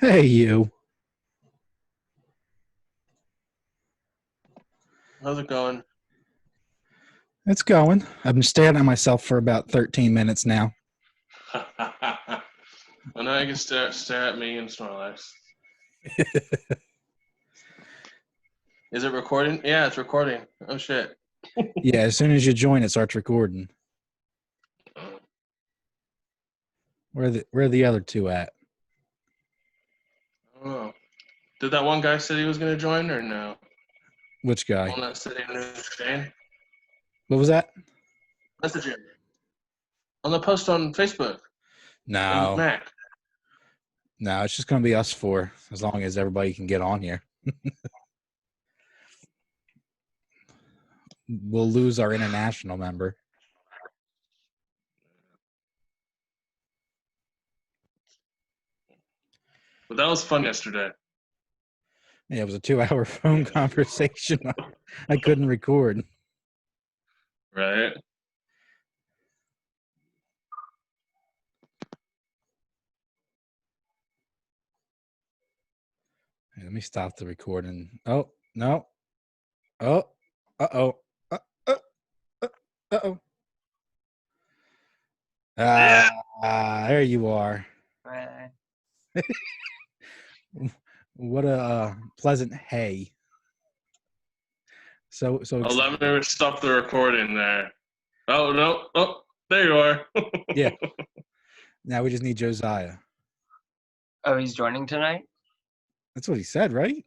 Hey, you. How's it going? It's going. I've been staring at myself for about 13 minutes now. Well, now you can stare at me and Snorlax. Is it recording? Yeah, it's recording. Oh shit. Yeah, as soon as you join, it starts recording. Where are the other two at? Oh. Did that one guy say he was gonna join or no? Which guy? One that said he knew Shane? What was that? Message him. On the post on Facebook and No, Mac. no, it's just going to be us four as long as everybody can get on here. We'll lose our international member. But that was fun yesterday. Yeah, it was a 2-hour phone conversation. I couldn't record. Right? Hey, let me stop the recording. Oh, no. Oh, uh-oh. Uh, uh-oh. Yeah. There you are. Right. What a pleasant hey. So Oh, let me stop the recording there. Oh no. Oh, there you are. yeah. Now we just need Josiah. Oh, he's joining tonight? That's what he said, right?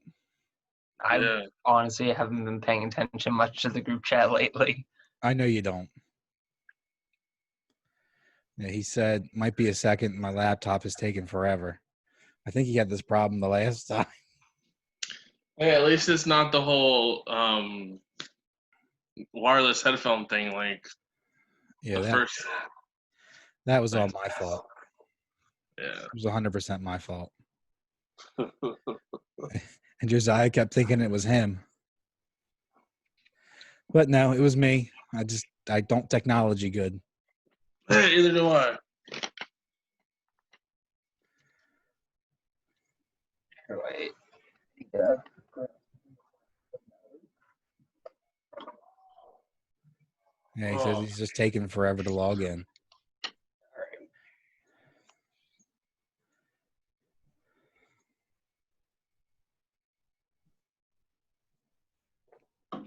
I Yeah. honestly haven't been paying attention much to the group chat lately. I know you don't. Yeah, he said might be a second. My laptop is taking forever. I think he had this problem the last time. Hey, at least it's not the whole wireless headphone thing like Yeah, the first. that was all my fault. Yeah. It was 100% my fault. And Josiah kept thinking it was him. But no, it was me. I don't technology good. Hey, either do I. Wait. Yeah. Yeah, he says he's just taking forever to log in.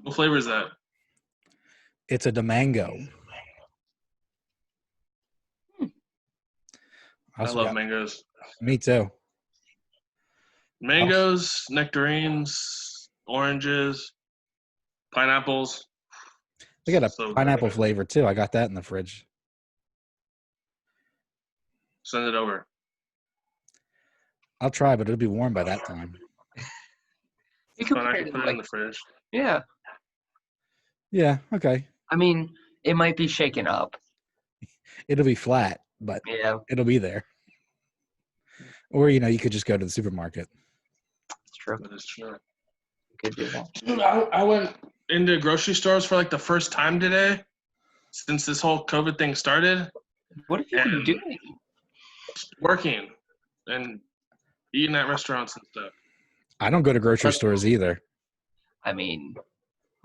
What flavor is that? It's a Domango. I love mangoes. Me too. Mangoes, nectarines, oranges, pineapples. They got a So pineapple good. flavor too. I got that in the fridge. Send it over. I'll try, but it'll be warm by that time. You could Fine, I put can it put in, it in the fridge. yeah. Yeah, okay. I mean, it might be shaken up. It'll be flat, but Yeah, it'll be there. Or, you could just go to the supermarket. it's true. That is true. You could do that. Dude, I went into grocery stores for like the first time today since this whole COVID thing started. What have you been And doing? working and eating at restaurants and stuff. I don't go to grocery stores either. I mean,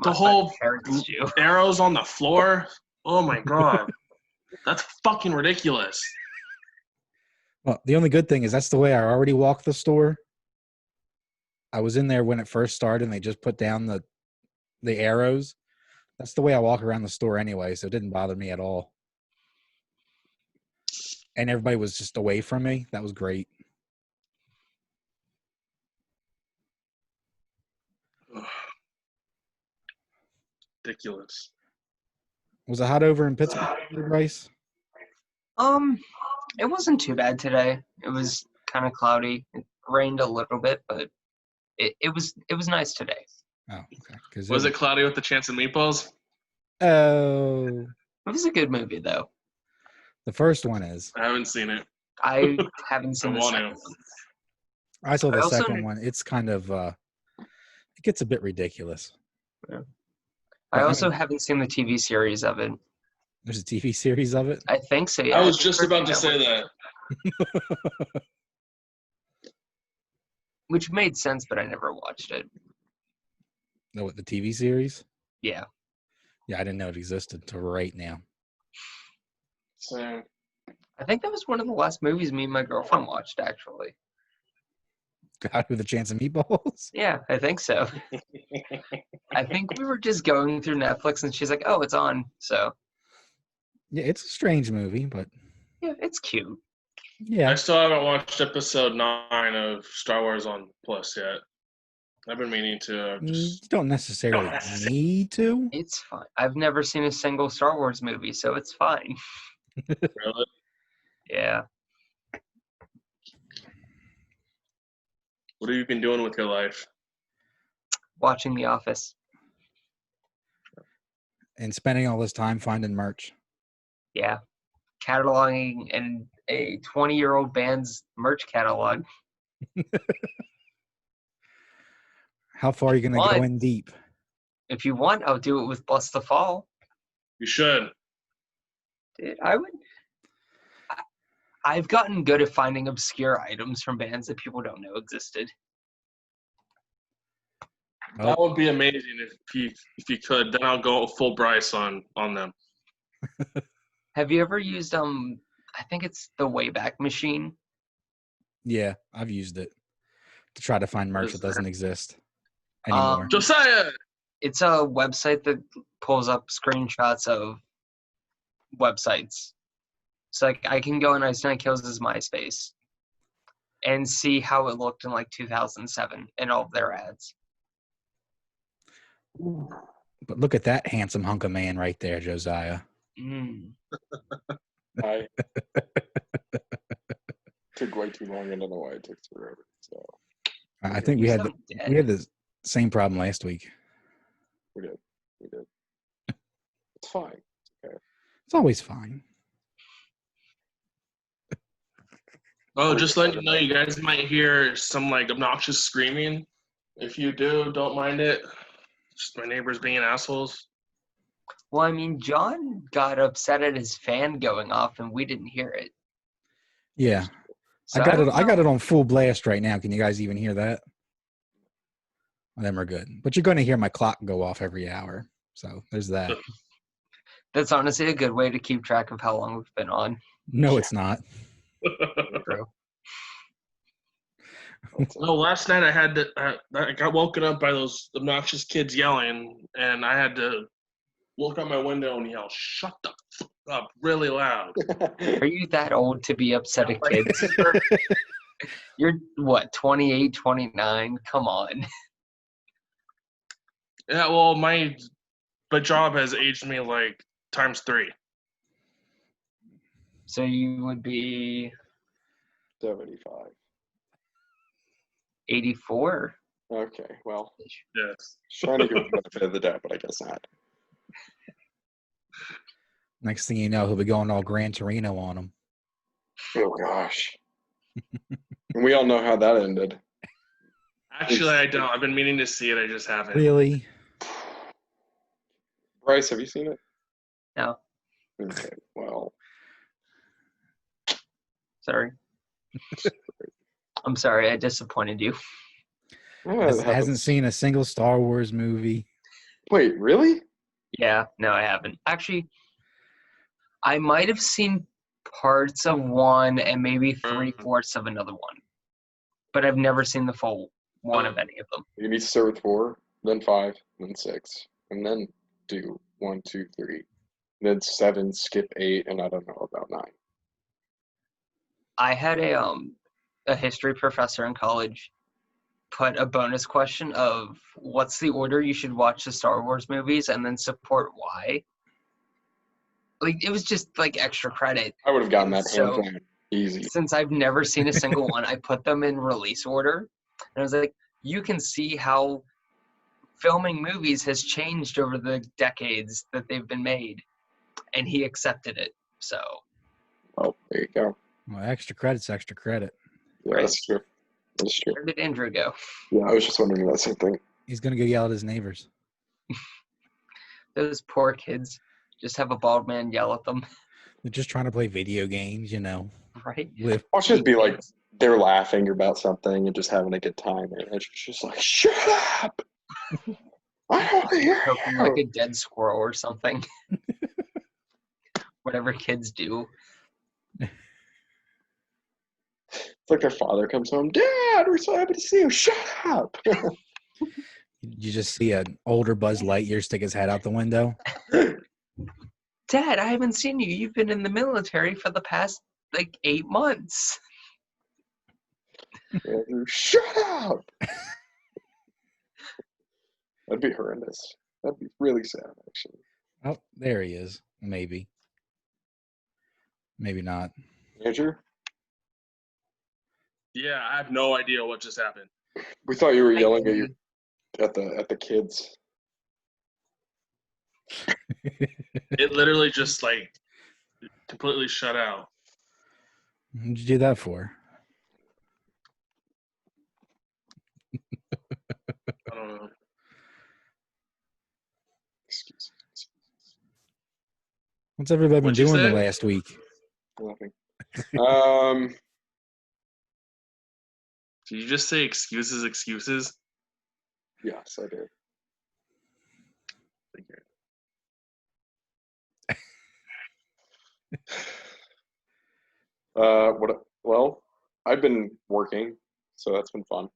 The my whole parents do. arrows on the floor. Oh my god. That's fucking ridiculous. Well, the only good thing is that's the way I already walk the store. I was in there when it first started and they just put down the arrows. That's the way I walk around the store anyway, so it didn't bother me at all. And everybody was just away from me. That was great. Ridiculous. Was it hot over in Pittsburgh, Bryce? It wasn't too bad today. It was kind of cloudy. It rained a little bit, but it was nice today. Oh, okay. Was it cloudy with the chance of meatballs? Oh, It was a good movie, though. the first one is. I haven't seen it. I haven't I seen the want second to. one. I saw the I also- second one. It's kind of it gets a bit ridiculous. I also haven't seen the TV series of it. There's a TV series of it. I think so, yeah. I was just about to say that. which made sense, but I never watched it. No, what, the TV series? Yeah. Yeah, I didn't know it existed until right now. So I think that was one of the last movies me and my girlfriend watched, actually. God with a Chance of Meatballs? Yeah, I think so. I think we were just going through Netflix and she's like, oh, it's on. So, Yeah, it's a strange movie, but yeah, it's cute. yeah. I still haven't watched episode 9 of Star Wars on Plus yet. I've been meaning to. You don't necessarily need to. It's fine. I've never seen a single Star Wars movie, so it's fine. Really? Yeah. What have you been doing with your life? Watching The Office. And spending all this time finding merch. Yeah. Cataloging in a 20-year-old band's merch catalog. How far are you going to go in deep? If you want, I'll do it with Bless the Fall. You should. Dude, I would. I've gotten good at finding obscure items from bands that people don't know existed. That would be amazing if you could. Then I'll go full Bryce on them. Have you ever used I think it's the Wayback Machine? Yeah, I've used it to try to find merch that doesn't exist anymore. Josiah! It's a website that pulls up screenshots of websites. So like I can go on Ice Nine Kills' MySpace and see how it looked in like 2007 and all of their ads. But look at that handsome hunk of man right there, Josiah. I took way too long. I don't know why it took forever. So I think we had the same problem last week. we did. It's fine. Okay. It's always fine. Oh, just letting you know, you guys might hear some like obnoxious screaming. If you do, don't mind it. Just my neighbors being assholes. Well, I mean, John got upset at his fan going off, and we didn't hear it. Yeah, So I got it on full blast right now. Can you guys even hear that? Well, then we're good. But you're going to hear my clock go off every hour. So there's that. That's honestly a good way to keep track of how long we've been on. No, it's not. True. No, last night I got woken up by those obnoxious kids yelling, and I had to look out my window and yell, "Shut the fuck up!" really loud. Are you that old to be upset at kids? You're what, 28, 29? Come on. Yeah, well, my job has aged me like times 3. So you would be 75. 84? Okay, well, Yes. trying to give a benefit of the doubt, but I guess not. Next thing you know, he'll be going all Gran Torino on him. Oh gosh. And we all know how that ended. Actually, I don't. I've been meaning to see it. I just haven't. Really? Bryce, have you seen it? No. Okay, well. Sorry. I'm sorry, I disappointed you. Hasn't seen a single Star Wars movie. Wait, really? Yeah, no, I haven't. Actually, I might have seen parts of one and maybe 3/4 of another one. But I've never seen the full one of any of them. You need to start with 4, then 5, then 6, and then do 1, 2, 3, then 7, skip 8, and I don't know about 9. I had a history professor in college put a bonus question of what's the order you should watch the Star Wars movies and then support why. Like, it was just like extra credit. I would have gotten that So, hands down easy. Since I've never seen a single one, I put them in release order. And I was like, you can see how filming movies has changed over the decades that they've been made. And he accepted it. So. Oh, there you go. Well, extra credit's extra credit. Yeah, Right. that's true. That's true. Where did Andrew go? Yeah, I was just wondering that same thing. He's going to go yell at his neighbors. Those poor kids just have a bald man yell at them. They're just trying to play video games, you know. Right? Watch it be like they're laughing about something and just having a good time, and it's just like, shut up! I don't hear Poking like you. a dead squirrel or something. Whatever kids do. It's like their father comes home, Dad, we're so happy to see you. Shut up! You just see an older Buzz Lightyear stick his head out the window. Dad, I haven't seen you. You've been in the military for the past, 8 months. Andrew, shut up! That'd be horrendous. That'd be really sad, actually. Oh, there he is. Maybe. Maybe not. Andrew, Yeah, I have no idea what just happened. we thought you were yelling at the kids. It literally just completely shut out. What'd you do that for? I don't know. Excuse me. What's everybody been What'd you doing the say? last week? Nothing. Did you just say excuses? Yes, I did. Well, I've been working, so that's been fun.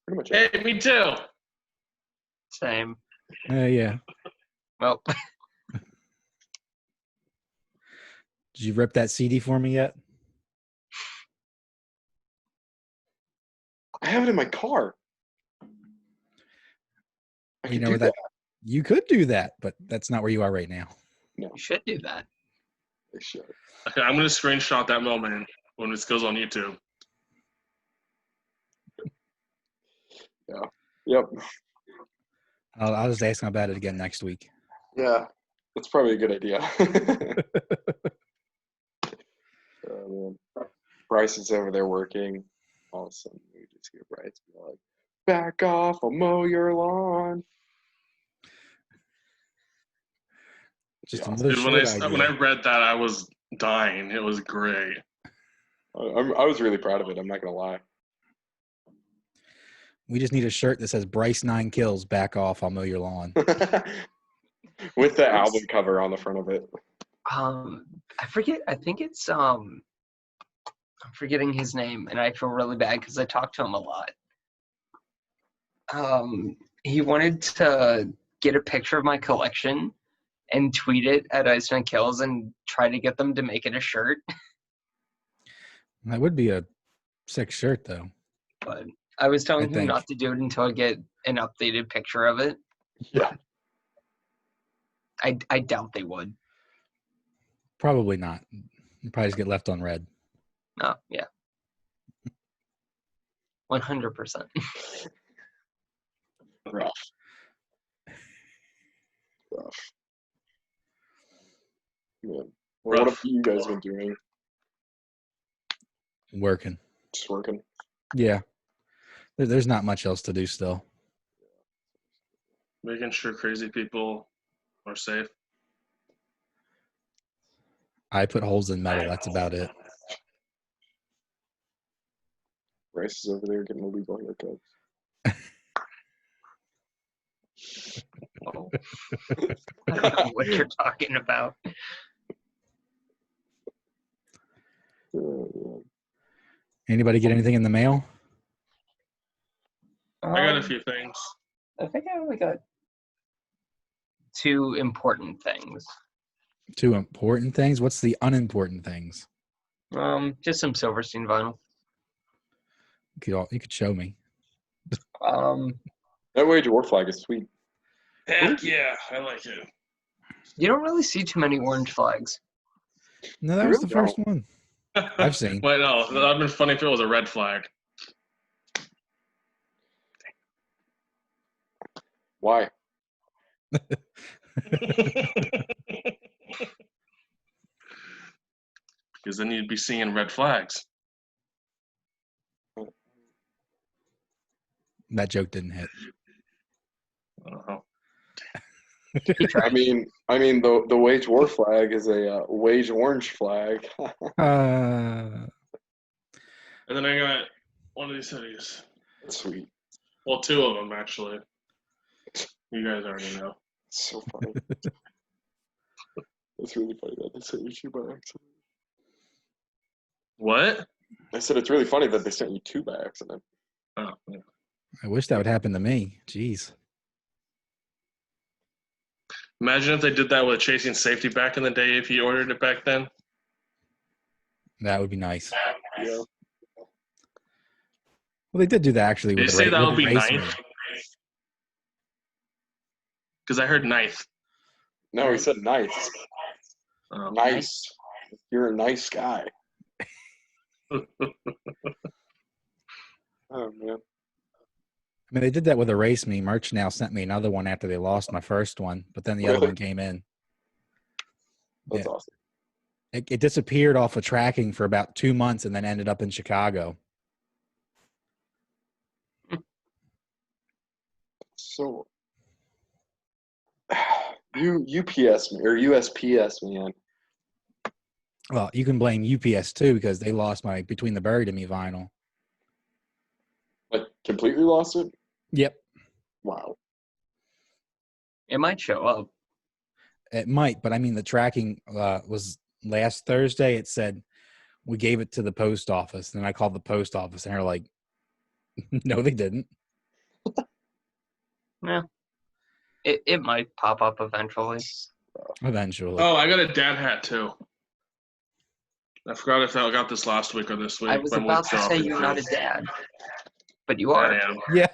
Pretty much it. Hey, me too. Same. Yeah. Well, Did you rip that CD for me yet? I have it in my car. I You can know do where that. you could do that, but that's not where you are right now. No, you should do that. they should. Okay, I'm gonna screenshot that moment when this goes on YouTube. Yeah. Yep. I'll just ask him about it again next week. Yeah. That's probably a good idea. Man. Bryce is over there working. All of a sudden, we just hear Bryce be like, "Back off! I'll mow your lawn." Just Yeah. another Dude, short idea. when I read that, I was dying. It was great. I was really proud of it. I'm not gonna lie. We just need a shirt that says Bryce 9 kills, back off, I'll mow your lawn. With the album cover on the front of it. I forget. I think it's I'm forgetting his name, and I feel really bad because I talk to him a lot. He wanted to get a picture of my collection and tweet it at Ice Nine Kills and try to get them to make it a shirt. That would be a sick shirt, though. But I was telling him think. not to do it until I get an updated picture of it. Yeah. I doubt they would. Probably not. You'd probably just get left on red. Oh, yeah. 100%. Rough. Yeah. Well, what have you guys been doing? Working. Just working. Yeah. There's not much else to do still. Making sure crazy people are safe. I put holes in metal. That's about it. Bryce is over there getting illegal haircuts. Oh. I don't know what you're talking about. Yeah. Anybody get anything in the mail? I got a few things. I think I only got 2 important things. 2 important things? What's the unimportant things? Just some Silverstein vinyl. You could show me. That Wage War flag is sweet. Heck yeah, I like it. You don't really see too many orange flags. No, that You was really the first one I've seen. Wait, no, that'd been funny if it was a red flag. Why? Because then you'd be seeing red flags. That joke didn't hit. Uh-huh. He tried. I mean, I mean, the wage war flag is a wage orange flag. Uh, And then I got one of these hoodies. Sweet. Well, two of them, actually. You guys already know. It's so funny. It's really funny that they sent you two by accident. What? I said it's really funny that they sent you two by accident. Oh, yeah. I wish that would happen to me. Jeez. Imagine if they did that with Chasing Safety back in the day if you ordered it back then. That would be nice. Yeah. Well, they did do that actually Did you with say that would be race ninth? meet. Because I heard ninth. No, he said nice. Oh. Nice. You're a nice guy. Oh, man. I mean, they did that with a race me. Merch now sent me another one after they lost my first one, but then the other Really? one came in. That's Yeah. awesome. It disappeared off of tracking for about 2 months and then ended up in Chicago. So, you UPS me or USPS man. Well, you can blame UPS too because they lost my Between the Buried and Me vinyl. Like completely lost it? Yep. Wow. It might show up. It might, but I mean, the tracking was last Thursday. It said we gave it to the post office. And I called the post office and they're like, no, they didn't. Yeah. It might pop up eventually. Eventually. Oh, I got a dad hat too. I forgot if I got this last week or this week. I was I'm about to say withdrawing you're too. not a dad, but you are. I am. Yeah.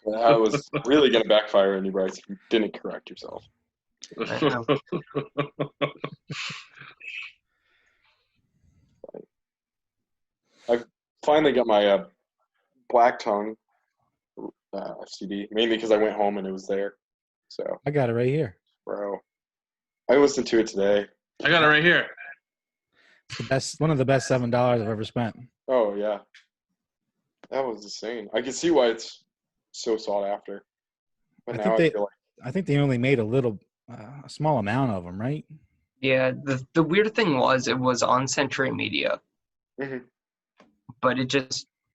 That was really going to backfire on you, Bryce, if you didn't correct yourself. I know. I finally got my Black Tongue CD, mainly because I went home and it was there. So, I got it right here. bro, I listened to it today. I got it right here. It's the best, one of the best $7 I've ever spent. Oh, yeah. That was insane. I can see why it's so sought after. But now I feel like I think they only made a small amount of them, right? Yeah, the weird thing was it was on Century Media, Mhm. but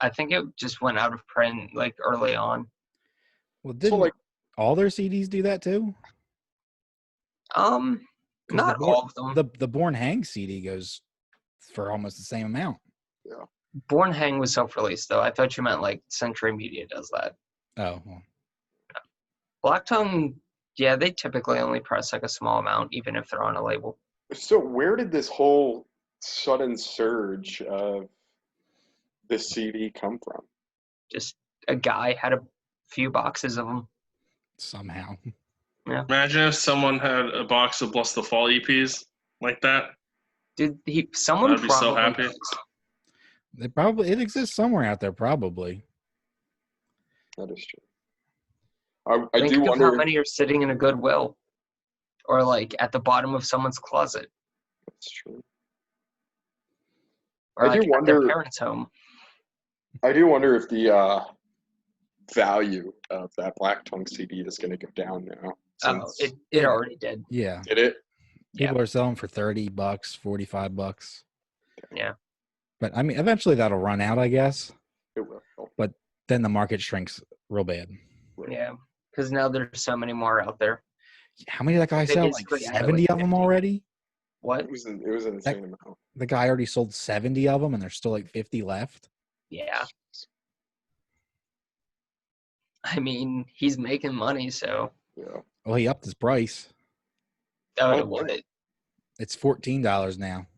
I think it just went out of print like early on. Well, didn't like- all their CDs do that too? 'Cause Not all of them. The Born Hang CD goes for almost the same amount. Born Hang was self-released though. I thought you meant like Century Media does that. Oh, well, Black Tongue, yeah, they typically only press like a small amount, even if they're on a label. So where did this whole sudden surge of the CD come from? Just a guy had a few boxes of them. somehow. Imagine if someone had a box of Bless the Fall EPs like that. Dude, someone I'd be so probably happy. does. It exists somewhere out there, probably. That is true. I Think do of wonder. how many are sitting in a Goodwill or like at the bottom of someone's closet That's true. or I do like at wonder- their parents' home. I do wonder if the value of that Black Tongue CD is going to go down now. Oh, since- it already did. Yeah. Did it? People are selling for $30, $45. Yeah. But I mean, eventually that'll run out, I guess. It will. Then the market shrinks real bad. Yeah. Because now there's so many more out there. How many did that guy They sell? Like basically added, 70 like, of them 50. already? What? It was an insane amount. The guy already sold 70 of them and there's still like 50 left. Yeah. I mean, he's making money, so Yeah. Well, he upped his price. oh, Oh, would it? It's $14 now.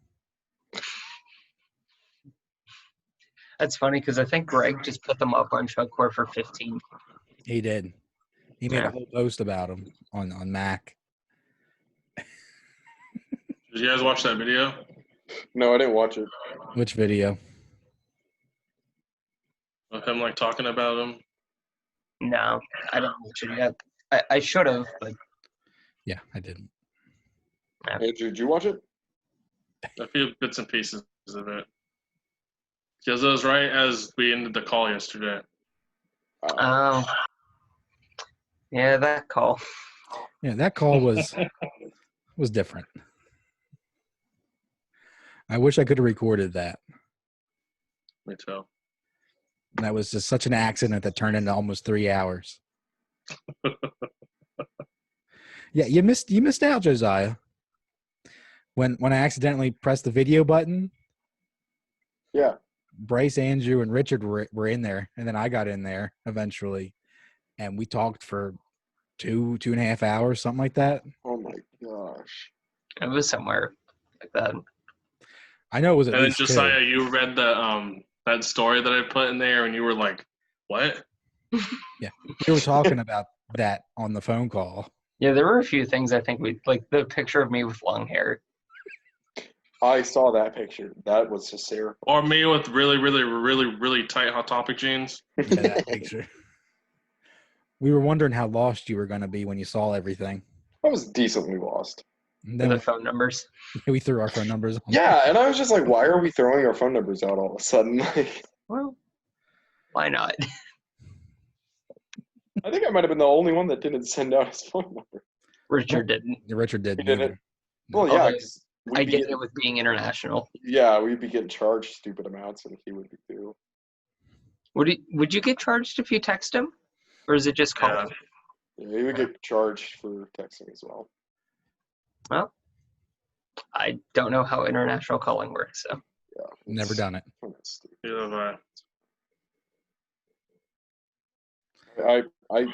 That's funny because I think Greg just put them up on Chugcore for 15. He did. He made Yeah. a whole post about him on Mac. Did you guys watch that video? No, I didn't watch it. Which video? Of him like talking about him? No, I didn't watch it yet. I should have, but Yeah, I didn't. Andrew, did you watch it? A few bits and pieces of it. Because it was right as we ended the call yesterday. oh, yeah, that call. Yeah, that call was different. I wish I could have recorded that. Me too. That was just such an accident that turned into almost 3 hours. Yeah, you missed out, Josiah. When I accidentally pressed the video button, Yeah. Bryce, Andrew, and Richard were in there, and then I got in there eventually, and we talked for 2.5 hours, something like that. Oh my gosh. It was somewhere like that. I know it was at And then least 2. Josiah, you read the that story that I put in there, and you were like, "What?" Yeah, we were talking about that on the phone call. Yeah, there were a few things I think we like. The picture of me with long hair. I saw that picture. That was hysterical. Or me with really, really, really, really tight Hot Topic jeans. Yeah, that picture. We were wondering how lost you were going to be when you saw everything. I was decently lost. And The then phone numbers. we threw our phone numbers on. Yeah, and I was just like, why are we throwing our phone numbers out all of a sudden? Like, Well, why not? I think I might have been the only one that didn't send out his phone number. Richard didn't. Richard didn't. He didn't? either. Well, yeah, Okay. 'cause I get it with being international. Yeah, we'd be getting charged stupid amounts, and he would be too. Would you get charged if you text him, or is it just calling? Yeah, he would get charged for texting as well. Well, I don't know how international calling works, so Yeah, Never done it. That's stupid. Neither have I.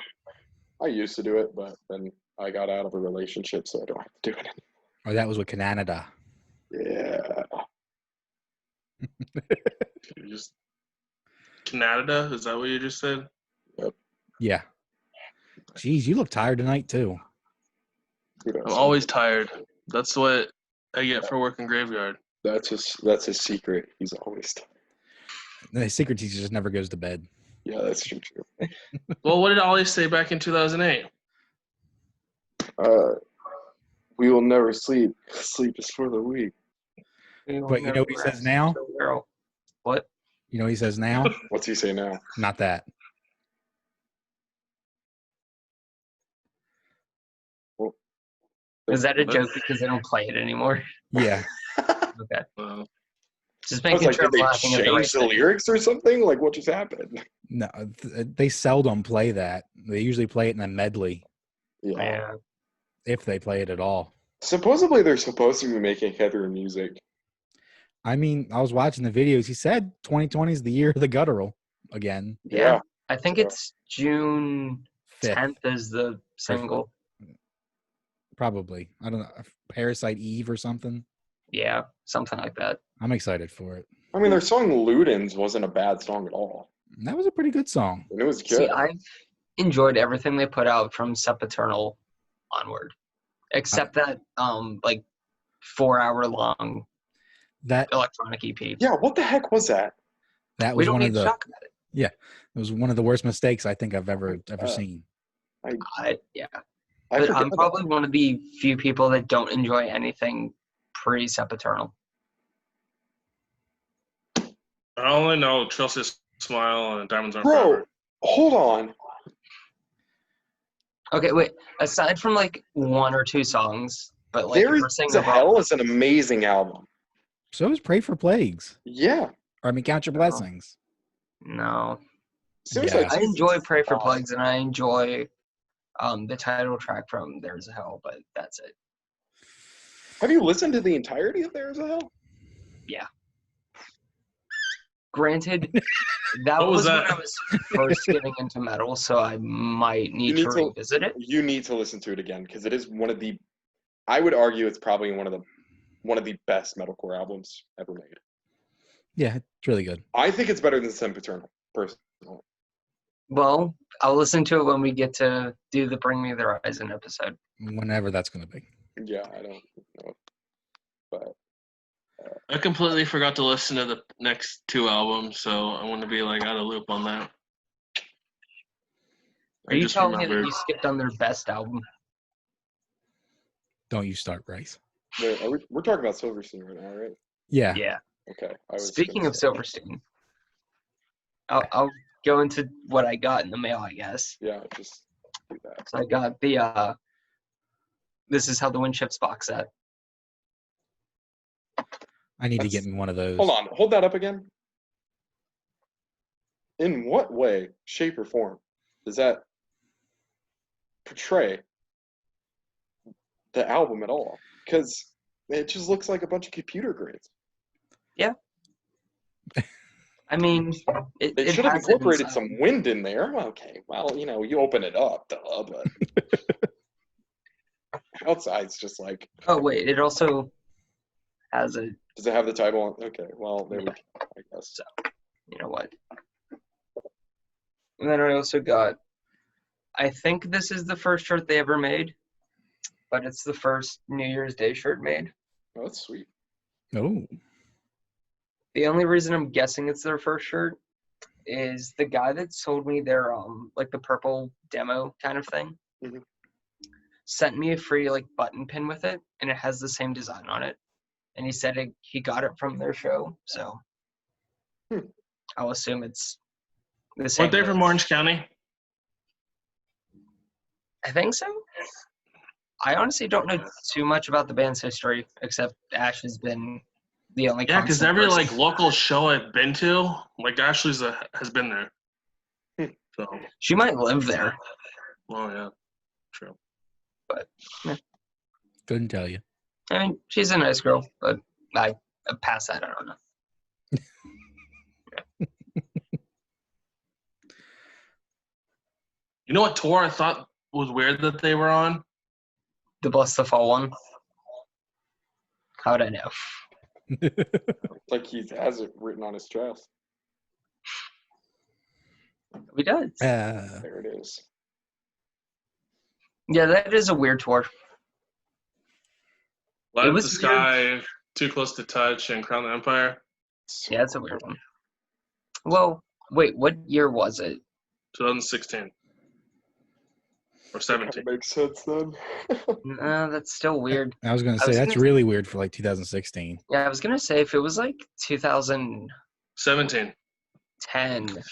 I used to do it, but then I got out of a relationship, so I don't have to do it anymore. Or that was with Canada. Yeah. You just Canada? Is that what you just said? Yeah. Jeez, you look tired tonight too. I'm always tired. That's what I get for working graveyard. That's his secret. He's always tired. The secret teacher just never goes to bed. Yeah, that's true. Well, what did Ollie say back in 2008? We will never sleep. Sleep is for the weak. But you know what he says now? What? You know what he says now? What's he say now? Not that. Is that a joke because they don't play it anymore? Yeah. Okay. Just I was making like, sure did I'm they laughing at the right change the thing. lyrics or something? Like, what just happened? No, they seldom play that. They usually play it in a medley, Yeah. if they play it at all. Supposedly, they're supposed to be making heavier music. I mean, I was watching the videos. He said 2020 is the year of the guttural again. Yeah. I think it's June 5th, 10th is the single. probably. I don't know. Parasite Eve or something. Yeah, something like that. I'm excited for it. I mean, their song Ludens wasn't a bad song at all. That was a pretty good song. And it was good. See, I've enjoyed everything they put out from Sempiternal onward, except that 4-hour long That electronic EP. Yeah, what the heck was that? that We was don't one need of to the talk about it. it was one of the worst mistakes I think I've ever seen. Yeah, I but forget I'm about probably one of the few people that don't enjoy anything pre-Sempiternal. I only know Chelsea's Smile and Diamonds Aren't Bro, Forever. hold on. Okay, wait. Aside from like one or two songs, but like There if we're Is saying a Hell is an amazing album. So is Pray for Plagues. Yeah. Or I mean, Count Your Blessings. No, Seriously, Yeah. I enjoy Pray for Fine. Plagues and I enjoy the title track from There's a Hell, but that's it. Have you listened to the entirety of There Is a Hell? Granted, that What was was when that? I was first getting into metal, so I might need You to need to- revisit it. You need to listen to it again because it is one of the. I would argue it's probably one of the best metalcore albums ever made. Yeah, it's really good. I think it's better than Sempiternal, personally. Well, I'll listen to it when we get to do the Bring Me the Horizon episode. Whenever that's going to be. Yeah, I don't know, but I completely forgot to listen to the next two albums, so I want to be like out of loop on that. Are you telling me that you skipped on their best album? Don't you start, Bryce. wait, we're talking about Silverstein right now, right? Yeah. Yeah. Okay. I was Speaking gonna of say- Silverstein, I'll go into what I got in the mail, I guess. Yeah, just do that. So I got the This is how the wind chips box set. I need to That's- get me one of those. Hold on, hold that up again. In what way, shape, or form does that portray the album at all? Because it just looks like a bunch of computer grades. I mean, They it should have has it incorporated inside. some wind in there. Well, okay, well, you open it up, duh, but outside's just like, Oh wait, it also has a. does it have the title on? Okay, well, there we go, I guess. You know what? And then I also got. I think this is the first shirt they ever made, but it's the first New Year's Day shirt made. Oh, that's sweet. Oh, The only reason I'm guessing it's their first shirt is the guy that sold me their like the purple demo kind of thing Mhm. sent me a free like button pin with it, and it has the same design on it. And he said he got it from their show, so Hmm. I'll assume it's the same. Weren't they from as- Orange County? I think so. I honestly don't know too much about the band's history, except Ash has been the only. Yeah, because constant every person. like local show I've been to, like Ashley's has been there. Hmm. So, She might live there. well, yeah, true. couldn't tell you. I mean, she's a nice girl, but past that, I don't know. You know what tour I thought was weird that they were on? The Bless the Fall one. How'd I know? It's like he has it written on his chest. He does. There it is. Yeah, that is a weird tour. Light It Up was the Sky, Too Close to Touch, and Crown the Empire. Yeah, it's a weird one. Well, wait, what year was it? 2016 or 17. That makes sense then. No, that's still weird. I was going to I say was that's gonna- really weird for like 2016. Yeah, I was gonna say if it was like 2010, 17.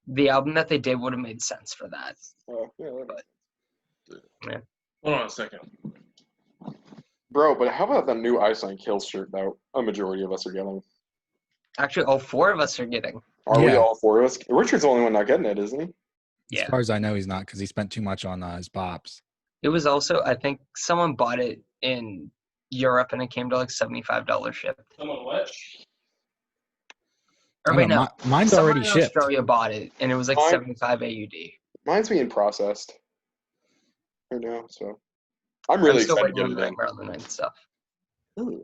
the album that they did would have made sense for that. Oh, yeah, that- Hold on a second. Bro, but how about the new Iceland Kills shirt that a majority of us are getting? Actually, all four of us are getting. Are we Yeah. all four of us? Richard's the only one not getting it, isn't he? Yeah. As far as I know, he's not because he spent too much on his pops. It was also, I think, someone bought it in Europe and it came to like $75 shipped. Someone what? Or I wait, know, no, mine's someone already in shipped. Australia bought it and it was like Mine- 75 AUD. Mine's being processed right now, so I'm really I'm still excited to waiting get on it Nightmare on the Night stuff. in. Ooh.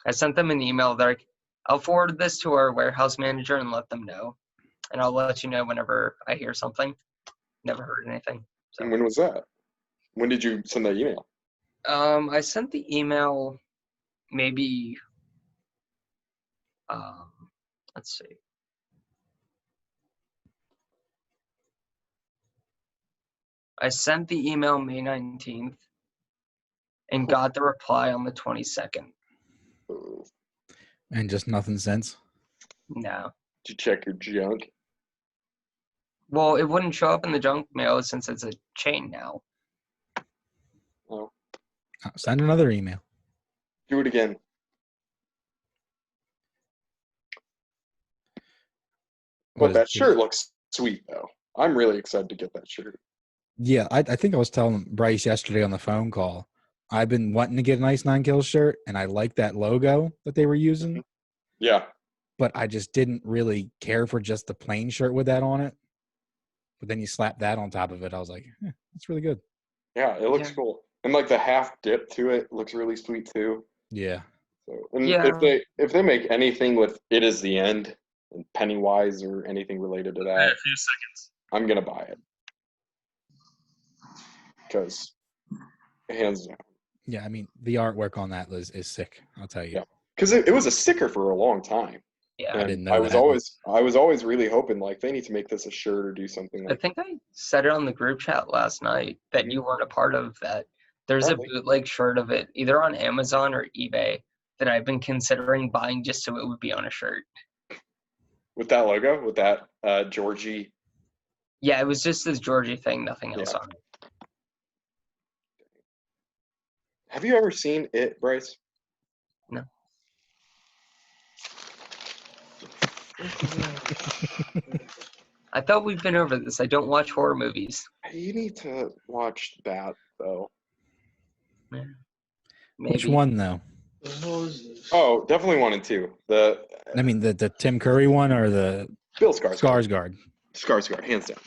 I sent them an email. They're like, I'll forward this to our warehouse manager and let them know. And I'll let you know whenever I hear something. Never heard anything. So And when was that? When did you send that email? I sent the email maybe let's see. I sent the email May 19th and got the reply on the 22nd. Ooh. And just nothing since. No. Did you check your junk? Well, it wouldn't show up in the junk mail since it's a chain now. Oh, Send another email. do it again. What But is that it? shirt looks sweet, though. I'm really excited to get that shirt. Yeah, I think I was telling Bryce yesterday on the phone call. I've been wanting to get an Ice 9 Kills shirt, and I like that logo that they were using, Yeah. but I just didn't really care for just the plain shirt with that on it. But then you slap that on top of it, I was like, that's really good. Yeah, it looks Yeah. cool. And like the half dip to it looks really sweet too. Yeah. So, and Yeah. if they make anything with "It Is the End" and Pennywise or anything related to Hey, that, a few seconds. I'm gonna buy it. Because hands down. Yeah, I mean, the artwork on that is sick, I'll tell you. Yeah. Because it was a sticker for a long time. Yeah. I And didn't know I was that. always really hoping like they need to make this a shirt or do something I like think I said it on the group chat last night that you weren't a part of that. There's Probably. a bootleg shirt of it, either on Amazon or eBay, that I've been considering buying just so it would be on a shirt. with that logo, with that Georgie. Yeah, it was just this Georgie thing, nothing else Yeah. on it. Have you ever seen it, Bryce? No. I thought we've been over this. I don't watch horror movies. You need to watch that though. Yeah. Which Maybe. one though? The hell is this? Oh, definitely 1 and 2. The I mean, the Tim Curry one or the Bill Skarsgård. Skarsgård? Skarsgård, hands down.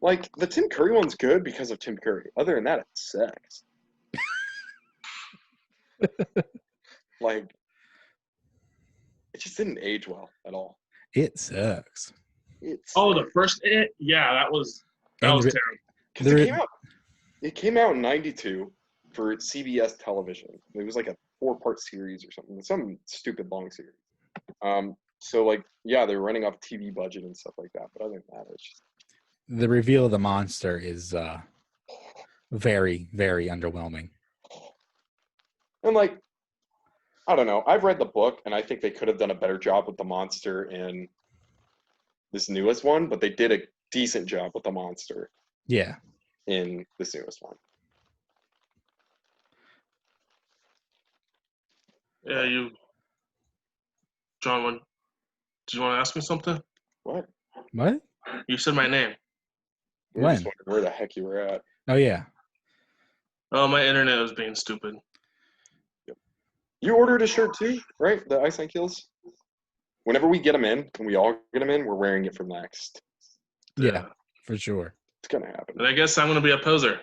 Like the Tim Curry one's good because of Tim Curry. Other than that, it sucks. Like it just didn't age well at all. It sucks. Oh, the first It? Yeah, that was And terrible. Because it came out in '92 for CBS television. It was like a 4-part series or something, some stupid long series. So like, yeah, they're running off TV budget and stuff like that. But other than that, it's just The reveal of the monster is very, very underwhelming. and like, I don't know. I've read the book, and I think they could have done a better job with the monster in this newest one, but they did a decent job with the monster Yeah. in this newest one. Yeah, John, do you want to ask me something? What? What? You said my name. We were just When? wondering where the heck you were at. Oh yeah. Oh, my internet was being stupid. You ordered a shirt too, right? The Ice on Kills. Whenever we get them in, and we all get them in, we're wearing it for next. Yeah, for sure. It's gonna happen. And I guess I'm going to be a poser.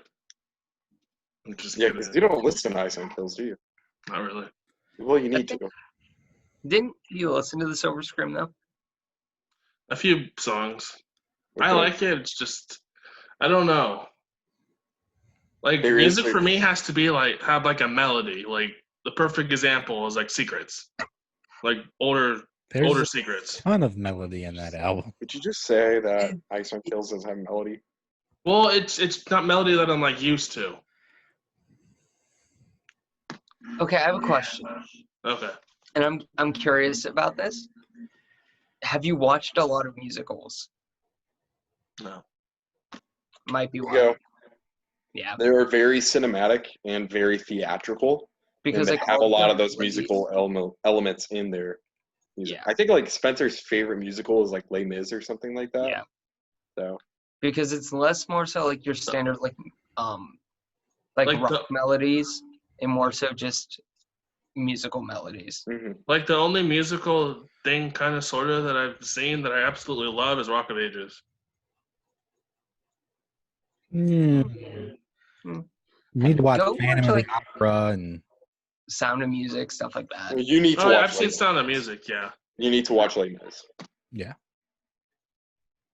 I'm just Yeah, kidding. because you don't listen to Ice on Kills, do you? Not really. Well, you need to. Didn't you listen to the Silver Scream though? A few songs. I Okay. like it. It's just, I don't know. Like, There is music a- for me has to be like, have like a melody. Like, the perfect example is like Secrets. Like, older There's a Secrets. ton of melody in that album. Did you just say that Ice on Kills doesn't have melody? Well, it's not melody that I'm like used to. Okay, I have a question, Okay. and I'm curious about this. Have you watched a lot of musicals? No. Might be one. Go. Yeah, They are very cinematic and very theatrical, because and they like have a all lot the of those movies- musical elements in their music. Yeah. I think like Spencer's favorite musical is like Les Mis or something like that. Yeah, So because it's less more so like your standard like Like rock the- melodies and more so just musical melodies. mhm. Like, the only musical thing, kind of, sort of, that I've seen that I absolutely love is Rock of Ages. You Hmm. need to watch Go Phantom watch, of like- the Opera and Sound of Music, stuff like that. You need to Oh, yeah, watch. I've seen Les Sound of Mis. Music, yeah. You need to watch Les Mis. yeah.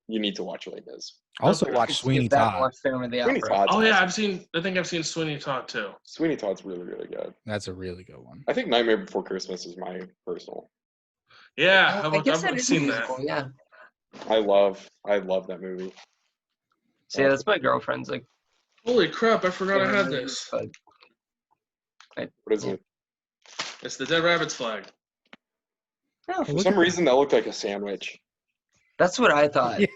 You need to watch Les Mis. Also Okay. watch Skip Sweeney that and Todd. watch Phantom of the Sweeney Opera. Todd's Oh, yeah, awesome. I think I've seen Sweeney Todd, too. Sweeney Todd's really, really good. That's a really good one. I think Nightmare Before Christmas is my personal. Yeah, I guess that I've is a seen that. musical, yeah. I love that movie. So yeah, that's my girlfriend's like. Holy crap, I forgot I favorite had movie, this. but What is it? It's the Dead Rabbit's flag. no, For some reason, that looked like a sandwich. that's what I thought. Yeah.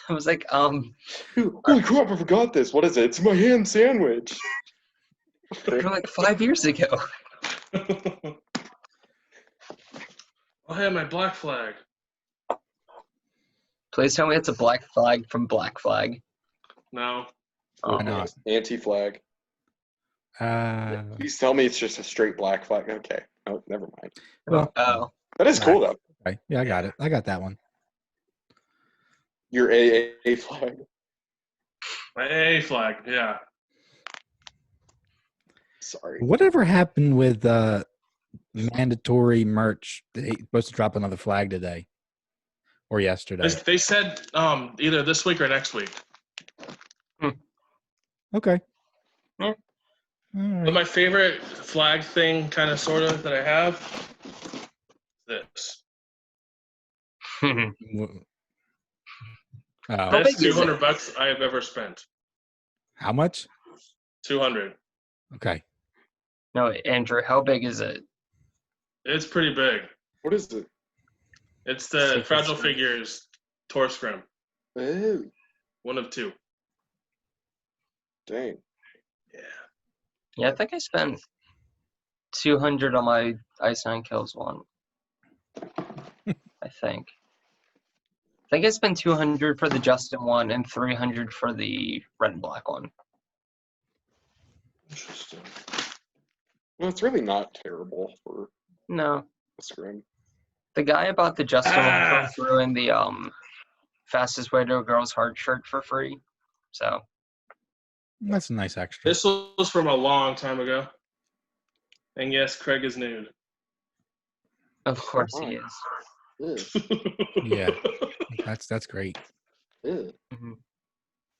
I was like, Holy crap! I forgot this. What is it? It's my ham sandwich. from like 5 years ago. Oh, yeah, my black flag. Please tell me it's a black flag from Black Flag. No. Why not? Anti-flag. Uh, Please tell me it's just a straight black flag. Okay. Oh, never mind. well, Oh, That is cool though. okay. Yeah, I got it. I got that one. Your AA flag. My A flag, yeah. Sorry. Whatever happened with mandatory merch? They supposed to drop another flag today or yesterday. They said either this week or next week. Okay. Yeah. All But right. my favorite flag thing, kind of, sort of, that I have, this. W- How Oh, big Best is it? $200 I have ever spent. how much? 200. Okay. no, Andrew, how big is it? It's pretty big. What is it? It's the Sacred Fragile Scrim. Figures Tour Scrim. Oh, One of two. dang. Yeah. Yeah, I think I spent 200 on my Ice Nine Kills one. I think I spent 200 for the Justin one and 300 for the Red and Black one. Interesting. Well, it's really not terrible for No, a scrim. the guy I bought the Justin one from threw in the fastest way to a girl's heart shirt for free. So That's a nice extra. This was from a long time ago. And yes, Craig is nude. of course he is. Ugh, Yeah. That's great. ugh,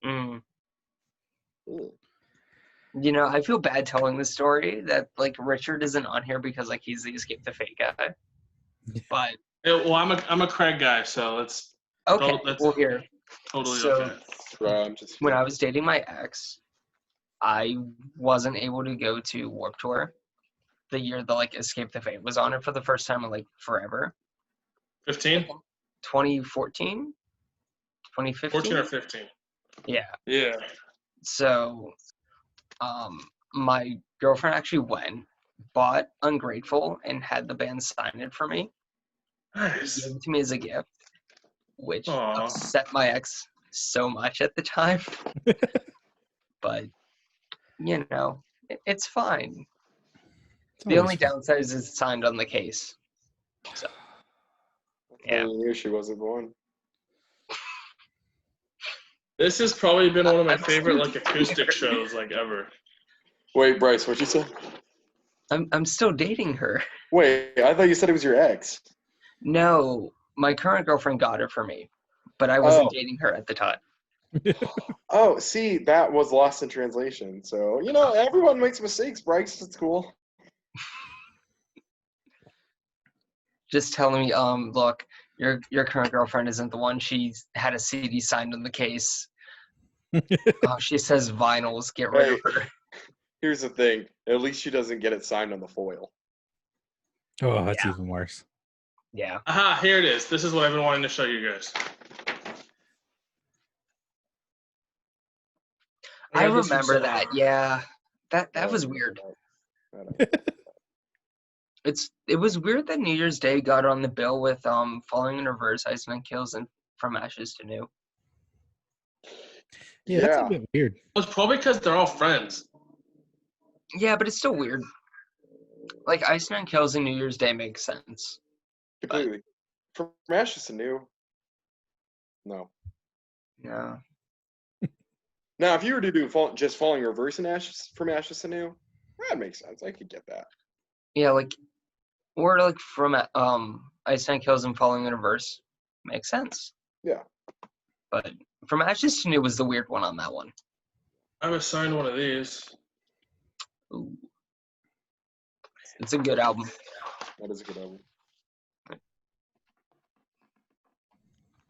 Mm. ugh. You know, I feel bad telling this story that like Richard isn't on here because like he's the Escape the Fate guy. But Well, I'm a Craig guy, so it's okay, that's well here. totally So okay. I'm just when I was dating my ex, I wasn't able to go to Warped Tour the year the like Escape the Fate was on it for the first time in like forever. 15? 2014? 2015? 14 or 15? Yeah. Yeah. So my girlfriend actually went, bought Ungrateful, and had the band sign it for me. Nice. Gave it to me as a gift, which Aw. upset my ex so much at the time. But, you know, it's fine. It's The only always fun. downside is it's signed on the case. So, yeah. I knew she wasn't the one. This has probably been one of my I'm favorite still like acoustic shows like ever. Wait, Bryce, what'd you say? I'm still dating her. Wait, I thought you said it was your ex. No, my current girlfriend got it for me, but I wasn't Oh. dating her at the time. Oh, see, that was lost in translation. So, everyone makes mistakes, Bryce. It's cool. Just telling me, look, your current girlfriend isn't the one. She had a CD signed on the case. She says vinyls. Get rid of her. Here's the thing. At least she doesn't get it signed on the foil. Oh, that's even worse. Yeah. Aha, here it is. This is what I've been wanting to show you guys. I got this from remember someone. that. Yeah. That I was don't weird. know. I don't- It was weird that New Year's Day got on the bill with Falling in Reverse, Ice Nine Kills, and From Ashes to New. Yeah, that's a bit weird. It's probably because they're all friends. Yeah, but it's still weird. Like Ice Nine Kills and New Year's Day makes sense. Completely. From Ashes to New. No. No. Now, if you were to do just Falling Reverse and Ashes from Ashes to New, that makes sense. I could get that. Yeah, like or like from Ice Nine Kills and Falling in Reverse makes sense. Yeah. But From Ashes to New was the weird one on that one. I've assigned one of these. Ooh. It's a good album. That is a good album.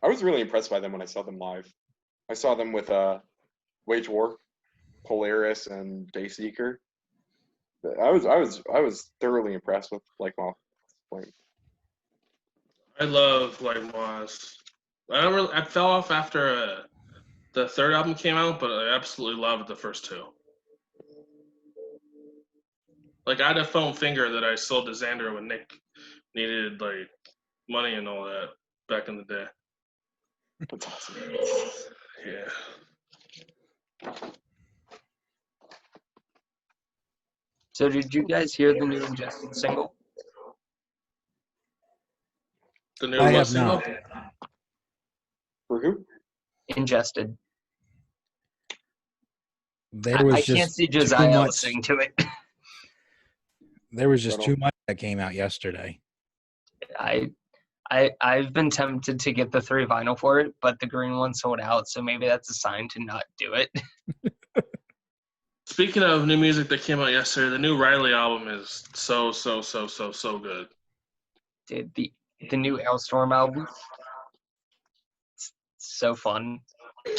I was really impressed by them when I saw them live. I saw them with Wage War, Polaris, and Dayseeker. I was thoroughly impressed with Like Moth playing. I love like Moss. I fell off after the third album came out, but I absolutely loved the first two. Like I had a foam finger that I sold to Xander when Nick needed like money and all that back in the day. That's awesome. Yeah. So did you guys hear the new Ingested single? The new I love have single? not. For who? Ingested. There was I can't just see too Josiah much. listening to it. There was just Right too on. much that came out yesterday. I've been tempted to get the 3 vinyl for it, but the green one sold out, so maybe that's a sign to not do it. Speaking of new music that came out yesterday, the new Riley album is so good. Dude, the new Ailstorm album. It's so fun. I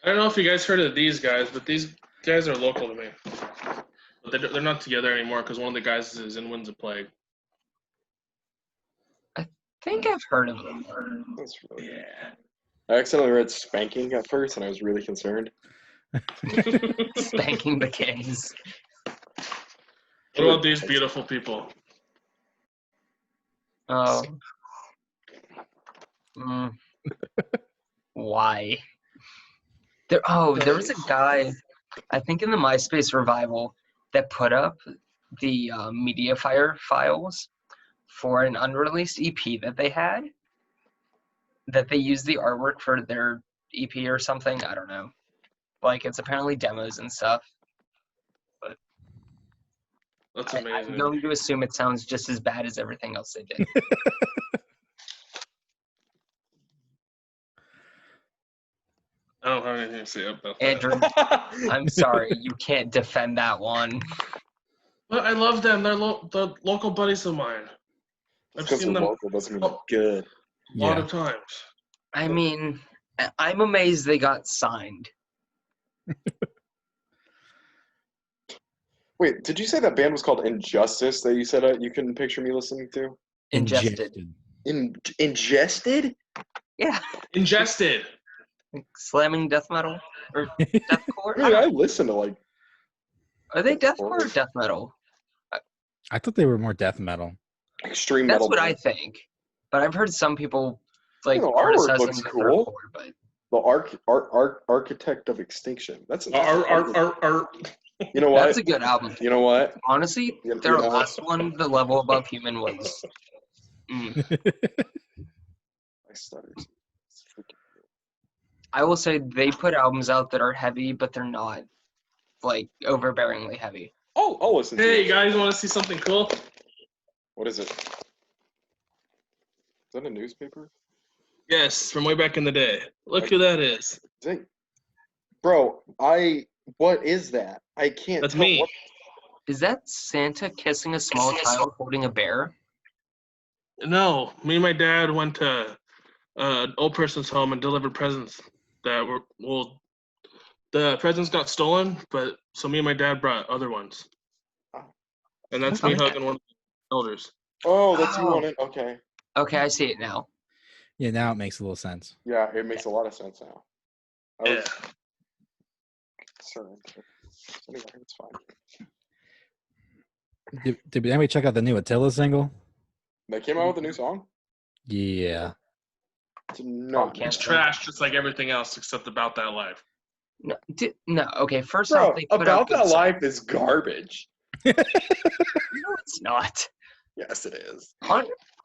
don't know if you guys heard of these guys, but these guys are local to me. But they're not together anymore because one of the guys is in Winds of Plague. I think I've heard of them. That's really good. I accidentally read Spanking at first, and I was really concerned. Spanking the Kings. What about these beautiful people? Oh. Why? There was a guy, I think in the MySpace revival, that put up the MediaFire files for an unreleased EP that they had, that they used the artwork for their EP or something. I don't know. Like, it's apparently demos and stuff. But That's I'm amazing. going to assume it sounds just as bad as everything else they did. I don't have anything to say about that. Andrew, I'm sorry, you can't defend that one. But I love them. They're the local buddies of mine. I've Because seen they're them local doesn't mean they're good. a lot of times. I mean, I'm amazed they got signed. Wait, did you say that band was called Injustice that you said you couldn't picture me listening to? Ingested. Ingested? Yeah. Ingested. Slamming death metal? Or deathcore? I mean, I listen to like. Are they deathcore or death metal? I thought they were more death metal. Extreme That's metal. what I think. But I've heard some people like the artwork criticizing looks that cool. they're core, but The Architect of Extinction. That's You know what? that's a good album. You know what? Honestly, You their know last one, The Level Above Human, was. I stuttered. It's freaking cool. I will say they put albums out that are heavy, but they're not like overbearingly heavy. Oh, I'll listen to Hey, it. you guys want to see something cool? What is it? Is that a newspaper? Yes, from way back in the day. Look who that is. Bro, what is that? I can't That's tell. me. Is that Santa kissing a small child holding a bear? No, me and my dad went to an old person's home and delivered presents that were, well, the presents got stolen, but so me and my dad brought other ones. And that's me Okay. hugging one of the elders. Oh, that's you on it? Okay. Okay, I see it now. Yeah, now it makes a little sense. Yeah, it makes a lot of sense now. Yeah. Sorry. Anyway, it's fine. Did anybody check out the new Attila single? They came out with a new song? Yeah. It's not. can't It's trash just like everything else except About That Life. No, okay, first Bro, off, they put About out good That songs. Life is garbage. No, it's not. Yes, it is.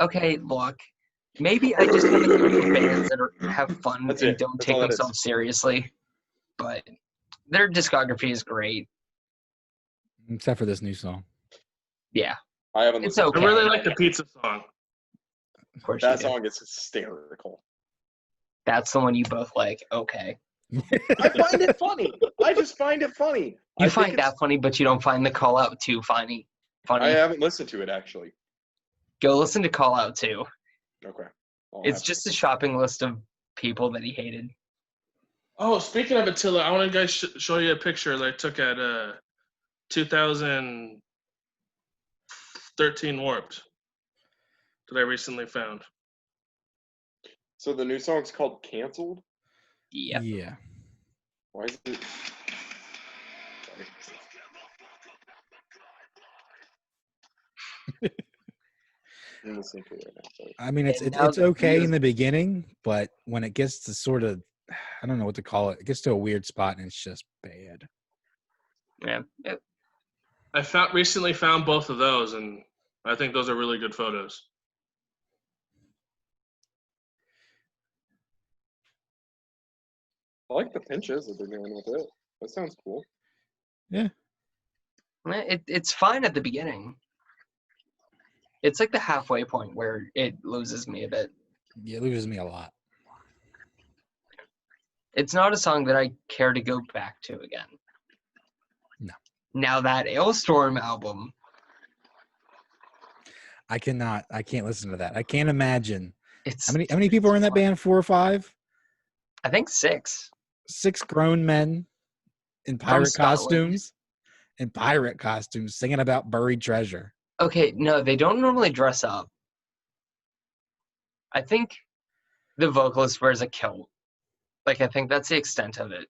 Okay, look. Maybe I just have a thing for bands that have fun That's and it. don't That's take all that is. themselves seriously. But their discography is great. Except for this new song. Yeah, I haven't it's listened to okay. I really like the pizza song. Of course that you do. song is hysterical. That's the one you both like. Okay. I find it funny. I just find it funny. You find that funny, but you don't find the call out too funny. I haven't listened to it actually. Go listen to Call Out 2. Okay. It's just a shopping list of people that he hated. Oh, speaking of Attila, I want to guys show you a picture that I took at 2013 Warped that I recently found. So the new song's called Canceled? Yep. Yeah. Why is it? Sorry. I'm listening to it right now. Sorry. I mean, it's And now it's the okay views- in the beginning, but when it gets to sort of, I don't know what to call it. It gets to a weird spot and it's just bad. Yeah. I recently found both of those, and I think those are really good photos. I like the pinches that they're doing with it. That sounds cool. It's fine at the beginning. It's like the halfway point where it loses me a bit. Yeah, it loses me a lot. It's not a song that I care to go back to again. No. Now that Ailstorm album, I can't listen to that. I can't imagine. it's How many people are in that band? 4 or 5? I think 6. 6 grown men in pirate Scotland. costumes singing about buried treasure. Okay, no, they don't normally dress up. I think the vocalist wears a kilt. Like, I think that's the extent of it.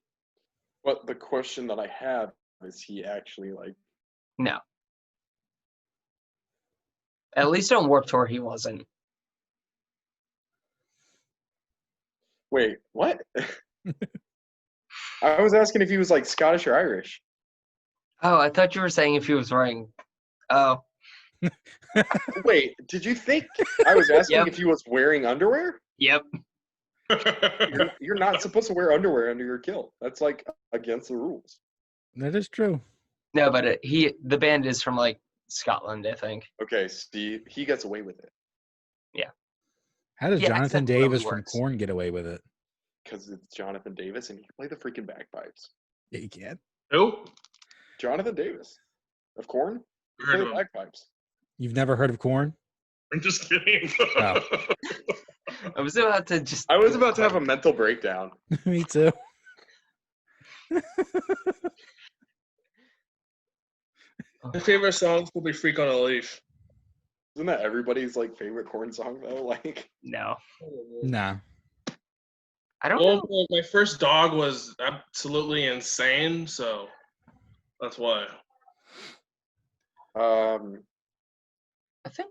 But the question that I have is, he actually like? No. At least on Warped Tour, he wasn't. Wait, what? I was asking if he was like Scottish or Irish. Oh, I thought you were saying if he was wearing. Oh, Wait, did you think I was asking Yep. if he was wearing underwear? yep. You're not supposed to wear underwear under your kilt. That's like against the rules. That is true. No, but the band is from like Scotland, I think. Okay, see, he gets away with it How does Yeah, Jonathan except for when Davis he from works. Korn get away with it? because it's Jonathan Davis and he can play the freaking bagpipes. Yeah, you can. Who? Jonathan Davis of Korn, he Heard play of the him. bagpipes. You've never heard of Korn? I'm just kidding. Oh. I was about to just. I was about to have a mental breakdown. Me too. My favorite songs will be "Freak on a Leash." Isn't that everybody's like favorite Korn song though? Like, No, Nah. I don't know. Well, my first dog was absolutely insane, so that's why. I think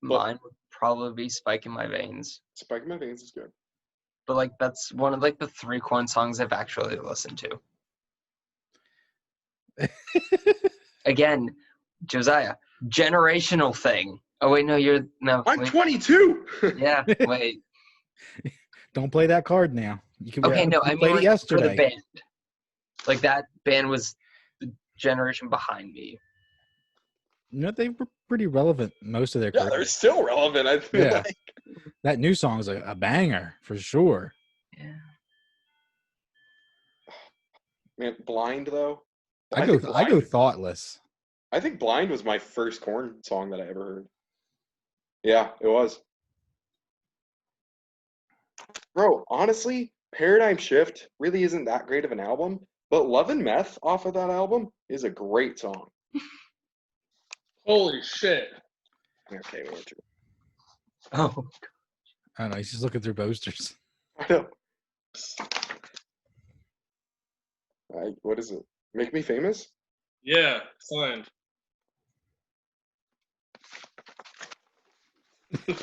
But- mine would probably be "Spike in My Veins," Spike in My Veins is good. but like that's one of like the 3 Korn songs I've actually listened to. Again, Josiah, generational thing. Oh wait, no, no. I'm Wait, 22. yeah, wait. Don't play that card now. You can. Okay, no, you I mean played it like for the yesterday. band. Like that band was the generation behind me. You know, they were pretty relevant most of their Yeah, career. they're still relevant. I feel Yeah. like. That new song is a banger for sure. Yeah. Man, Blind though. I think go Blind, thoughtless. I think Blind was my first Korn song that I ever heard. Yeah, it was. Bro, honestly, Paradigm Shift really isn't that great of an album, but Love and Meth off of that album is a great song. Holy shit! Okay, Andrew. Oh, I don't know. He's just looking through posters. I know. What is it? Make Me Famous? Yeah, signed. I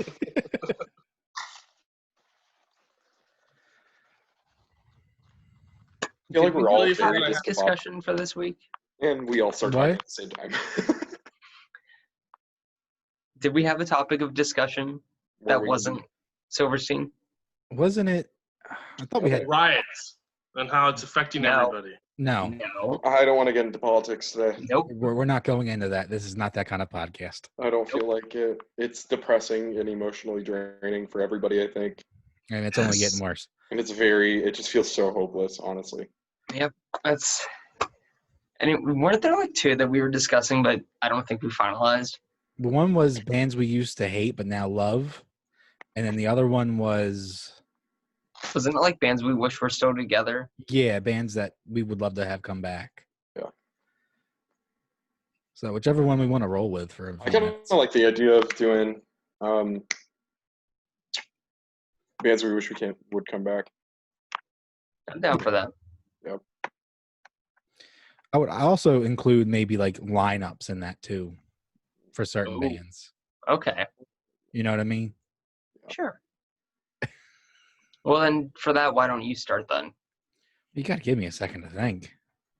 feel like did we we're all really have very this discombobulated, discussion for this week? and we all start What? talking at the same time. Did we have a topic of discussion Where that we- wasn't Silverstein? Wasn't it? I thought we had. Riots and how it's affecting No. everybody. No, No. I don't want to get into politics today. Nope. we're not going into that. This is not that kind of podcast. I don't feel like it. It's depressing and emotionally draining for everybody, I think. And it's only Yes. getting worse. And it just feels so hopeless, honestly. That's. And weren't there like 2 that we were discussing, but I don't think we finalized? The one was bands we used to hate but now love. And then the other one was, Wasn't it like bands we wish were still together? yeah, bands that we would love to have come back. Yeah. So whichever one we want to roll with for a I few kind of minutes. like the idea of doing bands we wish would come back. I'm down for that. I also include maybe like lineups in that too for certain Ooh. bands. Okay. You know what I mean? Sure. Well, then for that, why don't you start then? You got to give me a second to think.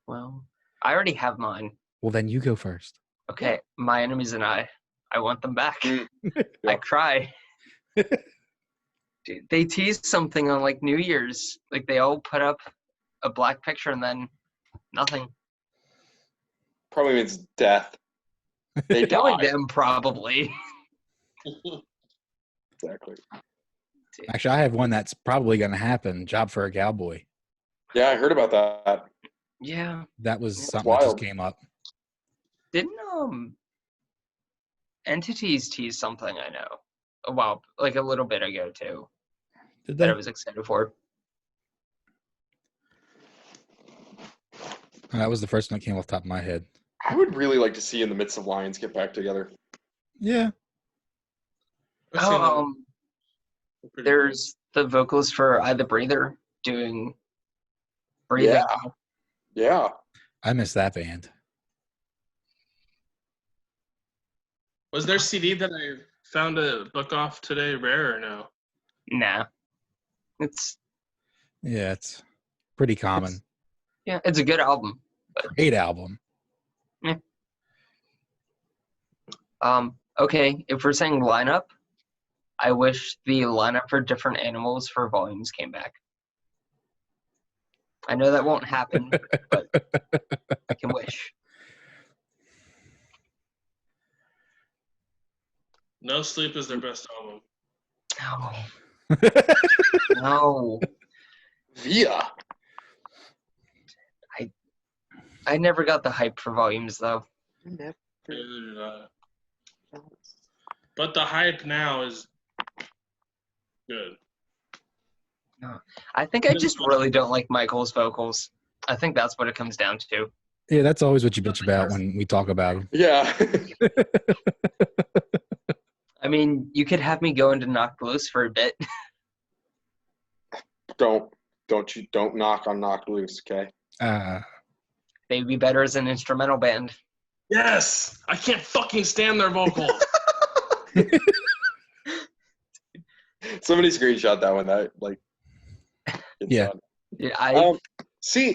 Well, I already have mine. Well, then you go first. Okay, My Enemies and I want them back. Mm. I Yeah. cry. Dude, they teased something on like New Year's. Like they all put up a black picture and then nothing. Probably means death. They Killing die. them probably. Exactly. Actually, I have one that's probably going to happen. Job for a Cowboy. Yeah, I heard about that. Yeah. That was That's something that just wild. came up. Didn't Entities tease something I know a while, like a little bit ago too, Did that they? I was excited for. That was the first one that came off the top of my head. I would really like to see In the Midst of Lions get back together. Yeah. I've seen Oh, them. They're pretty there's the vocalist for I the Breather doing breathing. Yeah. Yeah. I miss that band. Was their CD that I found a book off today rare or no? Nah. It's Yeah, it's pretty common. it's a good album. Great album. Okay, if we're saying lineup, I wish the lineup for different animals for volumes came back. I know that won't happen, but I can wish. No Sleep is their best album. No. No. Via. I never got the hype for volumes though. Neither did I. But the hype now is good. No. I think I just really don't like Michael's vocals. I think that's what it comes down to. Yeah, that's always what you bitch about when we talk about them. Yeah. I mean, you could have me go into Knocked Loose for a bit. Don't knock on Knocked Loose, okay? They'd be better as an instrumental band. Yes! I can't fucking stand their vocals. Somebody screenshot that one. That it's Yeah. done. Yeah, See,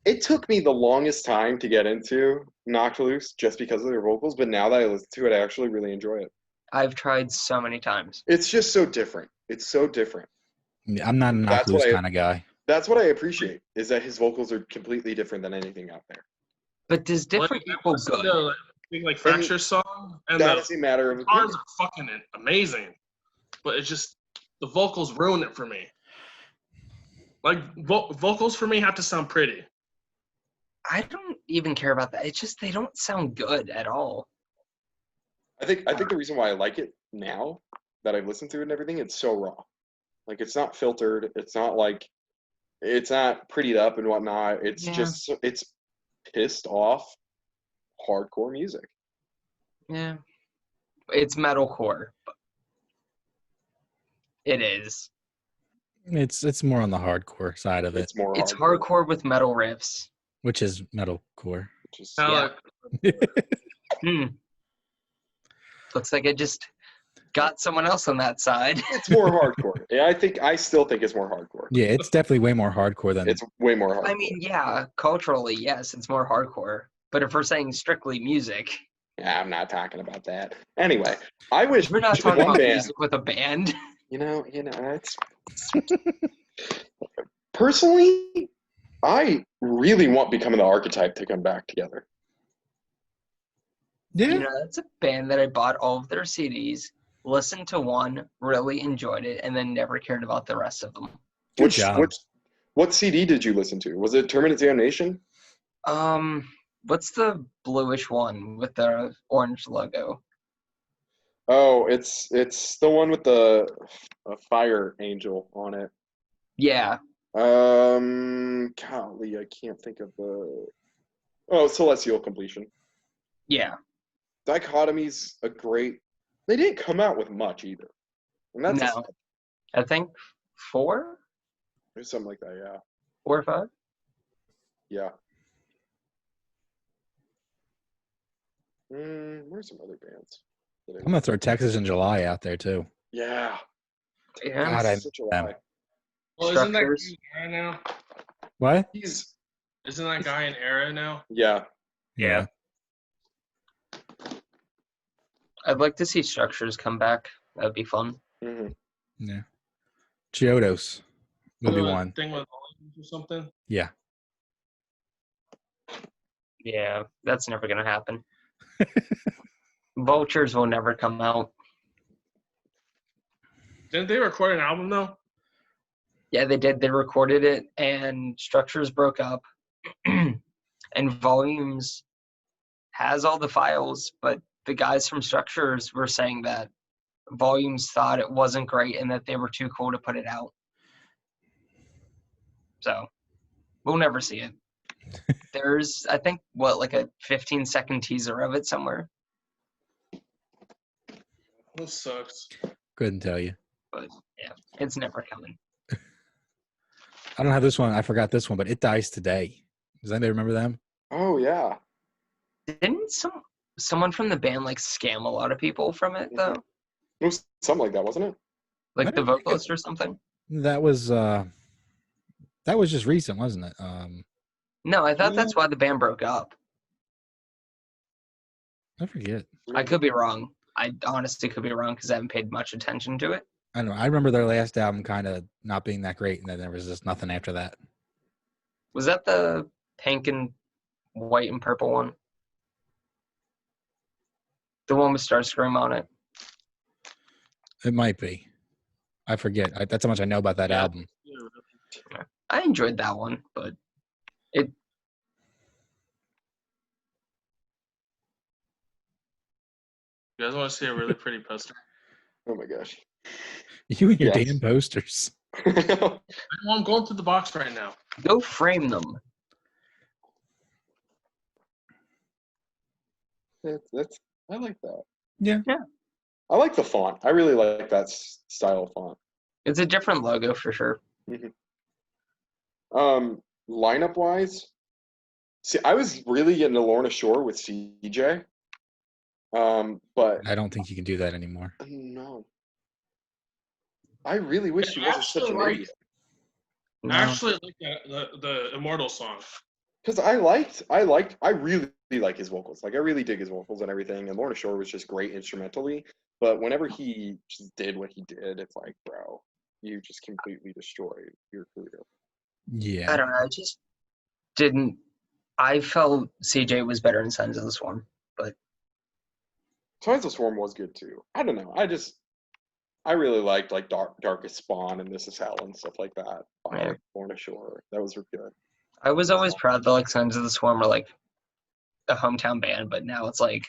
it took me the longest time to get into Knocked Loose just because of their vocals, but now that I listen to it, I actually really enjoy it. I've tried so many times. It's just so different. It's so different. I'm not a knock That's loose what I- kind of guy. That's what I appreciate, is that his vocals are completely different than anything out there. But does different people listen good? to, like Fracture song, and That the is a matter of guitars opinion. are fucking amazing. But it's just, the vocals ruin it for me. Like, vocals for me have to sound pretty. I don't even care about that. It's just they don't sound good at all. I think the reason why I like it now that I've listened to it and everything, it's so raw. Like, it's not filtered. It's not prettied up and whatnot. It's just, it's pissed off hardcore music. Yeah. It's metalcore. It is. It's more on the hardcore side of it, It's more It's hardcore with metal riffs. which is metalcore. which is- Kinda Yeah. like, Looks like I just got someone else on that side. it's more hardcore. Yeah, I still think it's more hardcore. Yeah, it's definitely way more hardcore than It's way more hardcore. I mean, yeah, culturally, yes, it's more hardcore. But if we're saying strictly music, Yeah, I'm not talking about that. Anyway, I wish we're not talking one about band. music with a band. You know, it's personally, I really want Becoming the Archetype to come back together. yeah. You know, that's a band that I bought all of their CDs, listened to one, really enjoyed it, and then never cared about the rest of them. Good job. What CD did you listen to? Was it Terminate Damnation? What's the bluish one with the orange logo? Oh, it's the one with the fire angel on it. Yeah, Golly, I can't think of the. Oh, Celestial Completion. yeah. Dichotomy's a great. They didn't come out with much either, and that's No. I think 4 something like that. Yeah, or 5. yeah. Where's some other bands? I'm gonna throw Texas in July out there too. Yeah. Yeah. God, I- Such a lie. well, isn't that guy Structures. in Era now? What? Isn't that guy in Era now? Yeah. Yeah. I'd like to see Structures come back. That'd be fun. hmm Yeah. Chiodos would be The one. thing with volumes or something. Yeah. Yeah, that's never gonna happen. Vultures will never come out. Didn't they record an album though? Yeah, they did. They recorded it, and Structures broke up, and Volumes has all the files, but the guys from Structures were saying that Volumes thought it wasn't great and that they were too cool to put it out. So we'll never see it. There's, I think, like a 15-second teaser of it somewhere. That sucks. Couldn't tell you. But yeah, it's never coming. I don't have this one. I forgot this one, but It Dies Today. Does anybody remember them? Oh yeah. Didn't someone from the band like scam a lot of people from it though? It was something like that, wasn't it? Like I the don't think vocalist or something? That was just recent, wasn't it? No, I thought that's why the band broke up. I forget. I could be wrong. I honestly could be wrong because I haven't paid much attention to it. I don't know. I remember their last album kind of not being that great, and then there was just nothing after that. Was that the pink and white and purple one? The one with Starscream on it? It might be. I forget. That's how much I know about that Yeah. album. I enjoyed that one, but it You guys want to see a really pretty poster? Oh my gosh. You and your Yes. damn posters. I'm going through the box right now. go frame them. That's I like that. Yeah. I like the font. I really like that style of font. It's a different logo for sure. Lineup wise, see, I was really getting to Lorna Shore with CJ. But I don't think you can do that anymore. no. I really wish he wasn't such an idiot. No. I actually like the Immortal song. Because I really like his vocals. Like I really dig his vocals and everything. And Lorna Shore was just great instrumentally. But whenever he just did what he did, it's like, bro, you just completely destroyed your career. Yeah. I don't know. I just didn't. I felt CJ was better in Signs of the Swarm, but Signs of Swarm was good too. I don't know. I really liked like Darkest Spawn and This Is Hell and stuff like that by Yeah. Lorna Shore. That was good. I was always proud that like Signs of the Swarm were like a hometown band, but now it's like,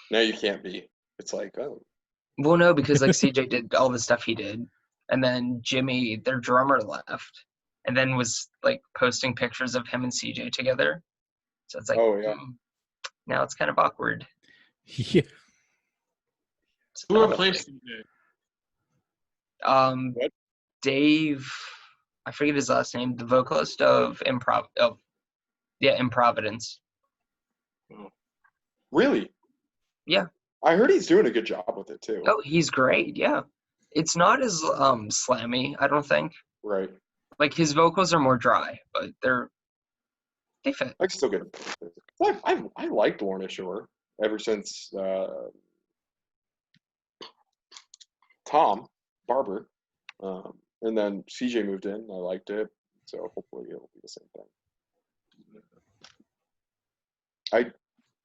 Now you can't be. It's like, oh, well, no, because like CJ did all the stuff he did, and then Jimmy, their drummer, left, and then was like posting pictures of him and CJ together. So it's like, oh yeah. Now it's kind of awkward. Yeah. Who replaced CJ? What? Dave, I forget his last name, the vocalist of Improvidence. Really? Yeah. I heard he's doing a good job with it too. Oh, he's great. Yeah. It's not as slammy, I don't think. Right. Like his vocals are more dry, but they fit. I still get it. I liked Lorna Shore ever since Tom Barber, and then CJ moved in. I liked it, so hopefully it'll be the same thing.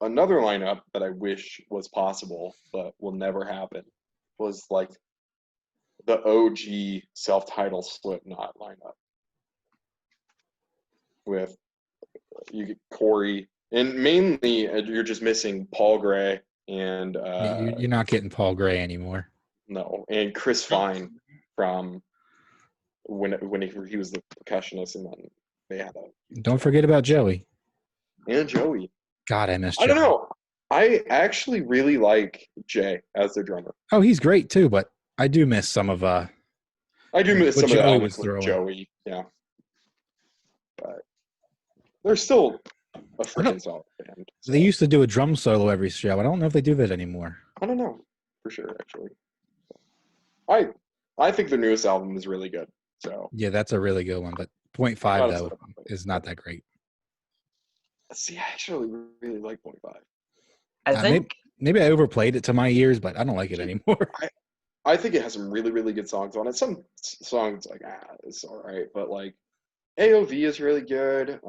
Another lineup that I wish was possible but will never happen was like the OG self-titled Slipknot lineup with you get Corey, and mainly you're just missing Paul Gray and You're not getting Paul Gray anymore. no, and Chris Fine from when he was the percussionist, and then they had Don't forget about Joey. and Joey. God, I miss I Joey. don't know. I actually really like Jay as their drummer. Oh, he's great too, but I do miss some of I do miss what some of the Joey elements was with throwing. Joey, yeah. But they're still a freaking solid band. So They used to do a drum solo every show. I don't know if they do that anymore. I don't know for sure, actually. I think their newest album is really good. So Yeah, that's a really good one, but 0.5 Not a though setup. is not that great. see, I actually really like 0.5. I think Maybe I overplayed it to my ears, but I don't like it anymore. I think it has some really, really good songs on it. Some songs like it's all right, but like AOV is really good.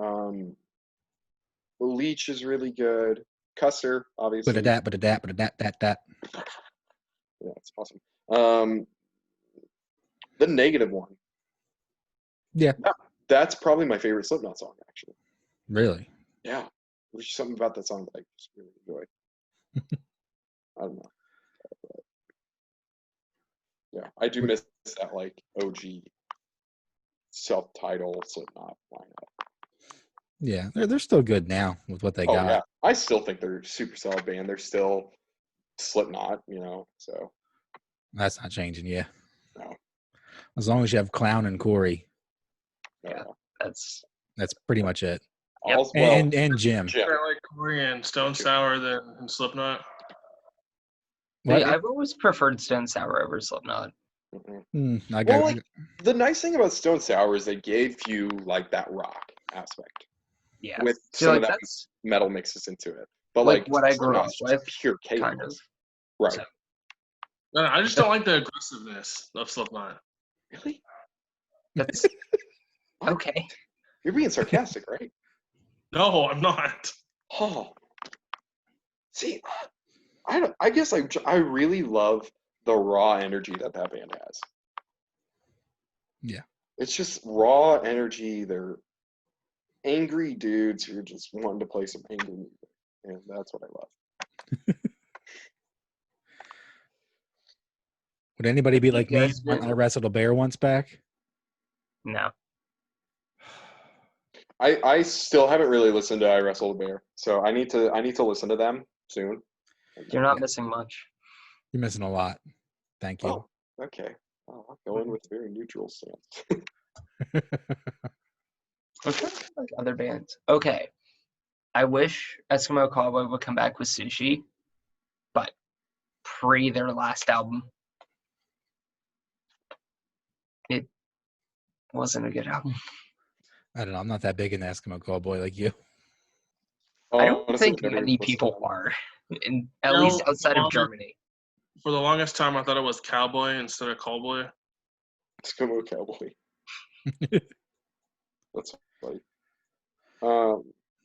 Leech is really good. Custer, obviously. But that. Yeah, it's awesome. The Negative One. Yeah. That's probably my favorite Slipknot song, actually. Really? Yeah. There's just something about that song that I just really enjoy. I don't know. But, yeah, I do miss that like OG self-titled Slipknot lineup. Yeah, they're still good now with what they Oh got. yeah, I still think they're a super solid band. They're still Slipknot, so That's not changing, yeah. No. As long as you have Clown and Corey, Yeah. that's that's pretty much it. Yep. Well, and Jim. Jim. I like Corey and Stone Sour than Slipknot. What? I've always preferred Stone Sour over Slipknot. I got. Well, like, the nice thing about Stone Sour is they gave you like that rock aspect Yeah. with So some like of that that's metal mixes into it. But like like what I grew up Slipknot's just with, pure chaos. kind of. Right. So- No, I just don't like the aggressiveness of Slipknot. Really? That's okay. You're being sarcastic, right? No, I'm not. Oh. See, I guess I really love the raw energy that band has. Yeah. It's just raw energy. They're angry dudes who are just wanting to play some angry music, and that's what I love. Would anybody be like me? guys When do- I wrestled a bear once back. No. I still haven't really listened to I Wrestled a Bear, so I need to listen to them soon. You're not Yeah. missing much. You're missing a lot. Thank you. Oh, okay. Oh, I'll go in with a very neutral stance. I'm trying to think of other bands. Okay. I wish Eskimo Cowboy would come back with Sushi, but pre their last album, it wasn't a good album. I don't know. I'm not that big in Eskimo Cowboy like you. I don't Honestly, think I've never many listened to people them. are, at least outside of Germany. For the longest time, I thought it was Cowboy instead of Callboy. Eskimo Cowboy. That's funny.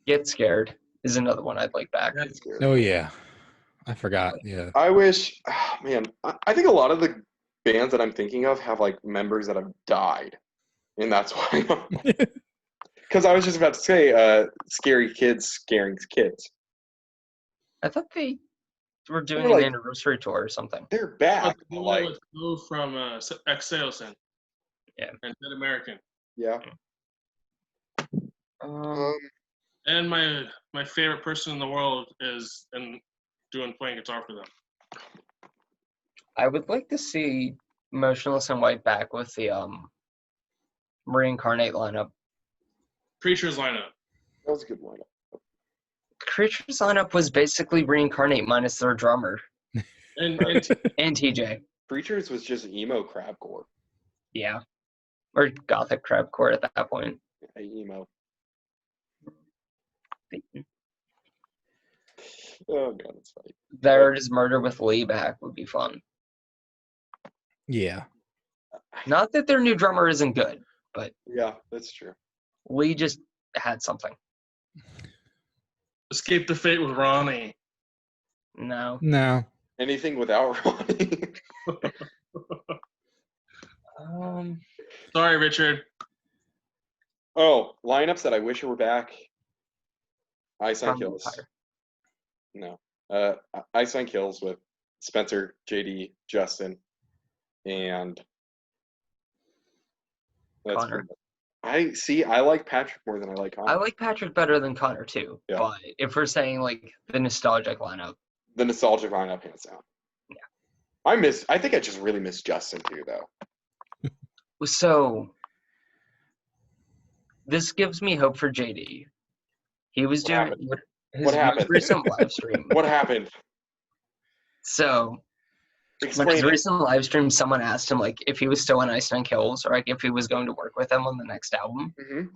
Get Scared is another one I'd like back. It's scary. Oh yeah, I forgot. Yeah. I wish, man. I think a lot of the bands that I'm thinking of have like members that have died, and that's why. Because I was just about to say, Scary Kids scaring kids. I thought they were doing They're an like- anniversary tour or something. They're back. The but, one like, with Blue from Excelson. Yeah. And Dead American. yeah. And my favorite person in the world is playing guitar for them. I would like to see Motionless in White back with the Reincarnate lineup. Creatures lineup. That was a good lineup. Creatures lineup was basically Reincarnate minus their drummer And and TJ. Preachers was just emo crabcore. Yeah. Or Gothic Crabcore at that point. Yeah, emo. Oh god, that's funny. There is Murder with Lee back would be fun. Yeah. Not that their new drummer isn't good, but Yeah, that's true. Lee just had something. Escape the Fate with Ronnie. No. No. Anything without Ronnie. Sorry, Richard. Oh, lineups that I wish were back. Ice on From Kills. Empire. No. Ice on Kills with Spencer, JD, Justin, and that's Connor. I like Patrick more than I like Connor. I like Patrick better than Connor too. Yeah. But if we're saying like the nostalgic lineup, the nostalgic lineup, hands down. Yeah. I think I just really miss Justin too, though. so this gives me hope for JD. He was What doing happened? his What most happened? recent live stream. What happened? So when Explain his it. recent live stream, someone asked him like if he was still in Ice Nine Kills or like if he was going to work with them on the next album. Mhm.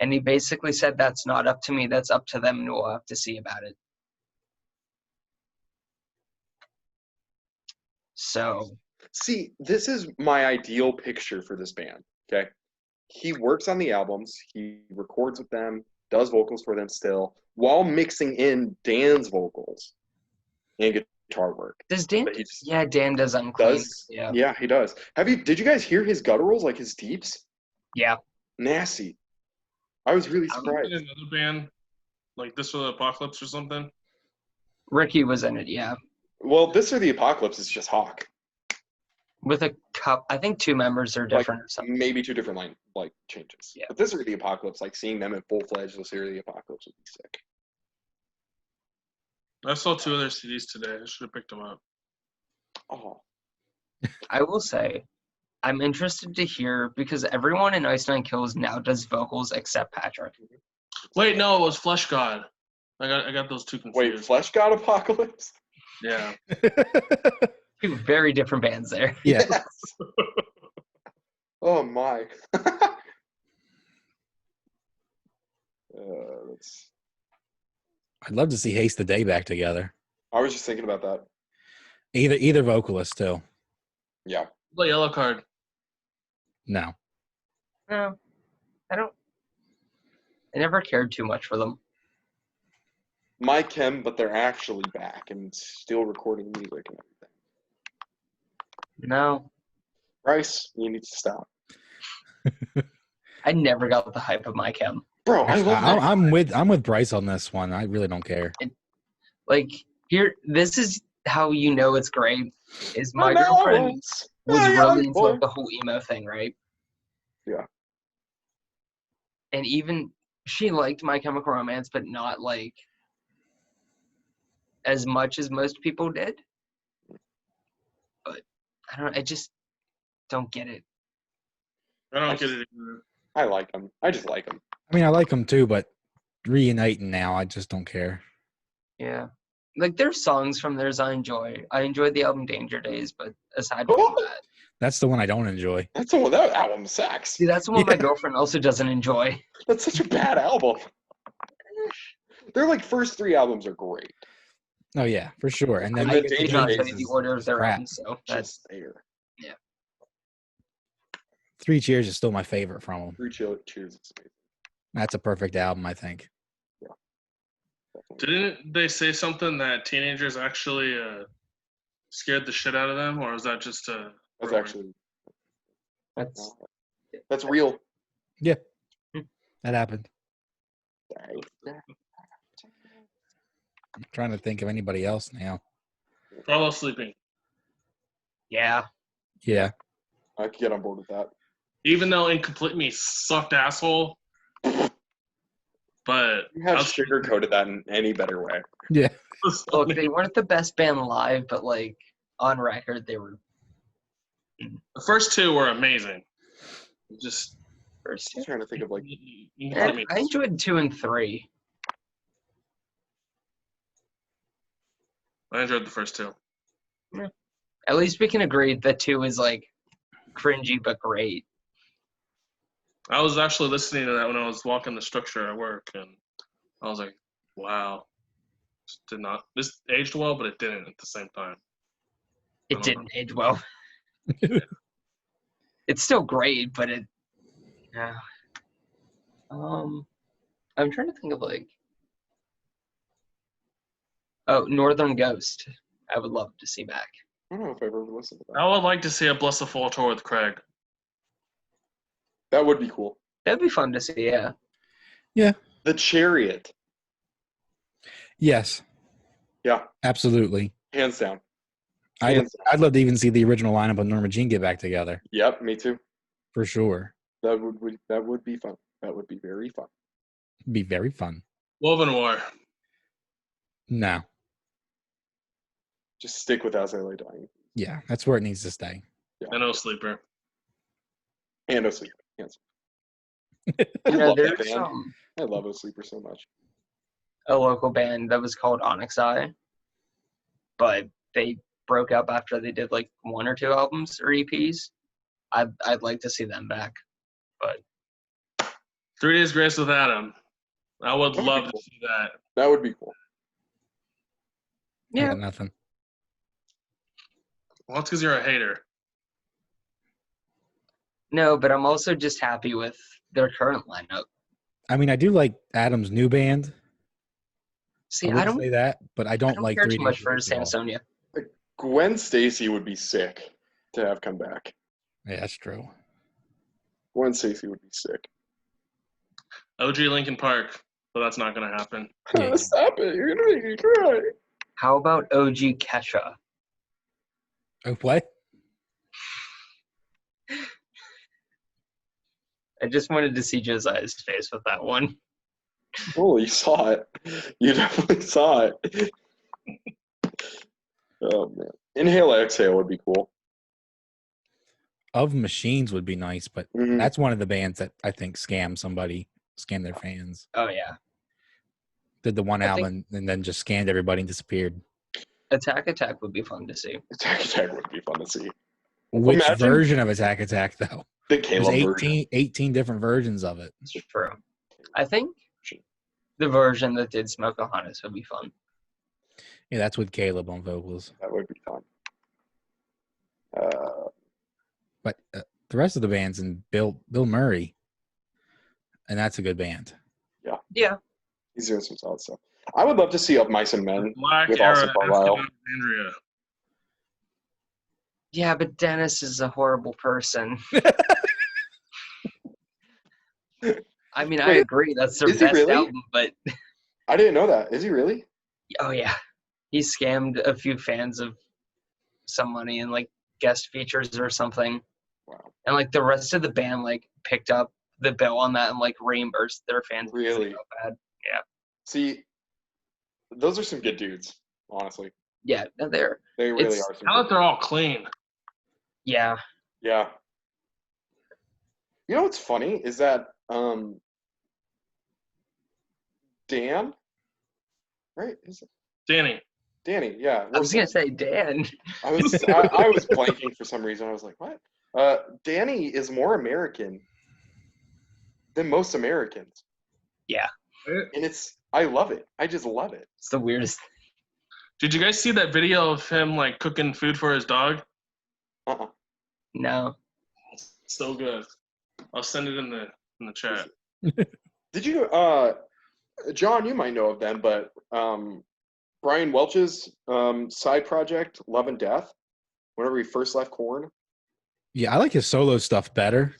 And he basically said, "That's not up to me. That's up to them, and we'll have to see about it." So See, this is my ideal picture for this band. Okay, he works on the albums, he records with them, does vocals for them still, while mixing in Dan's vocals and guitar work. does Dan? But he just Yeah, Dan does Unclean. does. Yeah. Yeah, he does. Did you guys hear his gutturals, like his deeps? Yeah. Nasty. I was really Um, surprised. In another band, like This for the Apocalypse or something. Ricky was in it. Yeah. Well, This or the Apocalypse is just Hawk. With a cup, I think two members are different or something. Maybe two different changes. Yeah. But This or the Apocalypse, like seeing them in full-fledged This or the Apocalypse would be sick. I saw 2 other CDs today. I should have picked them up. Oh, I will say, I'm interested to hear because everyone in Ice Nine Kills now does vocals except Patrick. Wait, no, it was Flesh God. I got those two confused. Wait, Flesh God Apocalypse? Yeah. Two very different bands there. Yeah. Yes. Oh my. That's. I'd love to see Haste the Day back together. I was just thinking about that. Either vocalist too. Yeah. The Yellow Card. No. No, I don't. I never cared too much for them. My Chem, but they're actually back and still recording music and everything. No, Bryce, you need to stop. I never got the hype of my chem. Bro, I love that. I'm with Bryce on this one. I really don't care. Like here, this is how you know it's great. Is my No, girlfriend was Hey, really into boy. like, the whole emo thing, right? Yeah. And even she liked My Chemical Romance, but not like as much as most people did. But I don't know. I just don't get it. I don't get it either. I like them. I just like them. I mean, I like them too, but reuniting now, I just don't care. Yeah. Like there's songs from theirs I enjoy. I enjoyed the album Danger Days, but aside from that, That's the one I don't enjoy. That's the one. That album sucks. see, that's the one my Yeah. girlfriend also doesn't enjoy. That's such a bad album. Their like first 3 albums are great. Oh yeah, for sure. And then And I then did Danger not Days tell you the is order of their crap. albums, so that's Just there. Three Cheers is still my favorite from them. 3 Cheers is amazing. That's a perfect album, I think. Definitely. Didn't they say something that teenagers actually scared the shit out of them, or was that just a? That's actually that's that's real. That happened. I'm trying to think of anybody else now. Follow Sleeping. yeah. Yeah. I could get on board with that. Even though Incomplete Me sucked asshole, but You have sugarcoated that in any better way. Yeah. Look, they weren't the best band live, but like on record, they were the first 2 were amazing. Just first. I'm trying to think of like And I enjoyed 2 and 3. I enjoyed the first 2. At least we can agree that 2 is like cringy but great. I was actually listening to that when I was walking the structure at work, and I was like, "Wow, this aged well, but it didn't at the same time." It didn't age well. It's still great, but it. Yeah. I'm trying to think of like. Oh, Northern Ghost. I would love to see back. I don't know if I've ever listened to that. I would like to see a Bless the Fall tour with Craig. That would be cool. That'd be fun to see. Yeah. The Chariot. Yes. Yeah, Absolutely. hands down. I'd love to even see the original lineup of Norma Jean get back together. Yep, me too. For sure. That would be fun. That would be very fun. Be very fun. Woven War. No. Just stick with As I Lay Dying. Yeah. That's where it needs to stay. I know Sleeper. And Asleep. Yes. You I know, love that there's band. I love Asleeper so much. a local band that was called Onyx Eye, but they broke up after they did like 1 or 2 albums or EPs. I'd like to see them back, but 3 Days Grace with Adam. I would That'd be love cool. to see that. That would be cool. I yeah, got nothing. Well, that's because you're a hater. no, but I'm also just happy with their current lineup. I mean, I do like Adam's new band. See, I I would don't, say that, but I I don't don't like care 3 too much Days for Grace at all. Samsonia. Gwen Stacy would be sick to have come back. Yeah, that's true. Gwen Stacy would be sick. OG Lincoln Park, but that's not going to happen. Yeah. Stop it. You're going to make me cry. How about OG Kesha? Oh, what? I just wanted to see Josiah's face with that one. Oh, you saw it. You definitely saw it. Oh, man. Inhale, Exhale would be cool. Of Machines would be nice, but Mhm. that's one of the bands that I think scammed somebody scanned their fans. Oh yeah. Did the one I think- album and then just scanned everybody and disappeared. Attack Attack would be fun to see. Attack Attack would be fun to see. Which Imagine- version of Attack Attack though? The There's Caleb version. 18 different versions of it. It's true. I think the version that did Smokeahontas would be fun. Yeah, that's with Caleb on vocals. That would be fun. But the rest of the band's in Bill Murray, and that's a good band. Yeah. He's doing some solid stuff. I would love to see Of Mice and Men. Black With era Austin Carlisle. Andrea. Yeah, but Dennis is a horrible person. I mean, I Wait, agree. That's their is he best really? album, but I didn't know that. Is he really? oh yeah, he scammed a few fans of some money and like guest features or something, Wow. and like the rest of the band like picked up the bill on that and like reimbursed their fans. because they Really? felt bad. See, those are some good dudes, honestly. Yeah, no, they're They really It's- are some Now good that they're all clean. yeah. Yeah. You know what's funny is that Dan, right? Is it Danny. Danny? Yeah. I was gonna say Dan. I was blanking for some reason. I was like, what? Danny is more American than most Americans, and I love it. I just love it. It's the weirdest. Did you guys see that video of him like cooking food for his dog? Uh-uh. No. So good. I'll send it in the chat. Did you, John? You might know of them, but Brian Welch's side project, Love and Death. Whenever he first left Korn, Yeah, I like his solo stuff better.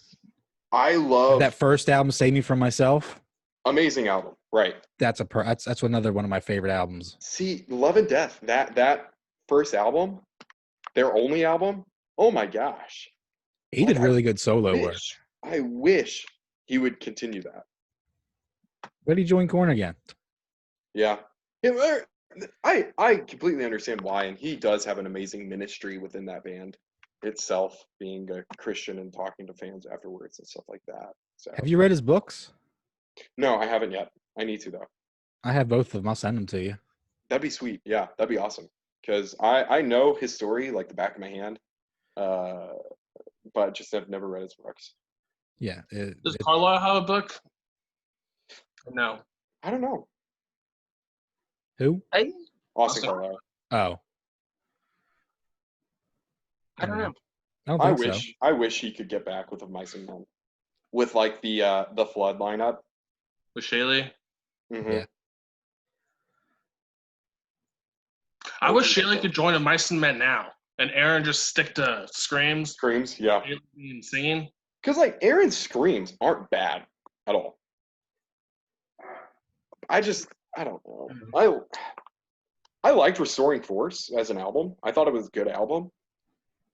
I love That first album, Save Me From Myself, amazing album. Right. that's another one of my favorite albums. See, Love and Death, that first album, their only album. Oh my gosh. He did really good solo work. I wish he would continue that. Where did he join Korn again? Yeah. I completely understand why, and he does have an amazing ministry within that band itself, being a Christian and talking to fans afterwards and stuff like that. So Have you read his books? No, I haven't yet. I need to though. I have both of them. I'll send them to you. That'd be sweet. Yeah, that'd be awesome. Because I know his story like the back of my hand, but just have never read his books. Yeah. Does Carlisle have a book? No. I don't know. Who? Austin Austin. Carlisle. Oh. I don't know. I don't I think wish I wish he could get back with the Mice and Men, with like the Flood lineup. With Shaylee? Mhm. Yeah. I wish Shaylee could join a Mice and Men now. And Aaron just stick to screams Screams, yeah. and singing. Because like Aaron's screams aren't bad at all. I don't know. I liked Restoring Force as an album. I thought it was a good album.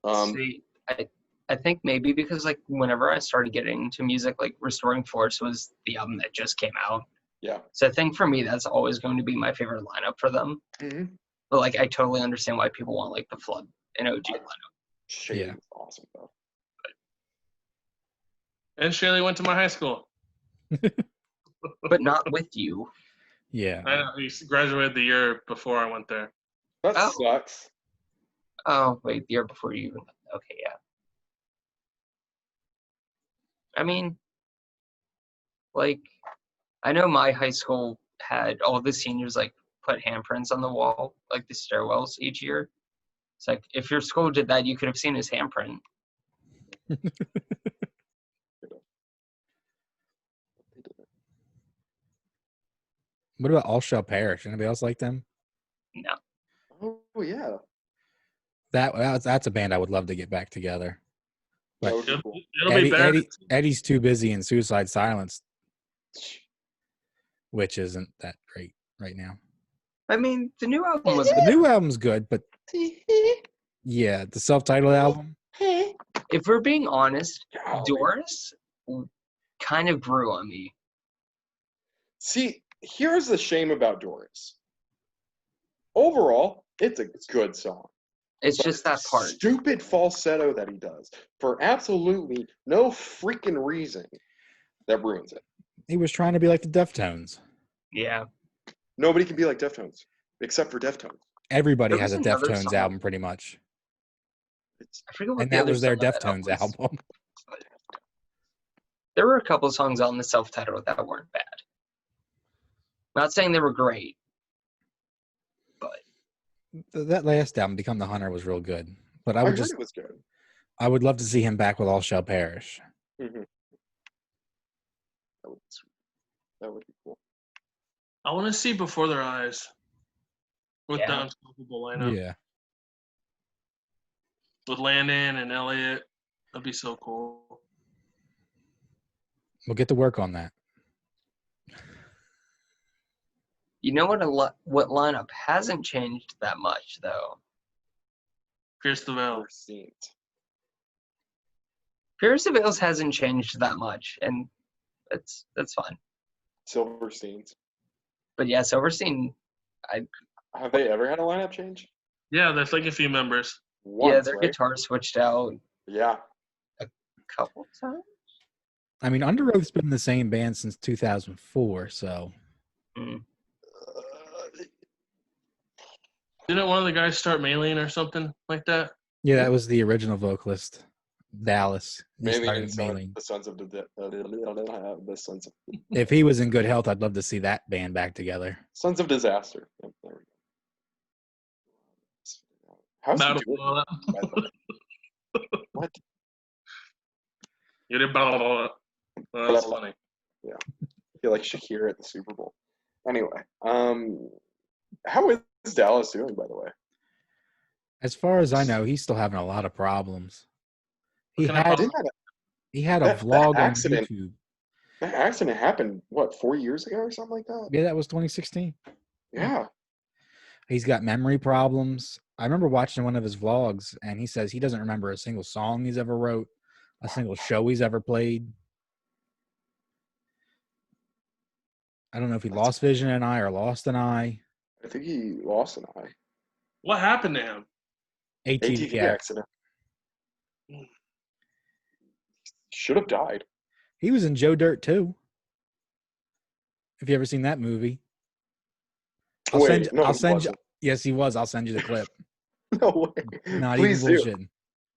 See, I think maybe because like whenever I started getting into music, like Restoring Force was the album that just came out. Yeah. So I think for me that's always going to be my favorite lineup for them. Mm-hmm. But like I totally understand why people want like the Flood and OG lineup. Shady Yeah. was awesome though. And Shaylee went to my high school. But not with you. Yeah. I know. He graduated the year before I went there. That Oh. sucks. Oh wait, the year before you even. Okay, yeah. I mean, like, I know my high school had all the seniors like put handprints on the wall, like the stairwells each year. It's like if your school did that, you could have seen his handprint. What about All Shall Perish? Anybody else like them? No. Oh yeah. That's a band I would love to get back together. That But would be cool. It'll be better. Eddie's too busy in Suicide Silence, which isn't that great right now. I mean, the new album was. The new album's good, but yeah, the self-titled album. If we're being honest, Golly. Doris kind of grew on me. See, here's the shame about Doris. Overall, it's a good song. It's But just that part. Stupid falsetto that he does for absolutely no freaking reason that ruins it. He was trying to be like the Deftones. Yeah. Nobody can be like Deftones except for Deftones. Everybody There has was a another Deftones song. album, pretty much. I forget what And the that other was their song on that Deftones was. album. There were a couple of songs on the self-titled that weren't bad. Not saying they were great, but That last album, Become the Hunter, was real good. But I heard it was good. I would love to see him back with All Shall Perish. Mm-hmm. That would be cool. I want to see Before Their Eyes with the Yeah. Unstoppable lineup. Yeah. With Landon and Elliot. That'd be so cool. We'll get to work on that. you know what lineup hasn't changed that much though? Pierce the Veil. Pierce the Veils hasn't changed that much, and that's fine. Silversteins. But yeah, Silverstein, Have they ever had a lineup change? Yeah, there's like a few members. Once, their right? guitar switched out Yeah. a couple times. I mean, Under Oath's been the same band since 2004, so. Didn't one of the guys start mailing or something like that? Yeah, that was the original vocalist, Dallas. He Mainly started Mailing. the Sons of the Sons of If he was in good health, I'd love to see that band back together. Sons of Disaster. Yep, there we go. How's he Battle doing? blah, by the way? What? You did blah, blah, blah. Oh, that's funny. Yeah. I feel like Shakira at the Super Bowl. Anyway, how is Dallas doing, by the way? As far as I know, he's still having a lot of problems. He What kind of had problem? he had a that vlog on accident- YouTube. That accident happened, what, 4 years ago or something like that? Yeah, that was 2016. Yeah. He's got memory problems. I remember watching one of his vlogs, and he says he doesn't remember a single song he's ever wrote, a single show he's ever played. I don't know if he lost vision in an eye or lost an eye. I think he lost an eye. What happened to him? ATV ATV. accident. Should have died. He was in Joe Dirt too. Have you ever seen that movie? I'll send no, I'll he send you. wasn't. Yes, he was. I'll send you the clip. No way. Not Please even do. bullshitting.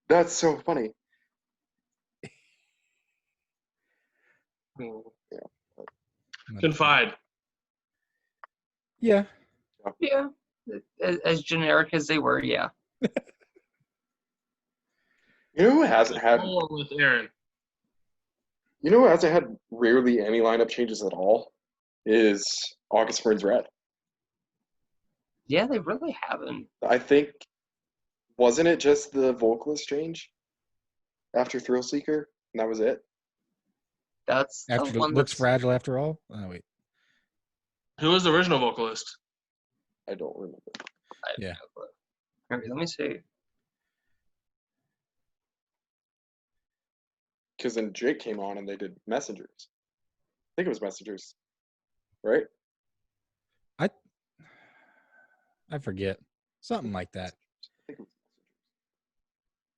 That's so funny. Confide. Yeah. Yeah, as generic as they were, yeah. You know who hasn't had? Or with Aaron. You know who hasn't had rarely any lineup changes at all? Is August Burns Red. Yeah, they really haven't. I think, wasn't it just the vocalist change after Thrill Seeker, and that was it? That's the After one looks that's fragile after all. Oh wait. Who was the original vocalist? I don't remember. I have Yeah. no clue. Here, let me see. Because then Jake came on and they did Messengers. I think it was Messengers, right? I forget. Something like that. I think it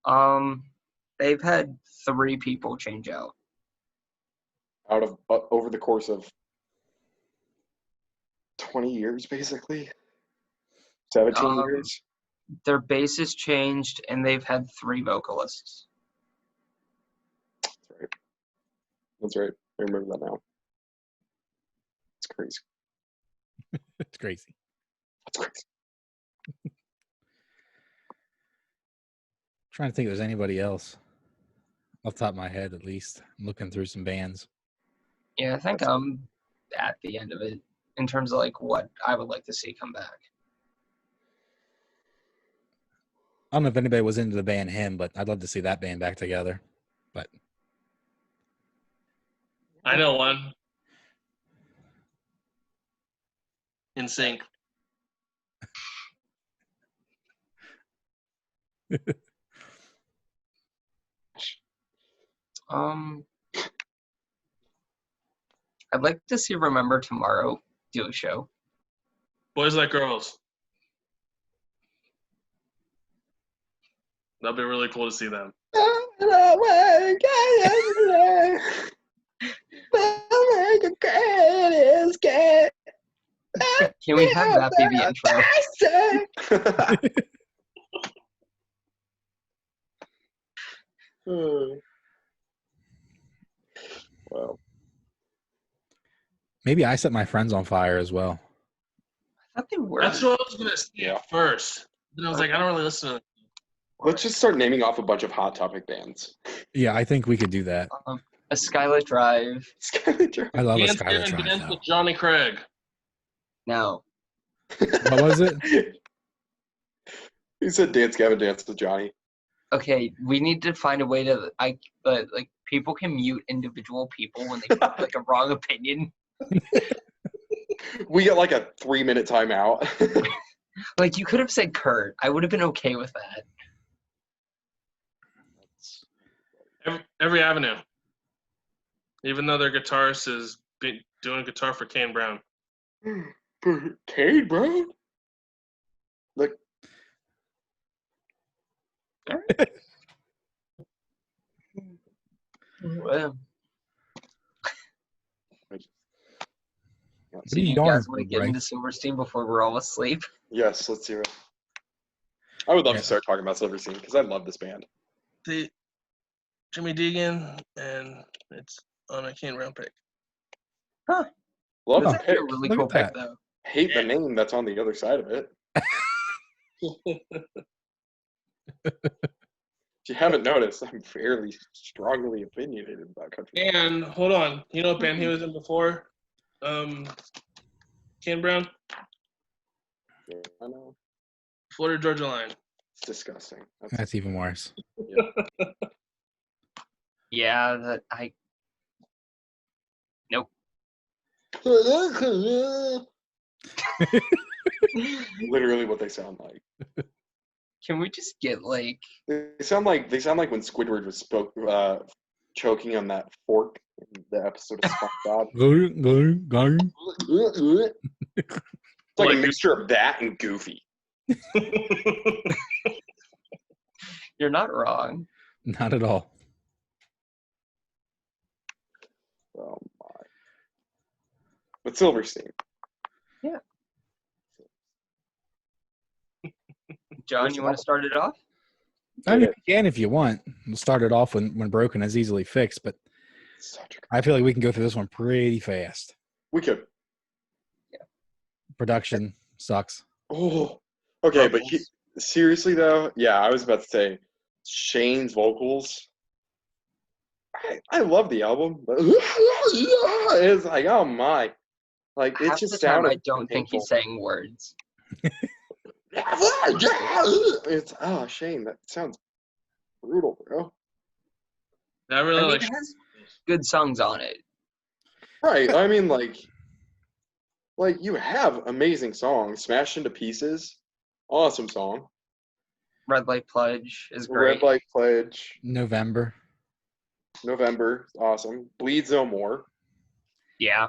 was They've had 3 people change out. out of over the course of 20 years, basically. 17 years. Their bassist changed, and they've had 3 vocalists. That's right. That's right. I remember that now. It's crazy. It's crazy. That's crazy. Trying to think if there's anybody else. Off the top of my head, at least. I'm looking through some bands. Yeah, I think I'm at the end of it in terms of like what I would like to see come back. I don't know if anybody was into the band Him, but I'd love to see that band back together. But I know one. In sync. I'd like to see Remember Tomorrow do a show. Boys Like Girls. That'd be really cool to see them. Let's get. Can we have that be the intro? Well, Maybe I set my friends on fire as well. I thought they were. That's what I was gonna say Yeah. at first. Then I was like, I don't really listen to. let's just start naming off a bunch of Hot Topic bands. Yeah, I think we could do that. A Skylit Drive. I love a Dance Skylar Gavin Drive Dance though. with Johnny Craig. No. What was it? He said Dance Gavin Dance with Johnny. Okay, we need to find a way to like people can mute individual people when they have like a wrong opinion. We get like a 3-minute timeout. Like you could have said Kurt. I would have been okay with that. Every Avenue. Even though their guitarist is doing guitar for Kane Brown. Cade, bro. Like, Well, What so are you you yarning guys want to for, get Bryce? into Silverstein before we're all asleep? yes, let's hear it. I would love Yeah. to start talking about Silverstein because I love this band. The Jimmy Deegan, and it's on a Kane Brown pick. Love Oh, That's the actually pick. a really Look cool at pick, that. though. Hate the name that's on the other side of it. If you haven't noticed, I'm fairly strongly opinionated about country. And hold on, you know what band he was in before? Kane Brown, Yeah, I know. Florida Georgia Line. It's disgusting. That's even worse. Yeah, that I. Nope. Literally what they sound like. Can we just get like? They sound like when Squidward was choking on that fork in the episode of SpongeBob. It's like a mixture of that and Goofy. You're not wrong. Not at all. Oh my! But Silverstein. John, you want to start it off? I mean, you can if you want. We'll start it off when broken is easily fixed, but Such a... I feel like we can go through this one pretty fast. We could. Production sucks. Oh, okay, but Vocals. seriously though, yeah, I was about to say Shane's vocals. I love the album, but it's like, oh my, like it Half just the time, I sounded. don't think he's saying words. It's Shane, that sounds brutal, bro. I really I mean, like. it has good songs on it. Right? I mean, like you have amazing songs. Smashed into Pieces, awesome song. Red Light Pledge is Red great. Light Pledge, November. awesome. Bleeds No More. Yeah.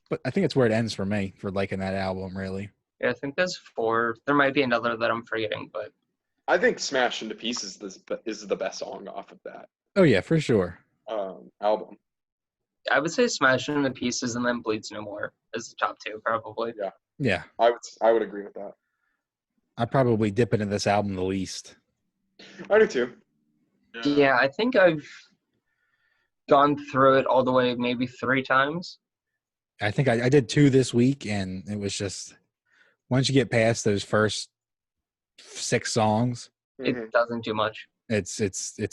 But I think it's where it ends for me for liking that album, really. Yeah, I think there's 4. There might be another that I'm forgetting, but I think Smashed into Pieces is the best song off of that Oh, yeah, for sure. album. I would say Smash Into Pieces and then Bleeds No More is the top 2, probably. Yeah. I would agree with that. I probably dip into this album the least. I do too. Yeah, I think I've gone through it all the way maybe 3 times. I think I did 2 this week, and it was just once you get past those first 6 songs, It Mhm. doesn't do much. it's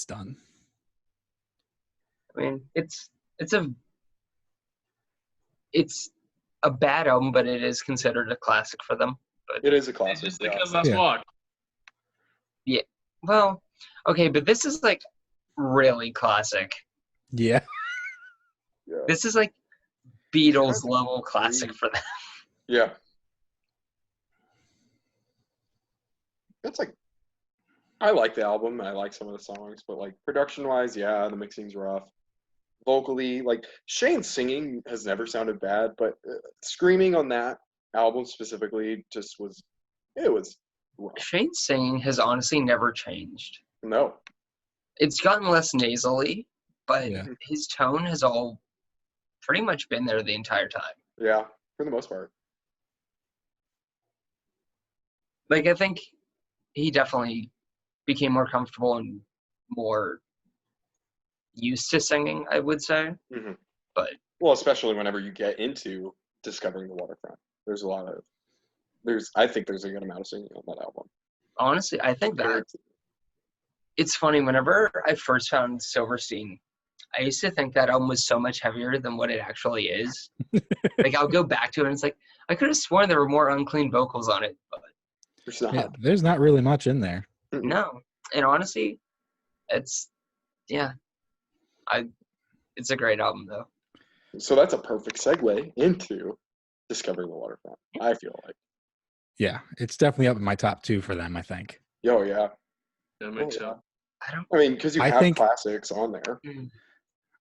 done. I mean, it's a bad album, but it is considered a classic for them. It is a It's classic. just Yeah. because Last Yeah. Walk. Well, okay, but this is like really classic. Yeah. Yeah. This is like Beatles level classic for them. Yeah. It's like, I like the album. I like some of the songs, but like production wise, yeah, the mixing's rough. Vocally, like Shane's singing has never sounded bad, but screaming on that album specifically just was rough. Shane's singing has honestly never changed. No. It's gotten less nasally, but Yeah. his tone has all pretty much been there the entire time. Yeah, for the most part. Like, I think he definitely became more comfortable and more used to singing, I would say. hmm But Well, especially whenever you get into discovering the waterfront, I think there's a good amount of singing on that album. honestly, I think that it's funny. Whenever I first found Silverstein, I used to think that album was so much heavier than what it actually is. Like, I'll go back to it, and it's like, I could have sworn there were more unclean vocals on it, but There's not. Yeah, there's not really much in there. no. And honestly, it's, yeah. It's a great album, though. So that's a perfect segue into discovering the waterfront, I feel like. Yeah, it's definitely up in my top 2 for them, I think. Oh, yeah. Yeah, me Oh, too. yeah. I don't. I mean, because you I have think- classics on there.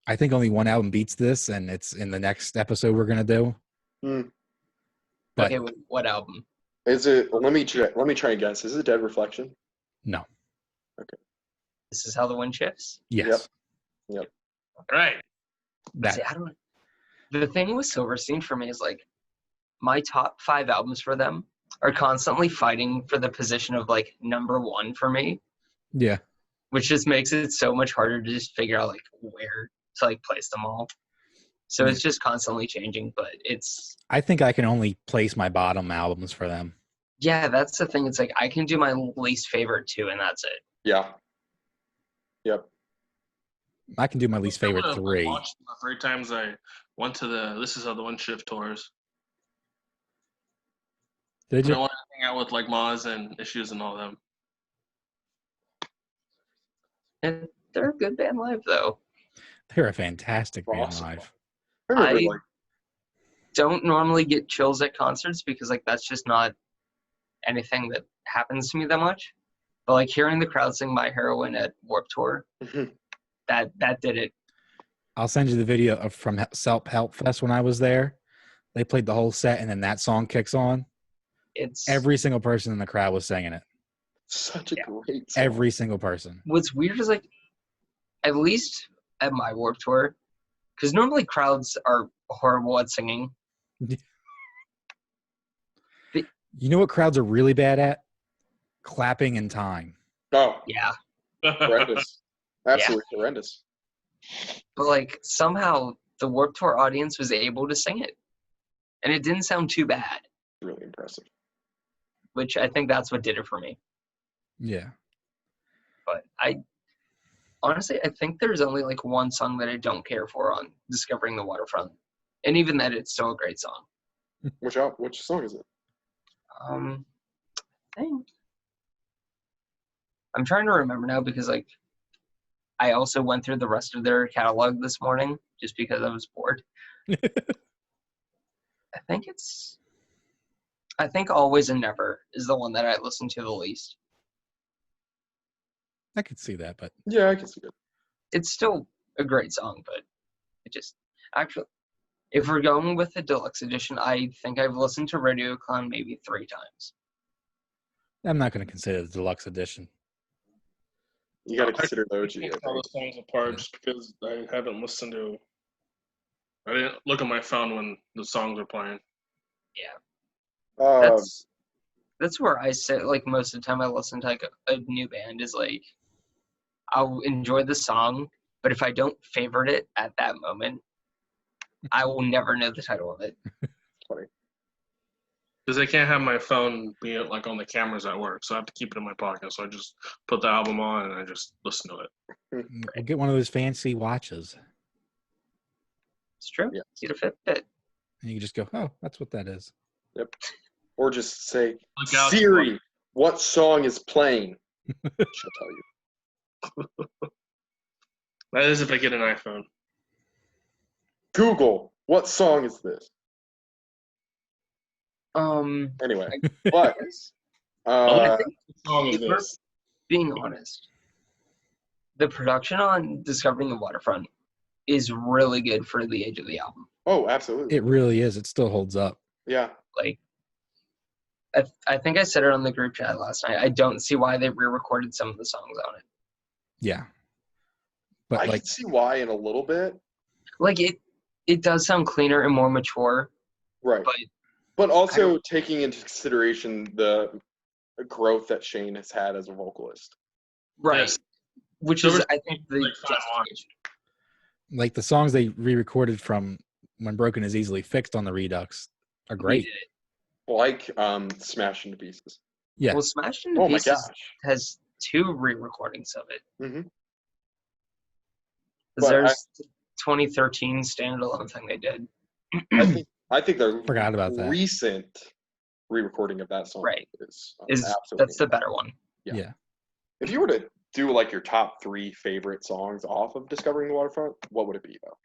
I think only one album beats this, and it's in the next episode we're going to do. Hmm. But Okay, what album? Is it? Let me try and guess. Is it Dead Reflection? no. This Is How the Wind Shifts? Yes. Right. That See, I don't. The thing with Silverstein for me is, like, my top 5 albums for them are constantly fighting for the position of, like, number 1 for me, yeah. which just makes it so much harder to just figure out, like, where to, like, place them all. So it's just constantly changing, but it's, I think I can only place my bottom albums for them. yeah, that's the thing. It's like, I can do my least favorite 2, and that's it. Yeah. Yep. I can do my least favorite I would've, 3. watched the 3 times I went to the This Is How the Wind Shift tours. Did I you? wanted to hang out with like Maz and Issues and all them. And they're a good band live, though. They're a fantastic band Awesome. live. I remember, I- like, Don't normally get chills at concerts because, like, that's just not anything that happens to me that much. But, like, hearing the crowd sing My Heroine at Warped Tour, that did it. I'll send you the video from Self Help Fest when I was there. They played the whole set, and then that song kicks on. It's Every single person in the crowd was singing it. such a Yeah. great song. Every single person. what's weird is, like, at least at my Warped Tour, because normally crowds are horrible at singing. You know what crowds are really bad at? Clapping in time. Oh, Yeah, horrendous. Absolutely horrendous. but, like, somehow the Warped Tour audience was able to sing it, and it didn't sound too bad, Really impressive. which I think that's what did it for me. Yeah. But I honestly, I think there's only, like, one song that I don't care for on Discovering the Waterfront, and even that, it's still a great song. Which song is it? I think I'm trying to remember now because, like, I also went through the rest of their catalog this morning just because I was bored. I think Always and Never is the one that I listen to the least. I could see that, but Yeah, I can see it. It's still a great song, but it just actually, if we're going with the deluxe edition, I think I've listened to Radio Clown maybe 3 times. I'm not going to consider the deluxe edition. You got to consider the OG. I Take all think. the songs apart just because I haven't listened to. I didn't look at my phone when the songs are playing. That's where I sit. Like, most of the time I listen to, like, a new band is, like, I'll enjoy the song, but if I don't favorite it at that moment, I will never know the title of it. Funny. Because I can't have my phone be like on the cameras at work, so I have to keep it in my pocket. So I just put the album on and I just listen to it. We'll get one of those fancy watches, It's true. Yeah. See the Fitbit. and you can just go, "Oh, that's what that is." Or just say, Like Galaxy Siri, what song is playing? She'll tell you. That is if I get an iPhone. Google, what song is this? Anyway, but I think, What song is if we're this? being honest, the production on Discovering the Waterfront is really good for the age of the album. oh, absolutely. It really is. It still holds up. Yeah. Like, I think I said it on the group chat last night. I don't see why they re-recorded some of the songs on it. Yeah. But I like, can see why in a little bit. Like, it does sound cleaner and more mature, Right. but But also taking into consideration the growth that Shane has had as a vocalist. right, Yes. which There is was, I think the like, 5 on. justification. Like the songs they re-recorded from When Broken Is Easily Fixed on the Redux are We great. did it. Like Smashed into Pieces. Yeah. Well, Smashed into Oh my Pieces gosh. has 2 re-recordings of it. Mm-hmm. 'Cause But there's the 2013 standalone thing they did. I think the Forgot about that. recent re-recording of that song Right. is Is absolutely that's the better one. Yeah. Yeah. If you were to do like your top 3 favorite songs off of Discovering the Waterfront, what would it be though?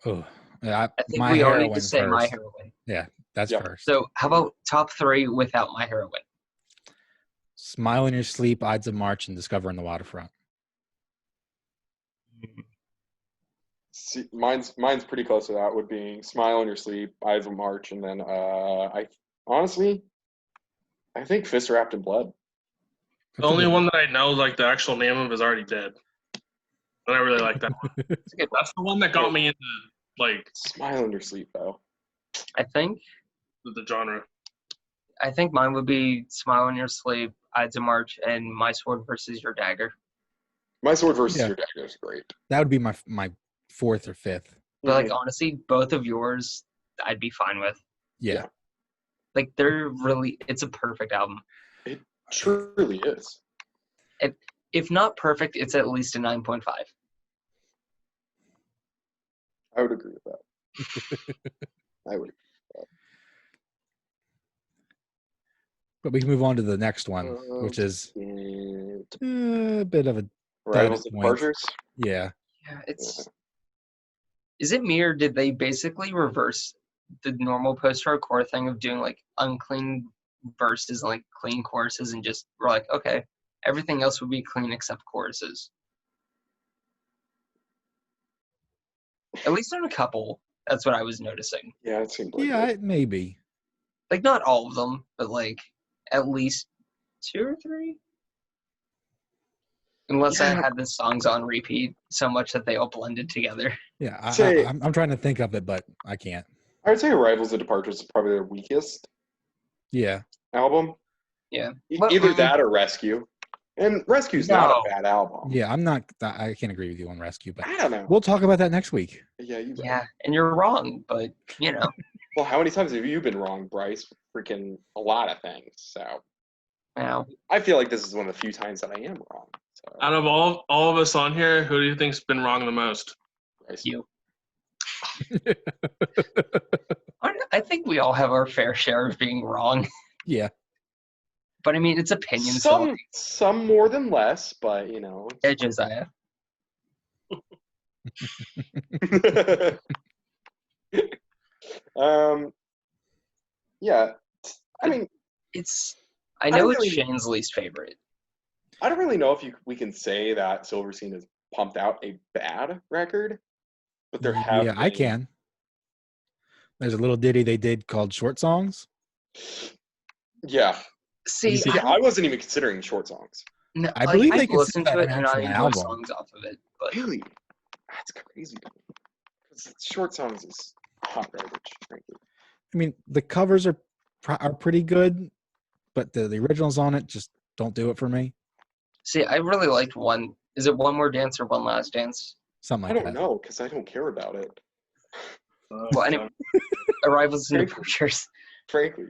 Oh, yeah, I think My we all need to Heroine say My first. Heroine. Yeah, that's Yeah. first. So how about top 3 without My Heroine? Smile in Your Sleep, Ides of March, and Discovering the Waterfront. See, mine's pretty close to that. Would be Smile in Your Sleep, Eyes of March, and then I honestly I think Fist Wrapped in Blood. The only one that I know, like the actual name of, is Already Dead. And I really like that one. It's a good one. That's the one that got me into like Smile in Your Sleep though. I think the genre. mine would be Smile in Your Sleep, Ides of March, and My Sword versus Your Dagger. My Sword versus Yeah. Your Dagger is great. That would be my 4th or 5th. But like honestly, both of yours I'd be fine with. Yeah. Like they're really it's a perfect album. It truly is. If not perfect, it's at least a 9.5. I would agree with that. I would. But we can move on to the next one, which is a bit of a Rivals dud and point. Departures. Yeah. Yeah, it's is it me or did they basically reverse the normal post-hardcore thing of doing like unclean verses and like clean choruses and just we're like, okay, everything else would be clean except choruses. At least on a couple. That's what I was noticing. Yeah, it seemed like Yeah, it. it may be. Like not all of them, but like at least 2 or 3. Unless I Yeah. had the songs on repeat so much that they all blended together. Yeah, Say- I'm trying to think of it, but I can't. I would say Rivals and Departures is probably their weakest Yeah. album. Yeah. Either that or Rescue. And Rescue's not No. a bad album. Yeah, I can't agree with you on Rescue, but I don't know. we'll talk about that next week. Yeah, you. Yeah, and you're wrong, but you know. Well, how many times have you been wrong, Bryce? Freaking a lot of things. So Now, I feel like this is one of the few times that I am wrong. So Out of all of us on here, who do you think's been wrong the most? Bryce, you. I think we all have our fair share of being wrong. Yeah. But I mean, it's opinion. So some more than less, but you know. yeah, Josiah. Yeah. I mean, I don't know it's really- Shane's least favorite. I don't really know if we can say that Silverstein has pumped out a bad record, but there have Yeah, I been- can. There's a little ditty they did called Short Songs. Yeah. See, see, I wasn't even considering short songs. no, I believe they I've consider listened that to it an and I actual enjoy album. songs off of it. But Really? That's crazy to me. 'Cause short songs is hot garbage, frankly. I mean, the covers are pretty good, but the originals on it just don't do it for me. see, I really liked one. Is it One More Dance or One Last Dance? Something I like don't that. know because I don't care about it, Well, anyway, Arrivals and Departures. frankly.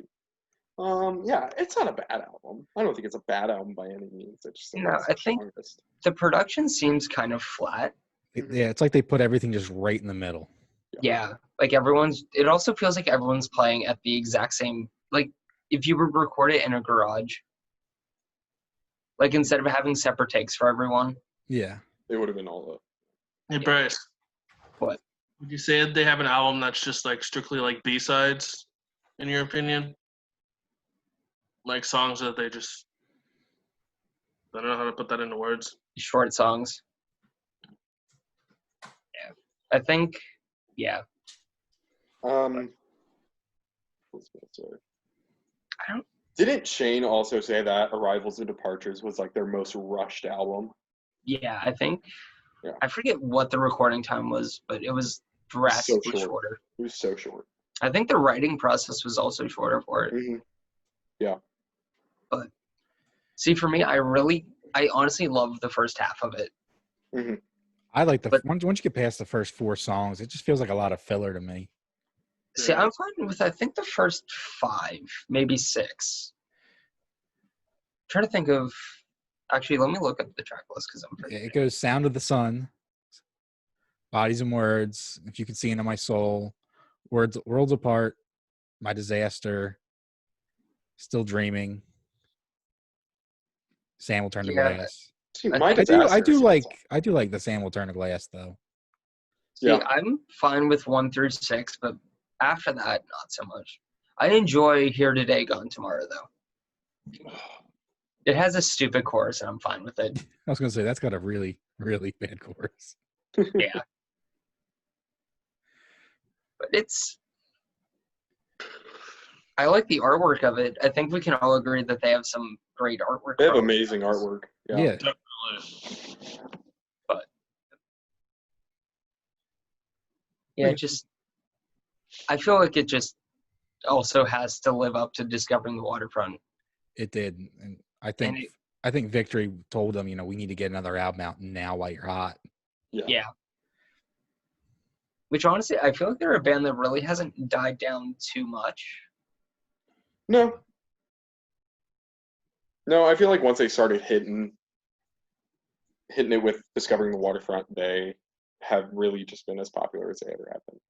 Yeah, it's not a bad album. I don't think it's a bad album by any means. It's just No, it's I the think- strongest. The production seems kind of flat. Yeah, it's like they put everything just right in the middle. Yeah, like it also feels like everyone's playing at the exact same, like if you would record it in a garage, like instead of having separate takes for everyone. Yeah. It would have been all up. Hey, Bryce. What? Would you say they have an album that's just like strictly like B-sides, in your opinion? Like songs that they just, I don't know how to put that into words. Short songs. Yeah. I think, yeah. What's I gonna say? I don't- Didn't Shane also say that Arrivals and Departures was like their most rushed album? Yeah, I think. Yeah. I forget what the recording time was, but it was drastically short. shorter. It was so short. I think the writing process was also shorter for it. Mhm. But see, for me, I honestly love the first half of it. Mhm. I like the But- once you get past the first 4 songs, it just feels like a lot of filler to me. See, Yeah. I'm fine with I think the first 5, maybe 6. Trying to think of. Actually, let me look up the track list because I'm forgetting. It goes Sound of the Sun, Bodies and Words, If You Could See Into My Soul, Worlds Apart, My Disaster, Still Dreaming, Sam Will Turn to Yeah. Glass. See, I my think- I disaster. do like the Sam Will Turn to Glass though. See, Yeah. I'm fine with 1 through 6, but after that, not so much. I enjoy Here Today, Gone Tomorrow, though. It has a stupid chorus, and I'm fine with it. I was gonna say that's got a really, really bad chorus. Yeah. But I like the artwork of it. I think we can all agree that they have some great artwork. They have for all amazing these. artwork. Yeah. Definitely. Yeah, I feel like it just also has to live up to Discovering the Waterfront. It did, and I And think Victory told them, we need to get another album out now while you're hot. Yeah. Which honestly, I feel like they're a band that really hasn't died down too much. No. No, I feel like once they started hitting it with Discovering the Waterfront, they have really just been as popular as they ever have been.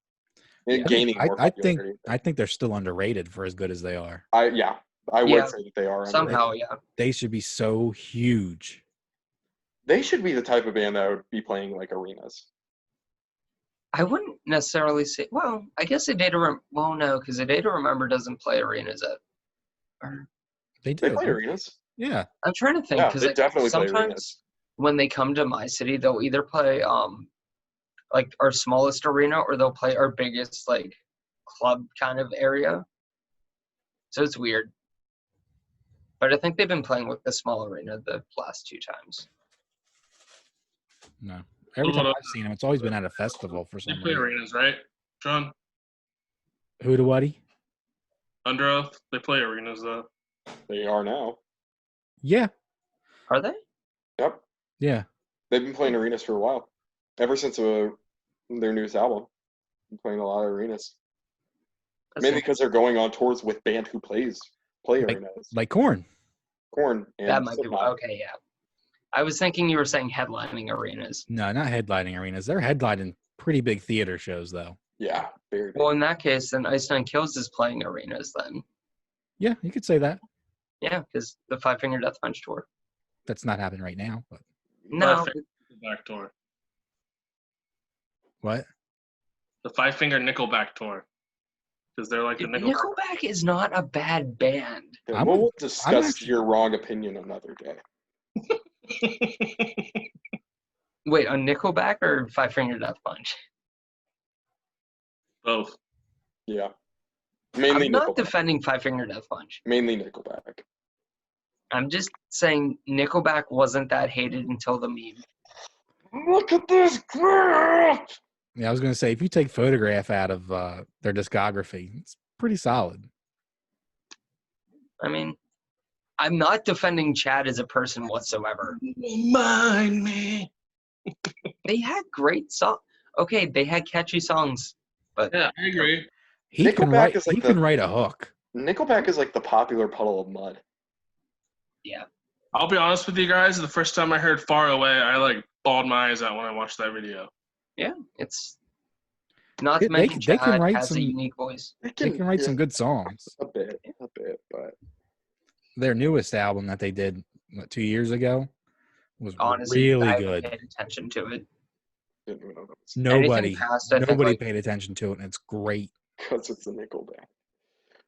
And Yeah. gaining more I think popularity. they're still underrated for as good as they are. I would Yeah. say that they are. Somehow, underrated. yeah. They should be so huge. They should be the type of band that would be playing like arenas. I wouldn't necessarily say. Well, I guess A Day to well, no, because A Day to Remember doesn't play arenas. They They do. play arenas. Yeah. I'm trying to think Yeah, because they definitely play sometimes arenas. when they come to my city, they'll either play like our smallest arena or they'll play our biggest like club kind of area. So it's weird. But I think they've been playing with the small arena the last 2 times. No. Every time I've seen them, it's always been at a festival for They some play reason. arenas, right, John? Who to Waddy? Under Oath, they play arenas though. They are now. Yeah. Are they? Yep. Yeah. They've been playing arenas for a while. Ever since their newest album. Been playing a lot of arenas. That's Mainly because they're going on tours with band who play arenas. Like Korn. Korn and that might be Slipknot. okay. Yeah, I was thinking you were saying headlining arenas. No, not headlining arenas. They're headlining pretty big theater shows though. Yeah, very big. Well, in that case, then Ice Nine Kills is playing arenas then. Yeah, you could say that. Yeah, because the Five Finger Death Punch tour. That's not happening right now, but No, Nickelback tour. what? The Five Finger Nickelback tour. Because they're like the Nickelback. Nickelback is not a bad band. Yeah, I'm we'll a- discuss actually- your wrong opinion another day. Wait, a Nickelback or Five Finger Death Punch? Both. Yeah. Mainly I'm not Nickelback. defending Five Finger Death Punch. Mainly Nickelback. I'm just saying Nickelback wasn't that hated until the meme. Look at this girl! Yeah, I was gonna say if you take Photograph out of their discography, it's pretty solid. I mean, I'm not defending Chad as a person whatsoever. Mind me. They had great songs. Okay, they had catchy songs, but Yeah, I agree. He can Nickelback write. is like He the- can write a hook. Nickelback is like the popular puddle of mud. yeah. I'll be honest with you guys. The first time I heard "Far Away," I like bawled my eyes out when I watched that video. Yeah, it's not They- to mention they can Chad write has some- a unique voice. They can write some good songs. A bit, but Their newest album that they did 2 years ago was Honestly, really I haven't good. paid attention to it. didn't even know that was Nobody, past, I think, nobody like- paid attention to it, and it's great. because it's a Nickelback.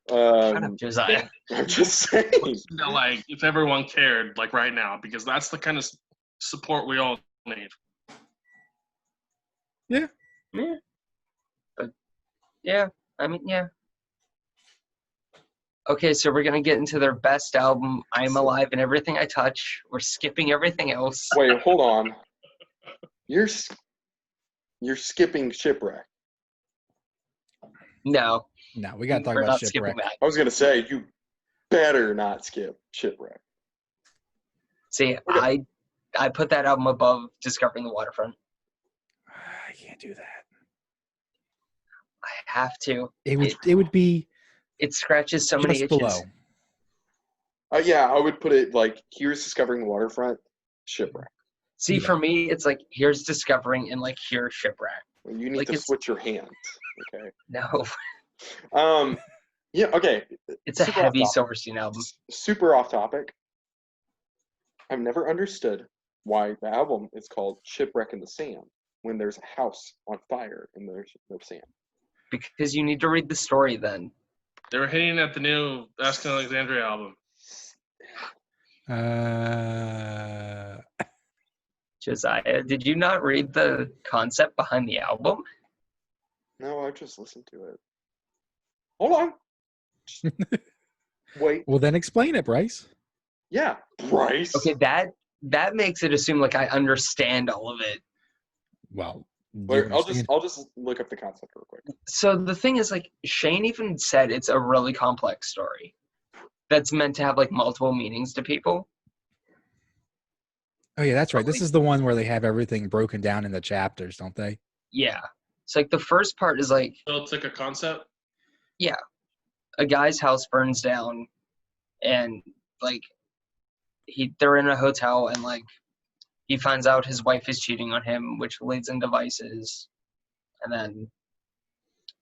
Shut up, Josiah. I'm just saying. Now, like, if everyone cared, like right now, because that's the kind of support we all need. Yeah, I mean, yeah. Okay, so we're gonna get into their best album, "I'm Alive and Everything I Touch." We're skipping everything else. Wait, hold on. You're skipping Shipwreck. No, No, we gotta talk we're about not skipping Shipwreck. that. I was gonna say you better not skip Shipwreck. See, Okay. I put that album above Discovering the Waterfront. I can't do that. I have to. It would be It scratches so many just itches. below. Yeah, I would put it like here's Discovering the Waterfront, Shipwreck. See, Yeah. for me, it's like here's Discovering and like here's Shipwreck. You need Like, to it's- switch your hands. Okay. No, Yeah. Okay. it's a Super off heavy topic. Silverstein album. Super off topic. I've never understood why the album is called Shipwreck in the Sand when there's a house on fire and there's no sand. Because you need to read the story then. They were hitting at the new Asking Alexandria album. Josiah, did you not read the concept behind the album? No, I just listened to it. Hold on. Wait. Well, then explain it, Bryce. Yeah, Bryce. Okay, that makes it assume like I understand all of it. Well, Wait, you I'll understand. just look up the concept real quick. So the thing is, like, Shane even said it's a really complex story that's meant to have like multiple meanings to people. Oh yeah, that's right. This is the one where they have everything broken down into chapters, don't they? Yeah. So like the first part is like So it's like a concept. a guy's house burns down and like they're in a hotel and like he finds out his wife is cheating on him, which leads into vices. And then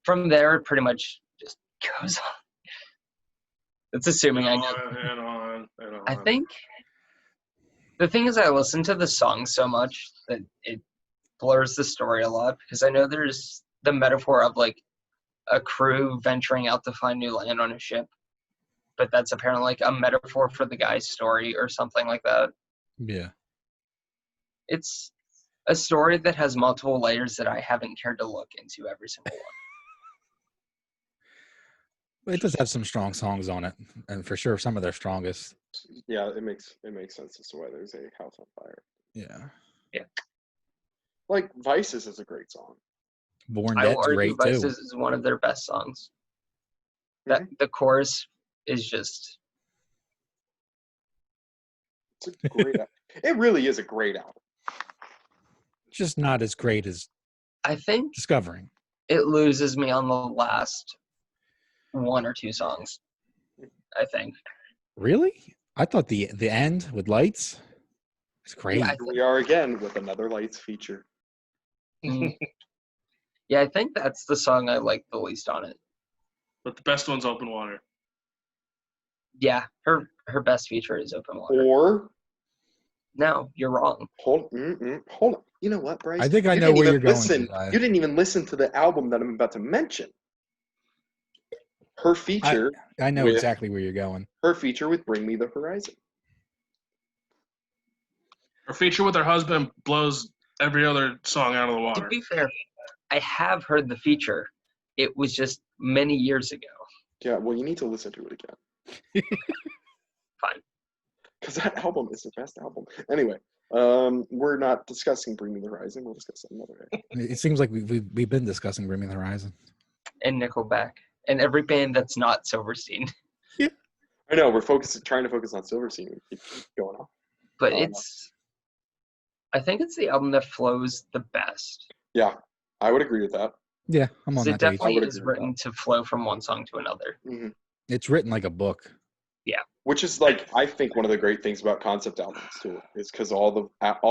from there it pretty much just goes on. That's assuming I know. And on and on. I think the thing is I listen to the song so much that it blurs the story a lot because I know there's the metaphor of like a crew venturing out to find new land on a ship, but that's apparently like a metaphor for the guy's story or something like that. Yeah. It's a story that has multiple layers that I haven't cared to look into every single one. It does have some strong songs on it, and for sure some of their strongest. Yeah, it makes sense as to why there's a house on fire. Yeah. Like Vices is a great song. Born I will Dead's argue great too. Vices is one of their best songs. That the chorus is just It's a great. It really is a great album. Just not as great as I think Discovering. it loses me on the last one or two songs. I think. Really? I thought the end with Lights was great. Yeah, Here we are again with another Lights feature. Yeah, I think that's the song I like the least on it. But the best one's Open Water. Yeah, her best feature is Open Water. Or No, you're wrong. hold on. You know what, Bryce? I think I You know didn't where even you're going, listen. Josiah. You didn't even listen to the album that I'm about to mention. Her feature. I know with- exactly where you're going. Her feature with "Bring Me the Horizon." Her feature with her husband blows every other song out of the To water. be fair, I have heard the feature. It was just many years ago. Yeah, well, you need to listen to it again. Fine. Because that album is the best album. Anyway, we're not discussing "Bring Me the Horizon." We'll discuss it another day. It seems like we've been discussing Bring Me the Horizon. And Nickelback. And every band that's not Silverstein. I know we're trying to focus on Silverstein. We keep going on. But I think it's the album that flows the best. Yeah, I would agree with that. Yeah, I'm on It that page. definitely would is agree with written to flow from one song to another. Hmm. It's written like a book. Which is like I think one of the great things about concept albums too, is because all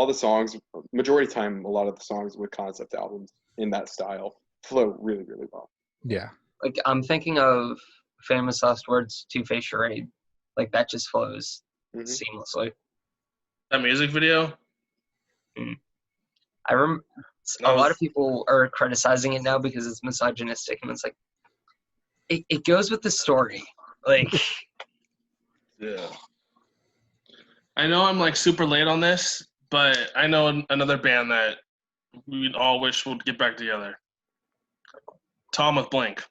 the songs, majority of the time, a lot of the songs with concept albums in that style flow really, really well. Yeah. Like I'm thinking of Famous Last Words, Two-Face Charade. Like that just flows Mhm. seamlessly. That music video. I remember a lot of people are criticizing it now because it's misogynistic, and it's like it goes with the story. Like Yeah. I know I'm like super late on this, but I know another band that we all wish would get back together. Tom with Blink.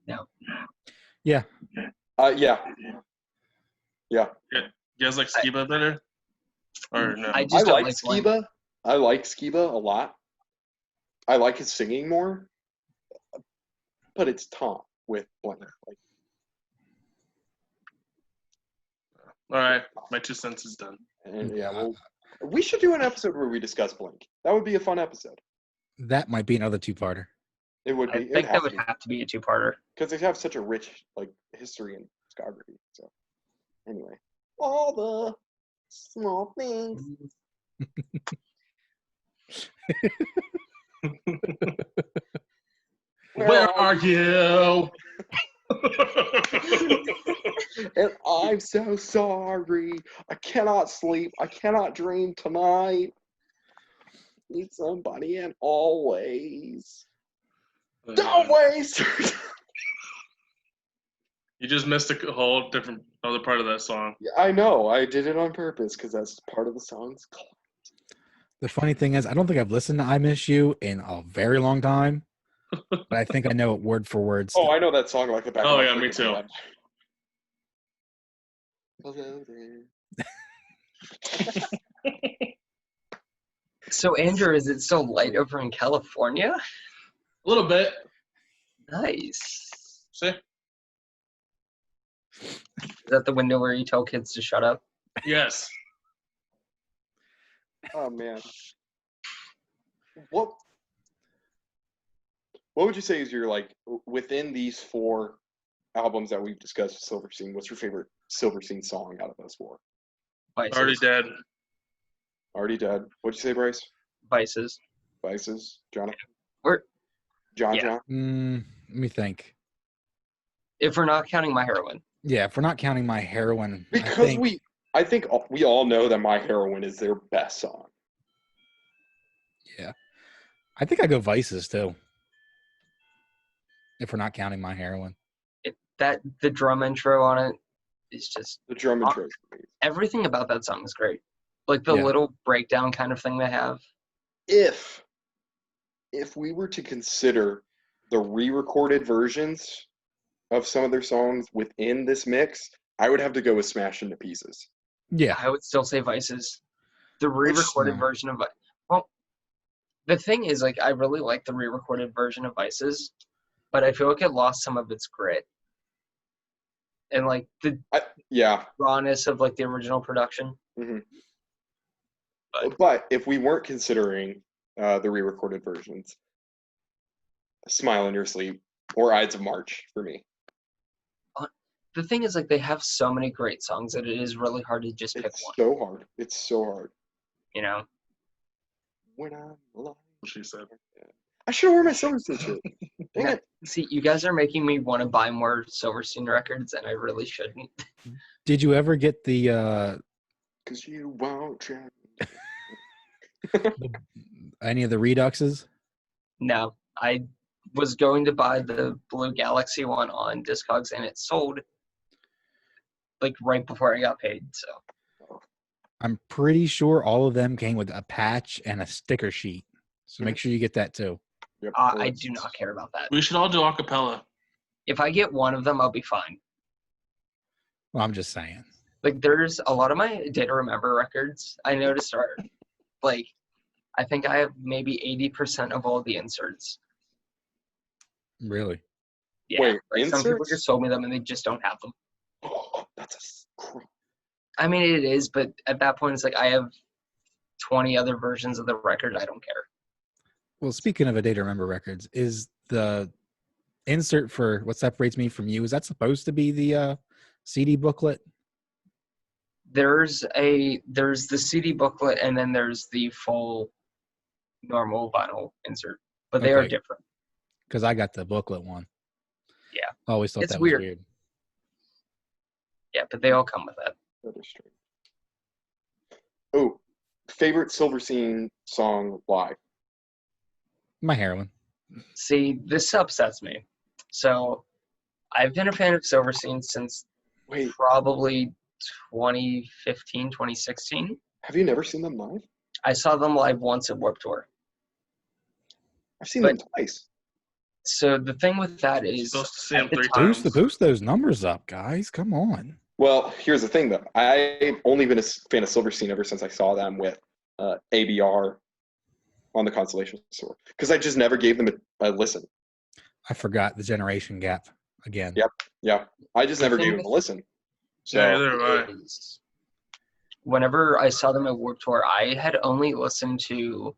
Yeah. Yeah. You guys like Skiba better? Or no? I I just don't like Blink. Skiba. I like Skiba a lot. I like his singing more. but it's Tom with blank. Like, All right, my 2 cents is done. and yeah, well, we should do an episode where we discuss Blink. That would be a fun episode. That might be another two-parter. It would be. I think that would have to be a two-parter. Because they have such a rich like history and discography. So anyway, all the small things. Where are you? And I'm so sorry. I cannot sleep. I cannot dream tonight. Need somebody and always. Don't waste. You just missed a whole different other part of that song. Yeah, I know. I did it on purpose because that's part of the song's. The funny thing is, I don't think I've listened to "I Miss You" in a very long time, but I think I know it word for word. Oh, I know that song like the back. Oh, of my yeah, me freaking too. head. Hello there. So, Andrew, is it still light over in California? A little bit. Nice. See? Is that the window where you tell kids to shut up? Yes. Oh man. What would you say is your like within these 4 albums that we've discussed with Silverstein, what's your favorite Silverstein song out of those 4? Vices. Already dead. Already Dead. What'd you say, Bryce? Vices. Vices? Jonathan? We're, John yeah. John? Let me think. if we're not counting My Heroine. Yeah, if we're not counting My Heroine. Because I think we all know that My Heroine is their best song. Yeah. I think I go Vices too. If we're not counting My Heroine. The drum intro on it is just The drum intro is amazing. everything about that song is great. Like the little breakdown kind of thing they have. If we were to consider the re-recorded versions of some of their songs within this mix, I would have to go with Smash Into Pieces. Yeah. I would still say Vices. The re-recorded version of well, the thing is, like, I really like the re-recorded version of Vices, but I feel like it lost some of its grit and like the rawness of like the original production. Mm-hmm. But if we weren't considering the re-recorded versions, Smile in Your Sleep or Ides of March for me. The thing is, like, they have so many great songs that it is really hard to just pick one. It's so hard. You know? When I'm alive. She said. I should have worn my Silverstein shirt. Dang it. See, you guys are making me want to buy more Silverstein records, and I really shouldn't. Did you ever get the Because you won't try. any of the Reduxes? No, I was going to buy the Blue Galaxy one on Discogs, and it sold like right before I got paid. So I'm pretty sure all of them came with a patch and a sticker sheet. So make sure you get that too. Yep. I do not care about that. We should all do acapella. If I get one of them, I'll be fine. Well, I'm just saying. Like, there's a lot of my Data Remember records I noticed are like, I think I have maybe 80% of all the inserts. Really? Yeah. Wait, like some people inserts? just sold me them and they just don't have them. Oh, that's a crap. I mean, it is, but at that point, it's like I have 20 other versions of the record. I don't care. Well, speaking of a Data Remember Records, is the insert for What Separates Me From You, is that supposed to be the CD booklet? There's the CD booklet and then there's the full normal vinyl insert, but they are Okay. different. Because I got the booklet one. Yeah. I always thought It's that was weird. weird. Yeah, but they all come with that. That is strange. Oh, favorite Silverstein song live? My Heroine. See, this upsets me. So, I've been a fan of Silverstein since Wait, probably 2015, 2016. have you never seen them live? I saw them live once at Warped Tour. I've seen them twice. So the thing with that is, Supposed to see him at the 3 time- times. Boost those numbers up, guys. Come on. Well, here's the thing, though. I've only been a fan of Silverstein ever since I saw them with ABR on the Constellation Tour. Because I just never gave them a listen. I forgot the generation gap again. Yep. Yeah. I just The never thing gave them a with- listen. So Yeah, either way. is whenever I saw them at Warped Tour, I had only listened to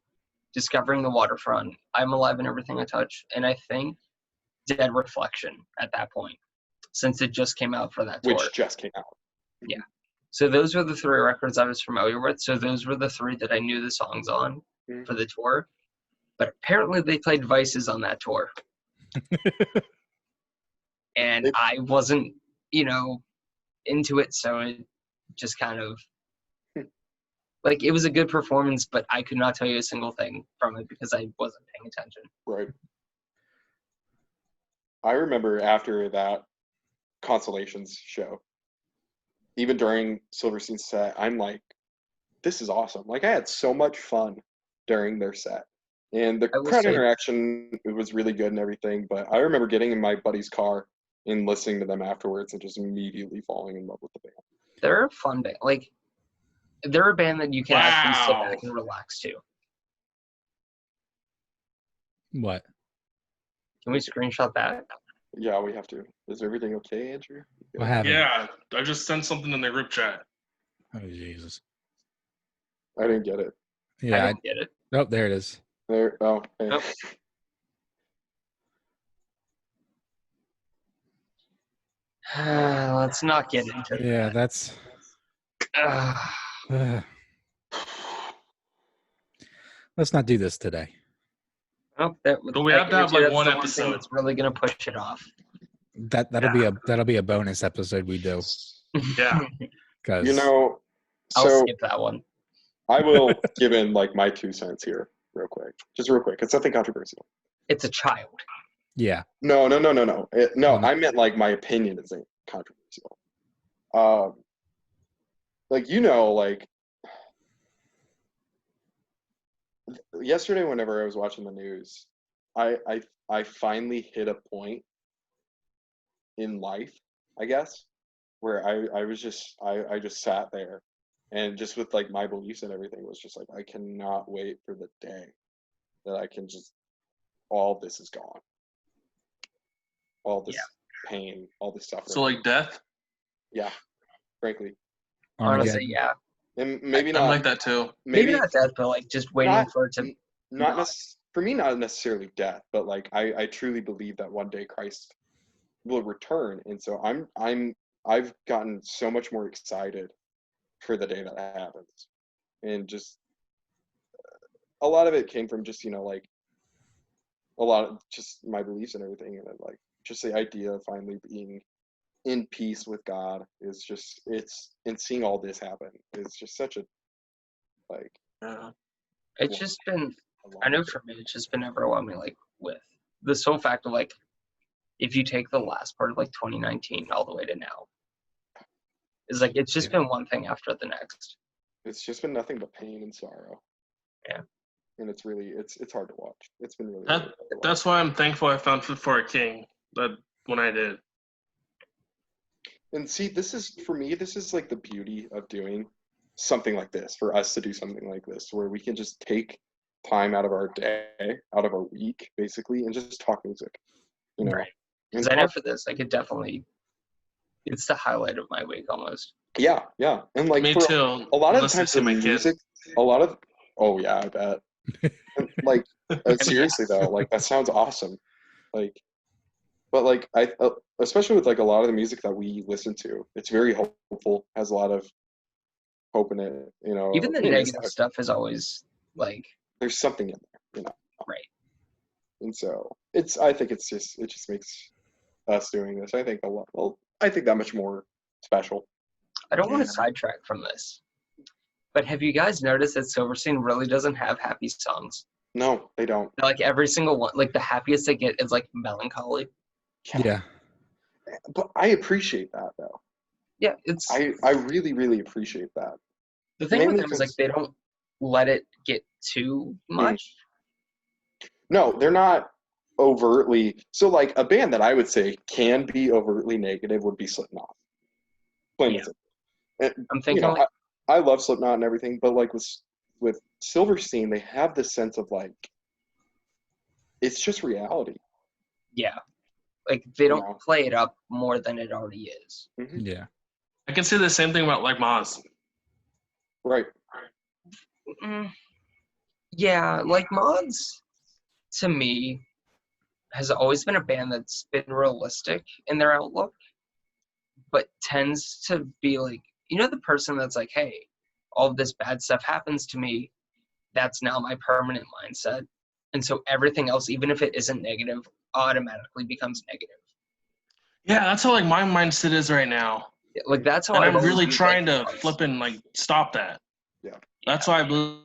Discovering the Waterfront, I'm Alive and Everything I Touch, and I think Dead Reflection at that point, since it just came out for that tour. which just came out. So those were the 3 records I was familiar with. So those were the 3 that I knew the songs on Mhm. for the tour. But apparently they played Vices on that tour. And They- I wasn't, into it, so it just kind of like it was a good performance, but I could not tell you a single thing from it because I wasn't paying attention. Right. I remember after that Constellations show, even during Silverstein's set, I'm like, this is awesome. Like, I had so much fun during their set. And the I will crowd say- interaction, it was really good and everything. But I remember getting in my buddy's car and listening to them afterwards and just immediately falling in love with the band. They're a fun band. Like, they're a band that you can actually sit Wow. back and relax to. What? Can we screenshot that? Yeah, we have to. Is everything okay, Andrew? What happened? Yeah, I just sent something in the group chat. Oh, Jesus. I didn't get it. Yeah. I didn't get it. Oh, there it is. There. Oh, hey. Oh. Let's not get into Yeah, that. that's. Ugh. Let's not do this today. Oh, But we have to have, like, one thing episode. that's really gonna push it off. That'll be a bonus episode we do Yeah. because You know, I'll so skip that one. I will give in like my 2 cents here, real quick. Just real quick. It's nothing controversial. It's a child. yeah, No. No, Oh, no. I meant like my opinion isn't controversial. Like, like yesterday, whenever I was watching the news, I finally hit a point in life, I guess, where I was just I just sat there and just with like my beliefs and everything was just like, I cannot wait for the day that I can just all this is gone. All this pain, all this suffering. So, like, death? yeah, frankly. Honestly, Armageddon. yeah. And maybe I'm not like that too. Maybe not death, but like just waiting not- for it to. for me not necessarily death, but like I truly believe that one day Christ will return, and so I've gotten so much more excited for the day that happens, and just a lot of it came from just like a lot of just my beliefs and everything, and then like just the idea of finally being in peace with God is just and seeing all this happen is just such a like Yeah. It's just been. a I know lot. for me, it's just been overwhelming. Like with this whole fact of like, if you take the last part of like 2019 all the way to now, it's like it's just been one thing after the next. It's just been nothing but pain and sorrow. Yeah. And it's really it's hard to watch. It's been really, That- really hard to watch. That's why I'm thankful I found Fit for a King that when I did. And see, this is for me, this is like the beauty of doing something like this, for us to do something like this, where we can just take time out of our day, out of our week, basically, and just talk music. Right. And Because I know talk- for this, I could definitely. It's the highlight of my week almost. yeah. And like Me for too. a lot of the Listening times to the my kid. music, oh yeah, I bet. And, like seriously though, like that sounds awesome. Like, but like especially with like a lot of the music that we listen to, it's very hopeful, has a lot of hope in it. Even the and it's negative like, stuff is always like there's something in there, right. And so I think it just makes us doing this, I think, a lot. Well, I think that much more special. I don't want Yeah. to sidetrack from this, but have you guys noticed that Silverstein really doesn't have happy songs? No, they don't. Like every single one, like the happiest they get is like melancholy. yeah. But I appreciate that though. Yeah, it's I really, really appreciate that. the thing with mainly them is like because- they don't let it get too much. No, they're not overtly. So like a band that I would say can be overtly negative would be Slipknot. Plain and Yeah. simple. And, I'm thinking like I love Slipknot and everything, but like with Silverstein, they have this sense of like it's just reality. Yeah. Like, they don't No. play it up more than it already is. Mhm. Yeah. I can say the same thing about like Moz. Right. Yeah, like Mods, to me, has always been a band that's been realistic in their outlook, but tends to be like, the person that's like, hey, all of this bad stuff happens to me. That's now my permanent mindset. And so everything else, even if it isn't negative, automatically becomes negative. Yeah, that's how like my mindset is right now. Like, that's how And I've I'm always really viewed, trying like, to Mods. flip and like stop that. Yeah. That's why I'm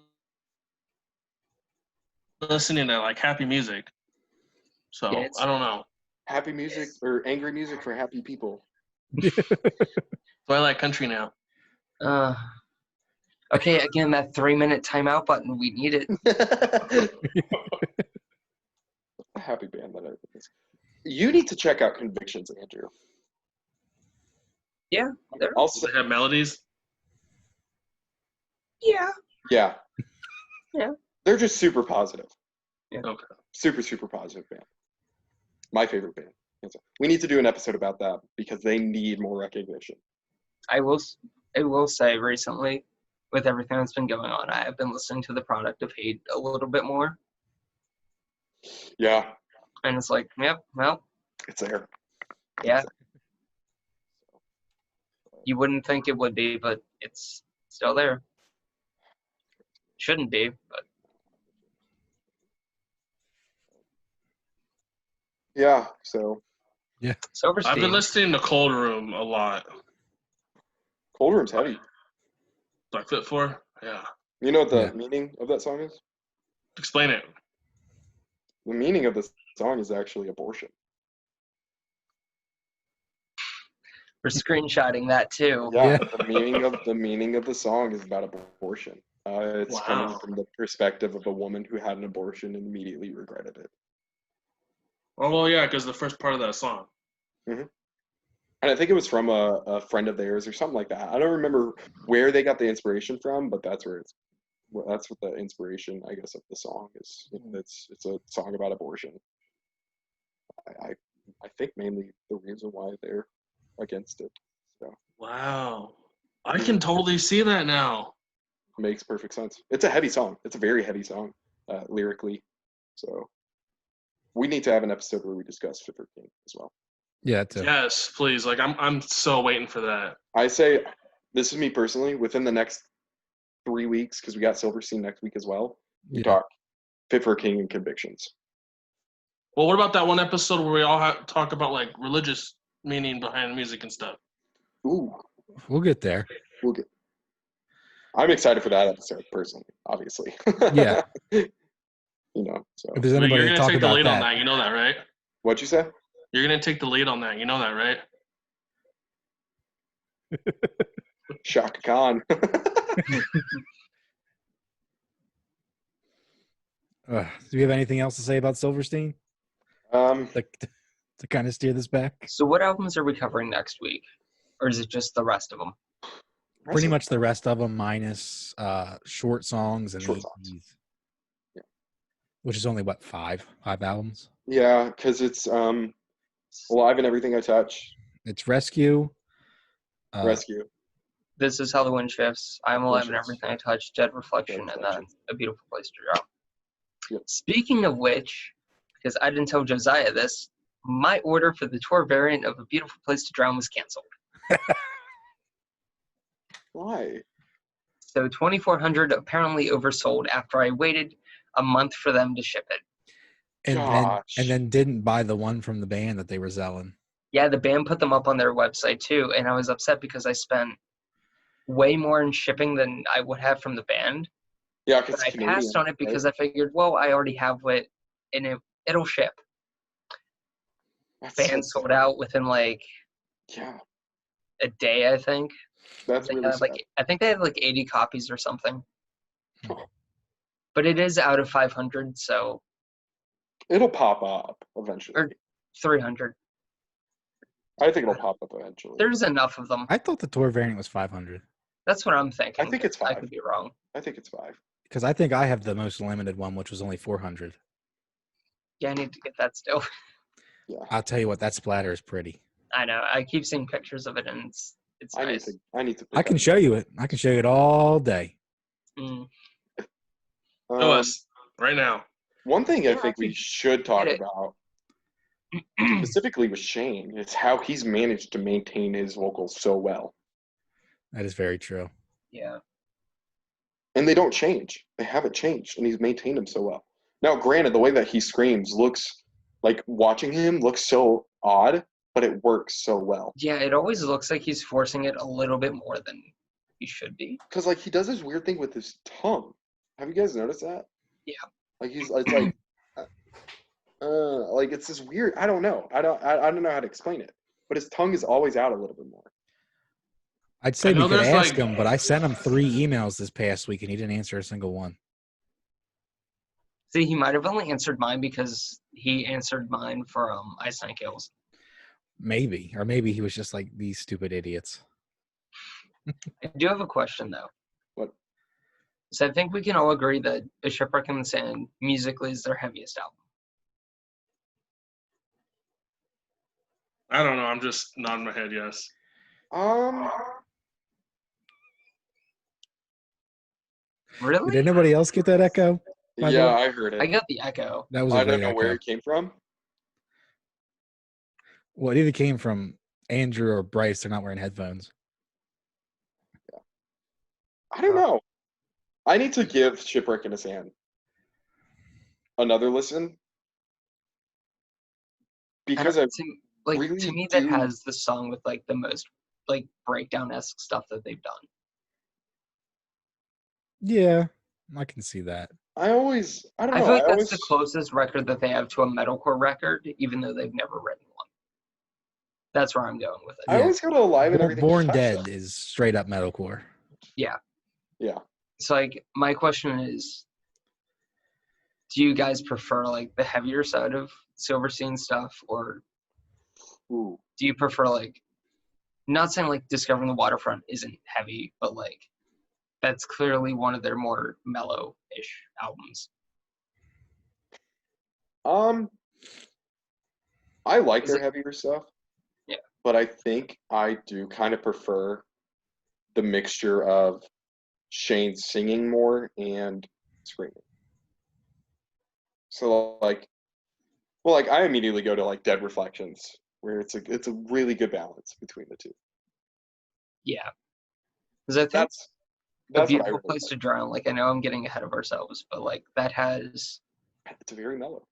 listening to like happy music. So Yeah, it's- I don't know. Happy music or angry music for happy people. So I like country now. Okay, again, that 3-minute timeout button, we need it. A happy band that is. You need to check out Convictions, Andrew. Yeah, I'll Does say, it have melodies? yeah. yeah. Yeah. They're just super positive. Yeah. Okay. Super, super positive band. My favorite band. We need to do an episode about that because they need more recognition. I will say recently, with everything that's been going on, I have been listening to the Product of Hate a little bit more. Yeah, And it's like, yep, well, it's there. yeah. You wouldn't think it would be, but it's still there. Shouldn't be, but Yeah, so Silverstein. I've been listening to Cold Room a lot. Cold Room's heavy. Like Fit For? Yeah. You know what the Yeah. meaning of that song is? Explain it. The meaning of the song is actually abortion. We're screenshotting that too. Yeah, Yeah. the meaning of the song is about abortion. It's coming Wow. from the perspective of a woman who had an abortion and immediately regretted it. Oh well, yeah, because the first part of that song. And I think it was from a friend of theirs or something like that. I don't remember where they got the inspiration from, but that's what the inspiration, I guess, of the song is. It's a song about abortion. I think mainly the reason why they're against it. So Wow. I can totally see that now. makes perfect sense. It's a heavy song. It's a very heavy song, lyrically. So we need to have an episode where we discuss Fit for King as well. Yeah, too. Yes, please. Like I'm so waiting for that. I say, this is me personally, within the next 3 weeks, because we got Silverstein next week as well, we Yeah. talk Fit for King and Convictions. Well, what about that one episode where we all talk about like religious meaning behind music and stuff? Ooh, We'll get there. we'll get. I'm excited for that episode personally, obviously. Yeah. So If there's But anybody you're to gonna talk take the about lead on that, that. You know that, right? what'd you say? You're gonna take the lead on that. You know that, right? Shaka Khan. do we have anything else to say about Silverstein? Like to kind of steer this back? So what albums are we covering next week? Or is it just the rest of them? Pretty much the rest of them minus short songs and Short the songs. EPs. Yeah. Which is only what, five albums? Yeah, because it's Alive and Everything I Touch, It's Rescue. Rescue. This Is How the Wind Shifts, I'm Alive and Shifts. Everything I Touch, Dead Reflection, and Reflection. then A Beautiful Place to Drown. Yep. Speaking of which, because I didn't tell Josiah this, my order for the tour variant of A Beautiful Place to Drown was canceled. Why? So 2,400 apparently oversold after I waited a month for them to ship it. Gosh. And then didn't buy the one from the band that they were selling. Yeah, the band put them up on their website too, and I was upset because I spent way more in shipping than I would have from the band. Yeah, because But I passed on it because I figured, well, I already have it, and it'll ship. Band sold out within like Yeah, a day, I think. that's They really had, sad. I think they had like 80 copies or something. Oh. But it is out of 500, so It'll pop up eventually. Or- 300. I think it'll pop up eventually. There's enough of them. I thought the tour variant was 500 That's what I'm thinking. I think it's I 5. could be wrong. I think it's 5. because I think I have the most limited one, which was only 400. Yeah, I need to get that still. Yeah, I'll tell you what, that splatter is pretty. I know. I keep seeing pictures of it, and it's I nice. need to. I can show you it. I can show you it all day. Mm. Show us right now. One thing I Yeah, think we actually, should talk get it. about specifically with Shane is how he's managed to maintain his vocals so well, That is very true. Yeah. and they don't change. They haven't changed, and he's maintained them so well. Now, granted, the way that he screams looks like watching him looks so odd, but it works so well. Yeah, it always looks like he's forcing it a little bit more than he should be. Because like he does this weird thing with his tongue. Have you guys noticed that? Yeah. Like it's like it's this weird. I don't know. I don't know how to explain it. But his tongue is always out a little bit more. I'd say I we know could there's, ask like- him, but I sent him 3 emails this past week and he didn't answer a single one. See, he might have only answered mine because he answered mine for Ice Nine Kills. Maybe. Or maybe he was just like these stupid idiots. I do have a question though. What? So I think we can all agree that A Shipwreck in the Sand musically is their heaviest album. I don't know. I'm just nodding my head. Yes. Really? Did anybody else get that echo? By the Yeah, way? I heard it. I got the echo. That was a I don't great know where echo. it came from. Well, it either came from Andrew or Bryce. They're not wearing headphones. I don't know. I need to give Shipwreck in the Sand another listen because I really to me that do- has the song with like the most like breakdown-esque stuff that they've done. Yeah, I can see that. I don't I know. feel like I that's always the closest record that they have to a metalcore record, even though they've never written one. That's where I'm going with it. I always go to Alive and Bo- everything. Born Professor. Dead is straight up metalcore. Yeah. So like my question is, do you guys prefer like the heavier side of Silverstein stuff, or Ooh. do you prefer like, not saying like Discovering the Waterfront isn't heavy, but like that's clearly one of their more mellow-ish albums. I like Is their it- heavier stuff. Yeah. But I think I do kind of prefer the mixture of Shane singing more and screaming. So like, well, like I immediately go to like Dead Reflections, where it's a really good balance between the two. Yeah, because I think That's A what I Beautiful really Place like. to Drown, like I know I'm getting ahead of ourselves, but like that has, It's very mellow.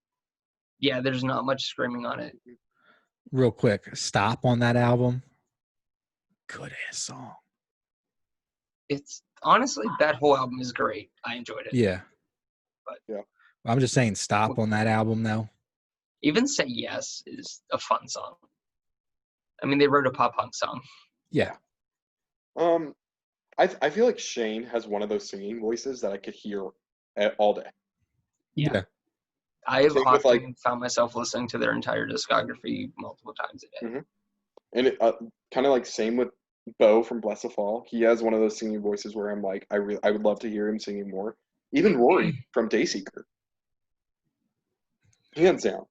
yeah, there's not much screaming on it. Real quick, Stop on that album. Good ass song. It's honestly, that whole album is great. I enjoyed it. Yeah. But- Yeah. I'm just saying, Stop on that album though. Even Say Yes is a fun song. I mean, they wrote a pop punk song. Yeah. I feel like Shane has one of those singing voices that I could hear all day. Yeah. I have Same often with, like- found myself listening to their entire discography multiple times a day. And it kind of like same with Bo from Bless the Fall. He has one of those singing voices where I'm like, I would love to hear him singing more. Even Rory from Dayseeker. Hands down.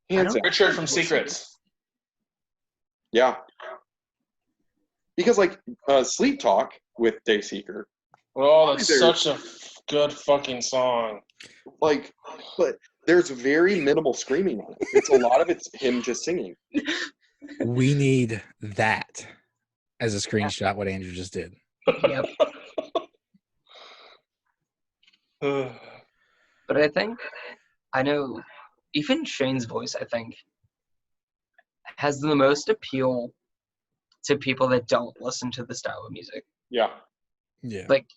Hands down. Richard from Secrets. Yeah. Because like Sleep Talk with Dayseeker, Oh, that's There- such a good fucking song. like, but there's very minimal screaming on it. It's a lot of it's him just singing. We need that as a screenshot, what Andrew just did. Yep. But I think, I know, even Shane's voice, I think, has the most appeal to people that don't listen to the style of music. Yeah. Yeah. Like,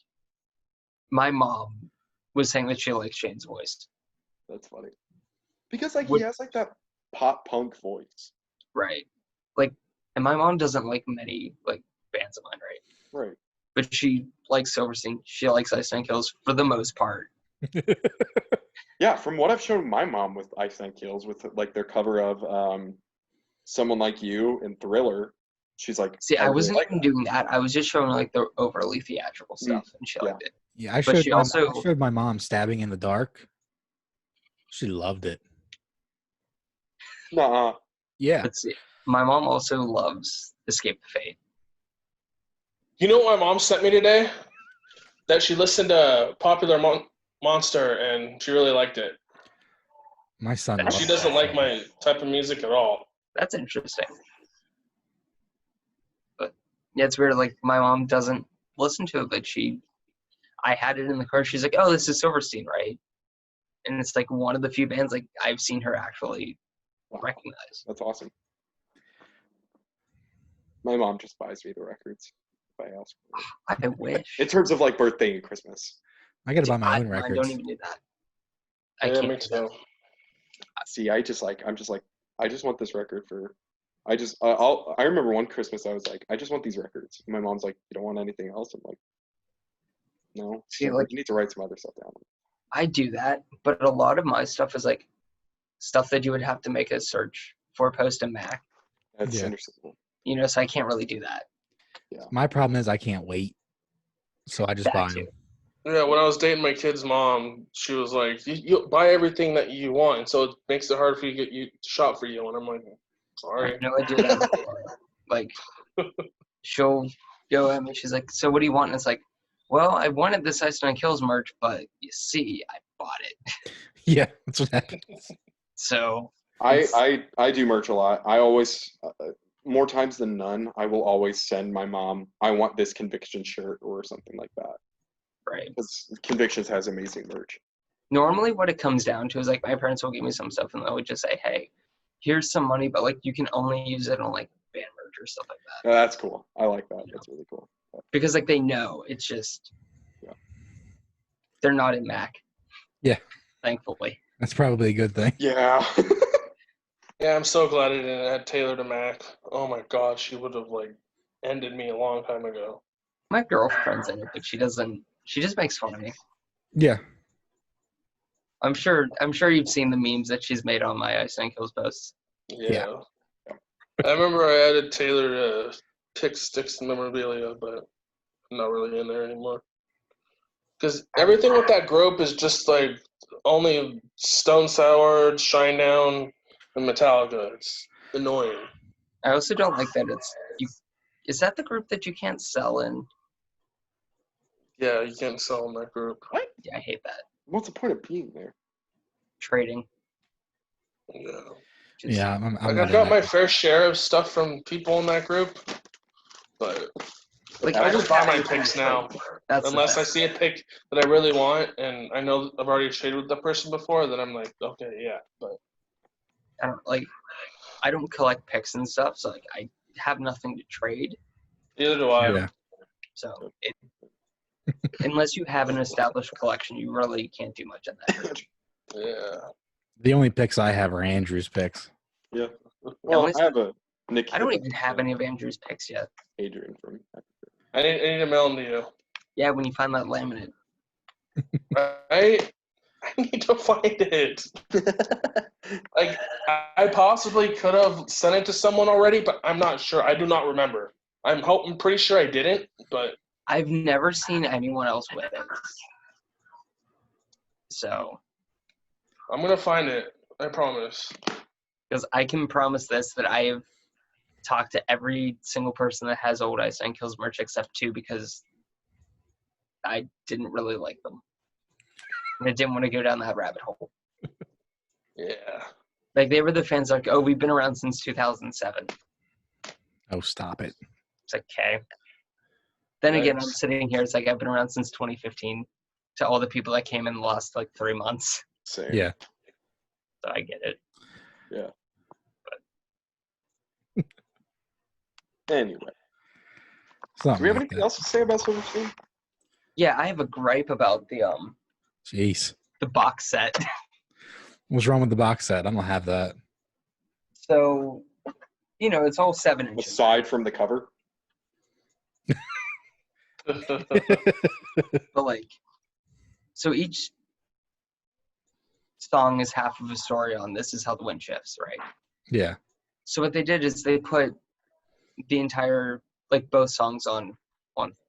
my mom was saying that she likes Shane's voice. That's funny. Because like Would- he has like that pop punk voice. Right. Like, and my mom doesn't like many, like, bands of mine, right? Right. But she likes Silverstein. She likes Ice Nine Kills for the most part. Yeah, from what I've shown my mom with Ice Nine Kills, with like their cover of Someone Like You and Thriller, she's like, See, I really wasn't like even that. doing that. I was just showing, like, the overly theatrical stuff, and she yeah. liked it. Yeah, I But showed she my, also- I showed my mom Stabbing in the Dark. She loved it. Nuh-uh. Yeah. Let's see. My mom also loves Escape the Fate. You know what my mom sent me today? That she listened to Popular Monster and she really liked it. My son. She She loves doesn't that like song. my type of music at all. That's interesting. But yeah, it's weird. Like my mom doesn't listen to it, but I had it in the car. She's like, "Oh, this is Silverstein, right?" And it's like one of the few bands like I've seen her actually recognize. That's awesome. My mom just buys me the records if I ask for it. I wish. In terms of like birthday and Christmas. I got to buy my own Mine records. don't even do that. I Yeah, can't me do that. too. See, I just want this record for. I remember one Christmas I was like, I just want these records. And my mom's like, you don't want anything else? I'm like, no. See, She's like- you need to write some other stuff down. I do that, but a lot of my stuff is like stuff that you would have to make a search for post in Mac. That's Yeah. understandable. So I can't really do that. My problem is I can't wait, so I just That buy too. them. Yeah, when I was dating my kid's mom, she was like, you buy everything that you want, so it makes it hard for you to shop for you. And I'm like, sorry. No, I do that. Like, she'll go at me. She's like, "So what do you want?" And it's like, "Well, I wanted this Ice Nine Kills merch, but you see, I bought it." Yeah, that's what happens. So I do merch a lot. I always, more times than none, I will always send my mom, I want this Conviction shirt or something like that. right. Because Convictions has amazing merch. Normally, what it comes down to is like my parents will give me some stuff, and they would just say, "Hey, here's some money, but like you can only use it on like band merch or stuff like that," Oh, that's cool. I like that. That's really cool. because like they know it's just Yeah. they're not in Mac. Yeah. Thankfully. That's probably a good thing. Yeah. Yeah, I'm so glad I didn't add Taylor to Mac. Oh my God, she would have like ended me a long time ago. My girlfriend's in it, but she doesn't. She just makes fun of me. Yeah. I'm sure you've seen the memes that she's made on my Ice Nine Kills posts. Yeah. I remember I added Taylor to Pick Sticks and Memorabilia, but I'm not really in there anymore. Because everything with that group is just like only Stone Sour, Shinedown, and Metallica. It's annoying. I also don't like that it's you. Is that the group that you can't sell in? Yeah, you can't sell in that group. Yeah, I hate that. What's the point of being there? Trading. Yeah. Just, Yeah. I'm Like, not I've got in my it. fair share of stuff from people in that group, but like I don't just buy have my anything picks to now. trade. That's the Unless I thing. see a pick that I really want and I know I've already traded with that person before, then I'm like, okay, yeah. But I don't collect picks and stuff, so like I have nothing to trade. neither do I. Yeah. So unless you have an established collection, you really can't do much in that. Yeah. The only picks I have are Andrew's picks. Yeah. Well, Unless- I have a Nick. I don't even have any of Andrew's picks yet. Adrian from. I need to mail them to you. Yeah, when you find that laminate. Right? I need to find it. Like, I possibly could have sent it to someone already, but I'm not sure. I do not remember. I'm pretty sure I didn't, but I've never seen anyone else with it. So, I'm gonna find it. I promise. because I can promise this that I have talked to every single person that has old Ice Nine Kills merch except two because I didn't really like them. And I didn't want to go down that rabbit hole. Yeah. Like, they were the fans like, "Oh, we've been around since 2007. Oh, stop it. It's like, okay. Then again, I'm Nice. sitting here, it's like I've been around since 2015 to all the people that came in the last, like, 3 months. Same. Yeah. So I get it. Anyway, do Something we have like anything that. else to say about Silverstein? Yeah, I have a gripe about Jeez. the box set. What's wrong with the box set? I don't have that. So, it's all 7 inches. Aside from the cover. But like, so each song is half of a story on This Is How the Wind Shifts, right? Yeah. So what they did is they put the entire, like, both songs on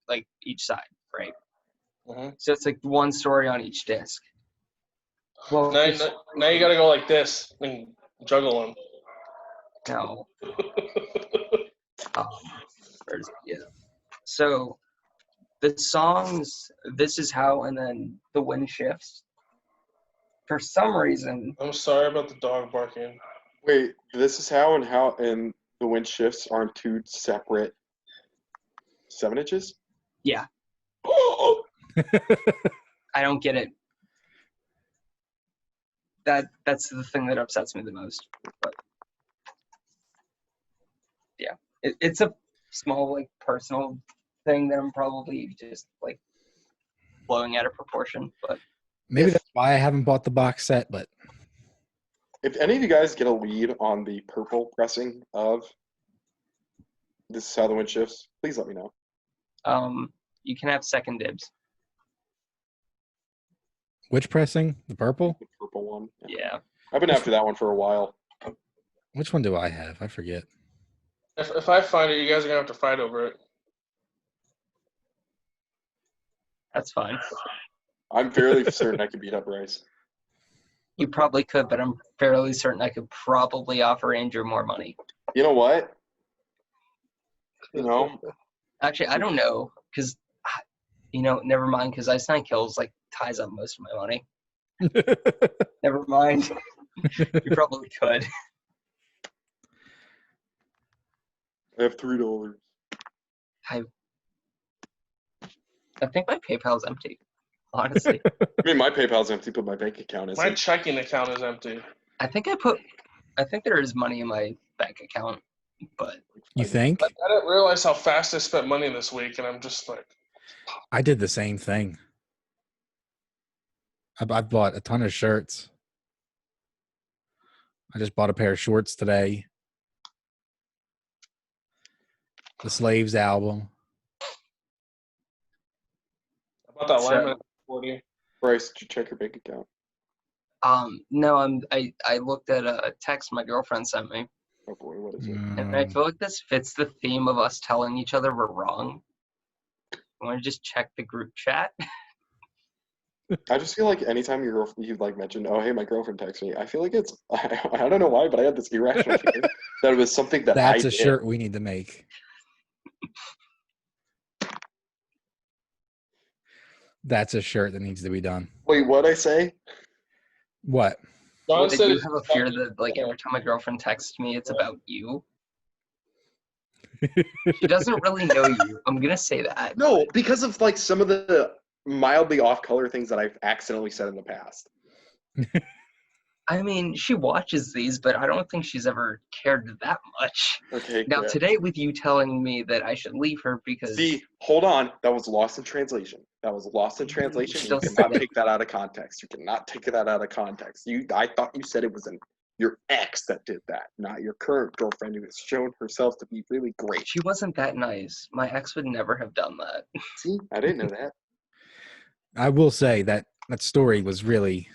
like each side, right? Mhm. So it's like one story on each disc. Well, Now you gotta go like this and juggle them. No. Yeah. So the songs "This Is How" and then "The Wind Shifts." For some reason, I'm sorry about the dog barking. Wait, This Is How and The Wind Shifts aren't two separate 7 inches? yeah, Oh! I don't get it. That's the thing that upsets me the most. But yeah, it's a small like personal thing that I'm probably just like blowing out of proportion. But Maybe If- that's why I haven't bought the box set, but If any of you guys get a lead on the purple pressing of This Is How the Wind Shifts, please let me know. you can have second dibs. which pressing? The purple? The purple one. Yeah. I've been after that one for a while. Which one do I have? I forget. If I find it, you guys are gonna have to fight over it. That's fine. I'm fairly certain I could beat up Bryce. You probably could, but I'm fairly certain I could probably offer Andrew more money. You know what? You know, Actually, I don't know, because, never mind, because Ice Nine Kills, like, ties up most of my money. Never mind. You probably could. I have $3. I think my PayPal's empty, honestly. I mean, my PayPal's empty, but my bank account My isn't. checking account is empty. I think there is money in my bank account, but You think? I didn't realize how fast I spent money this week, and I'm just like, I did the same thing. I bought a ton of shirts. I just bought a pair of shorts today. The Slaves album. I bought that So- laminate 40. Bryce, did you check your bank account? no, I looked at a text my girlfriend sent me, Oh boy, what is it? and I feel like this fits the theme of us telling each other we're wrong. I want to just check the group chat. I just feel like anytime you like mentioned, oh hey, my girlfriend texted me, I feel like it's I don't know why, but I had this irrational feeling that it was something that That's I a did. shirt we need to make. That's a shirt that needs to be done. Wait, what'd I say? What? John I said do it's have a fear that, like, every time my girlfriend texts me, it's about you. She doesn't really know you. I'm gonna say that. No, because of like some of the mildly off-color things that I've accidentally said in the past. I mean, she watches these, but I don't think she's ever cared that much. Okay. Now, good. today, with you telling me that I should leave her because See, hold on. That was lost in translation. That was lost in translation. Still You cannot said it. take that out of context. You cannot take that out of context. I thought you said it was your ex that did that, not your current girlfriend who has shown herself to be really great. she wasn't that nice. My ex would never have done that. See, I didn't know that. I will say that story was really.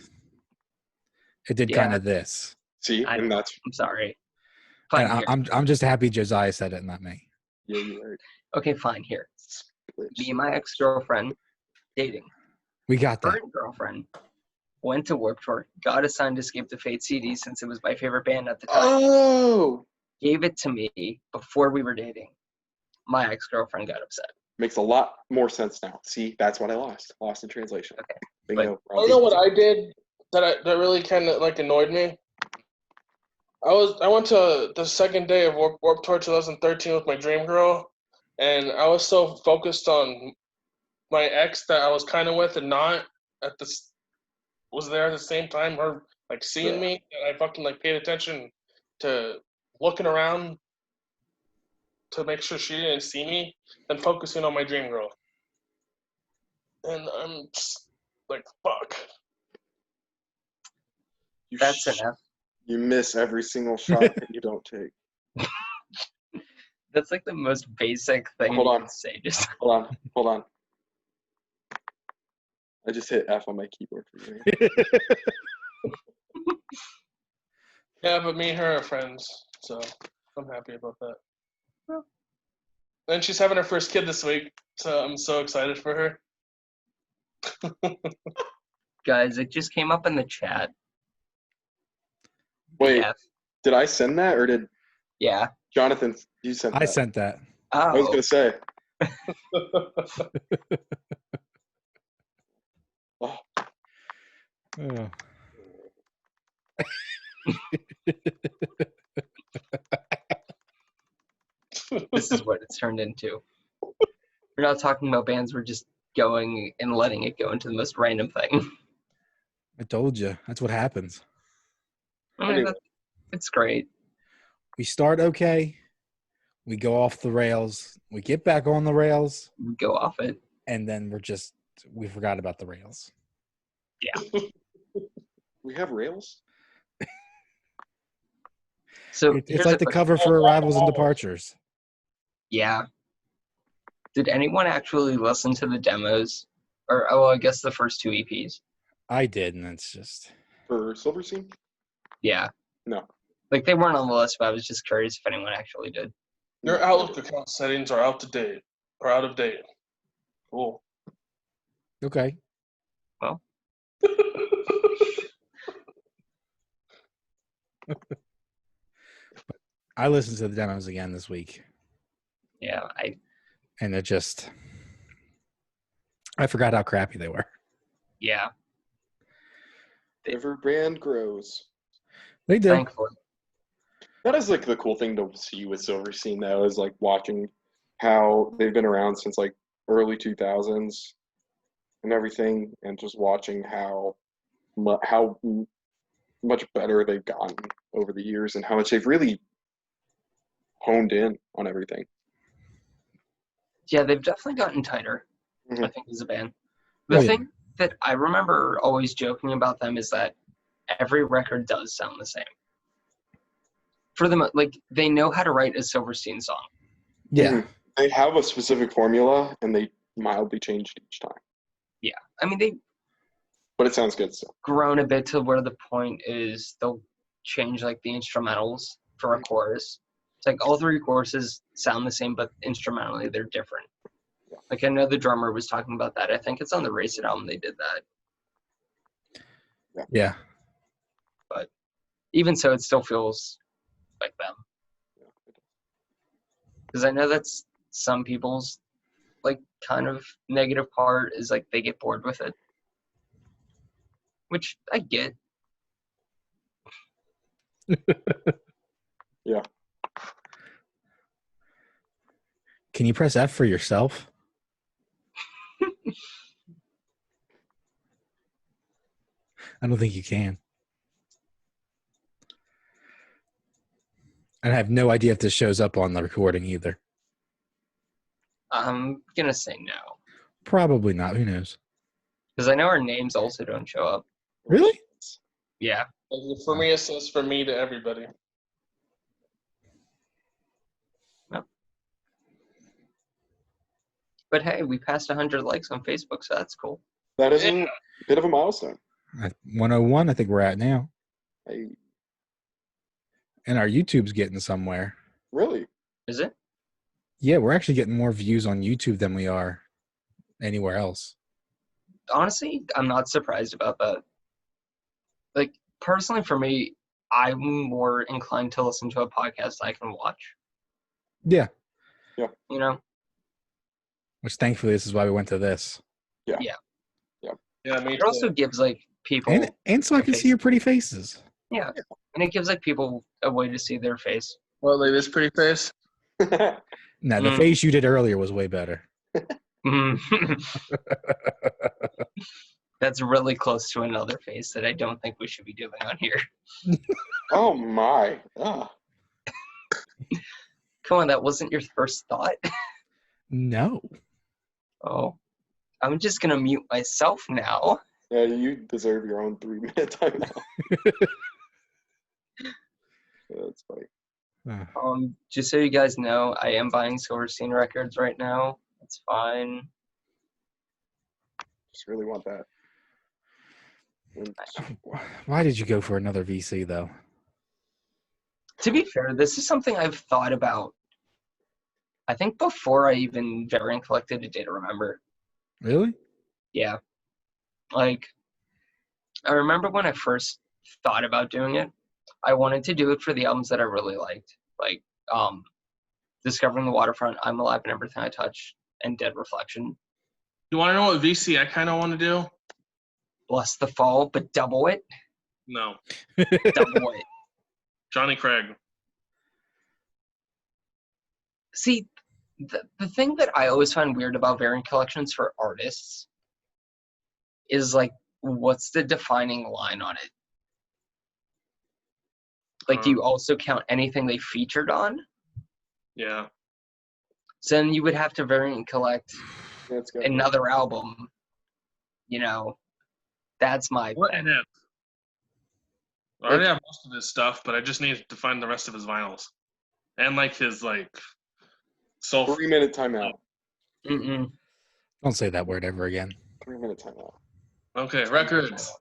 It did Yeah. kind of this, See, I and know. that's I'm sorry. and Fine, here. I'm just happy Josiah said it, not me. yeah, you're right. Okay, fine, here. Split. Me and my ex-girlfriend dating. We got that. Current girlfriend went to Warped Tour, got a signed Escape the Fate CD since it was my favorite band at the time. Oh, Gave it to me before we were dating. My ex-girlfriend got upset. makes a lot more sense now. See, that's what I lost. Lost in translation. Okay, Bingo. I know what I did that really kind of like annoyed me. I went to the second day of Warped Tour 2013 with my dream girl, and I was so focused on my ex that I was kind of with and not was there at the same time, her like seeing me, and I fucking like paid attention to looking around to make sure she didn't see me, than focusing on my dream girl. And I'm just like, fuck. That's enough. You miss every single shot that you don't take. That's like the most basic thing Hold you on. can say. Just Hold on. I just hit F on my keyboard for you. Yeah, but me and her are friends, so I'm happy about that. Well. And she's having her first kid this week, so I'm so excited for her. guys, it just came up in the chat. Wait, F. did I send that or did Yeah. Jonathan, you sent that. I sent that. Oh. I was gonna say. Oh, Oh. This is what it's turned into. We're not talking about bands. We're just going and letting it go into the most random thing. I told you. That's what happens. I mean, Anyway. it's great. We start okay. We go off the rails. We get back on the rails. We go off it. And then we forgot about the rails. we have rails. So It's here's like a the question. cover for Arrivals and Departures. Yeah. Did anyone actually listen to the demos? Or, I guess the first 2 EPs. I did, and it's just For Silverstein? Yeah. No. Like, they weren't on the list, but I was just curious if anyone actually did. Your Outlook account settings are out of date. Cool. okay. Well, I listened to the demos again this week, yeah, and I forgot how crappy they were. yeah, Every brand grows. They do. thankfully. That is like the cool thing to see with Silverstein though, is like watching how they've been around since like early 2000s and everything, and just watching how much better they've gotten over the years and how much they've really honed in on everything. Yeah, they've definitely gotten tighter, Mhm. I think, as a band. The thing that I remember always joking about them is that every record does sound the same. For them, like, they know how to write a Silverstein song. Yeah. Mhm. They have a specific formula and they mildly change it each time. Yeah. I mean, they've But it sounds good still. grown a bit to where the point is they'll change, like, the instrumentals for a chorus. It's like all 3 choruses sound the same, but instrumentally they're different. Like, I know the drummer was talking about that. I think it's on the Race It album they did that. Yeah. But even so, it still feels like them. Because I know that's some people's, like, kind of negative part is, like, they get bored with it. Which I get. Yeah. Can you press F for yourself? I don't think you can. I have no idea if this shows up on the recording either. I'm going to say no. Probably not. Who knows? Because I know our names also don't show up. Really? Yeah. For me, it says for me to everybody. But hey, we passed 100 likes on Facebook, so that's cool. That is a bit of a milestone. At 101, I think we're at now. Hey, And our YouTube's getting somewhere. really? Is it? Yeah, we're actually getting more views on YouTube than we are anywhere else. Honestly, I'm not surprised about that. Like, personally, for me, I'm more inclined to listen to a podcast I can watch. Yeah. You know? Which thankfully, this is why we went to this. Yeah, me It also gives, like, people... And so I can see your pretty faces. Yeah. And it gives, like, people a way to see their face. Well, like this pretty face. No, the face you did earlier was way better. That's really close to another face that I don't think we should be doing on here. Oh my. Ah. Come on, that wasn't your first thought? No. Oh. I'm just going to mute myself now. Yeah, you deserve your own 3-minute time now. Yeah, that's funny. Just so you guys know, I am buying Silverstein records right now. It's fine. Just really want that. Why did you go for another VC, though? To be fair, this is something I've thought about, I think before I even variant collected a Day to Remember. Really? Yeah. Like, I remember when I first thought about doing it, I wanted to do it for the albums that I really liked. Like, Discovering the Waterfront, I'm Alive and Everything I Touch, and Dead Reflection. You want to know what VC I kind of want to do? Bless the Fall, but double it. No. Double it. Johnny Craig. See, the thing that I always find weird about variant collections for artists is, like, what's the defining line on it? Like, do you also count anything they featured on? Yeah. So then you would have to variant collect That's good. another album. You know, that's my What thing. NF? I already have most of his stuff, but I just need to find the rest of his vinyls. And, like, his, like, soul. 3-minute timeout. Mm-mm. Don't say that word ever again. 3-minute timeout. Okay, records.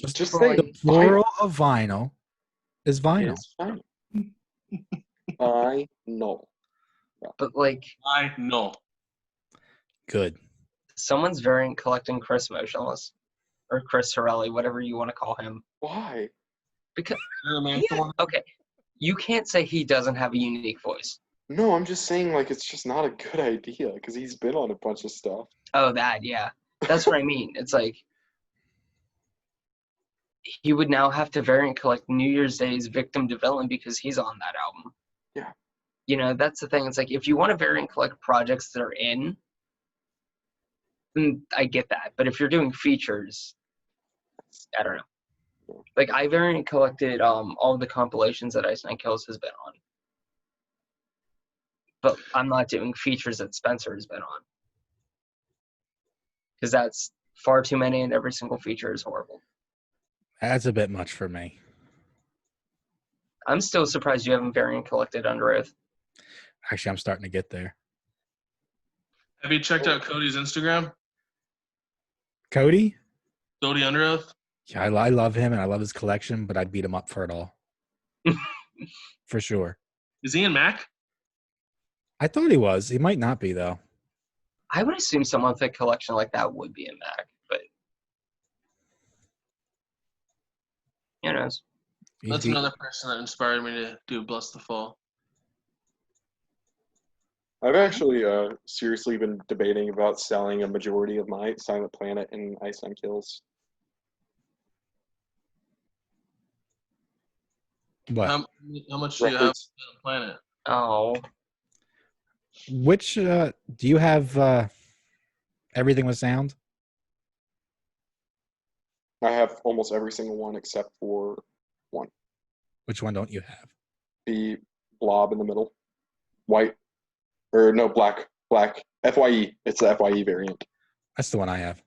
Just Bro, say The plural of vinyl is vinyl. It's fine. Vinyl. But, like, I know. Good. someone's variant collecting Chris Motionless. Or Chris Sorelli, whatever you want to call him. Why? Because, Man, yeah, okay, you can't say he doesn't have a unique voice. No, I'm just saying, like, it's just not a good idea because he's been on a bunch of stuff. Oh, that, yeah. That's what I mean. It's like, he would now have to variant collect New Year's Day's Victim to Villain because he's on that album. Yeah. You know, that's the thing. It's like, if you want to variant collect projects that are in, then I get that. But if you're doing features, I don't know. Like, I variant collected all of the compilations that Ice Nine Kills has been on. But I'm not doing features that Spencer has been on. Because that's far too many, and every single feature is horrible. That's a bit much for me. I'm still surprised you haven't variant collected Under Oath. Actually, I'm starting to get there. Have you checked out Cody's Instagram? Cody? Cody Under Oath? Yeah, I love him and I love his collection, but I'd beat him up for it all. For sure. Is he in Mac? I thought he was. He might not be, though. I would assume someone with a collection like that would be in Mac, but who knows? That's another person that inspired me to do Bless the Fall. I've actually seriously been debating about selling a majority of my Silent Planet and Ice Nine Kills. What? How much do you have on Records. the planet? Oh, Which, do you have Everything with Sound? I have almost every single one except for one. Which one don't you have? The blob in the middle. White. Or no, black. Black. FYE. It's the FYE variant. That's the one I have.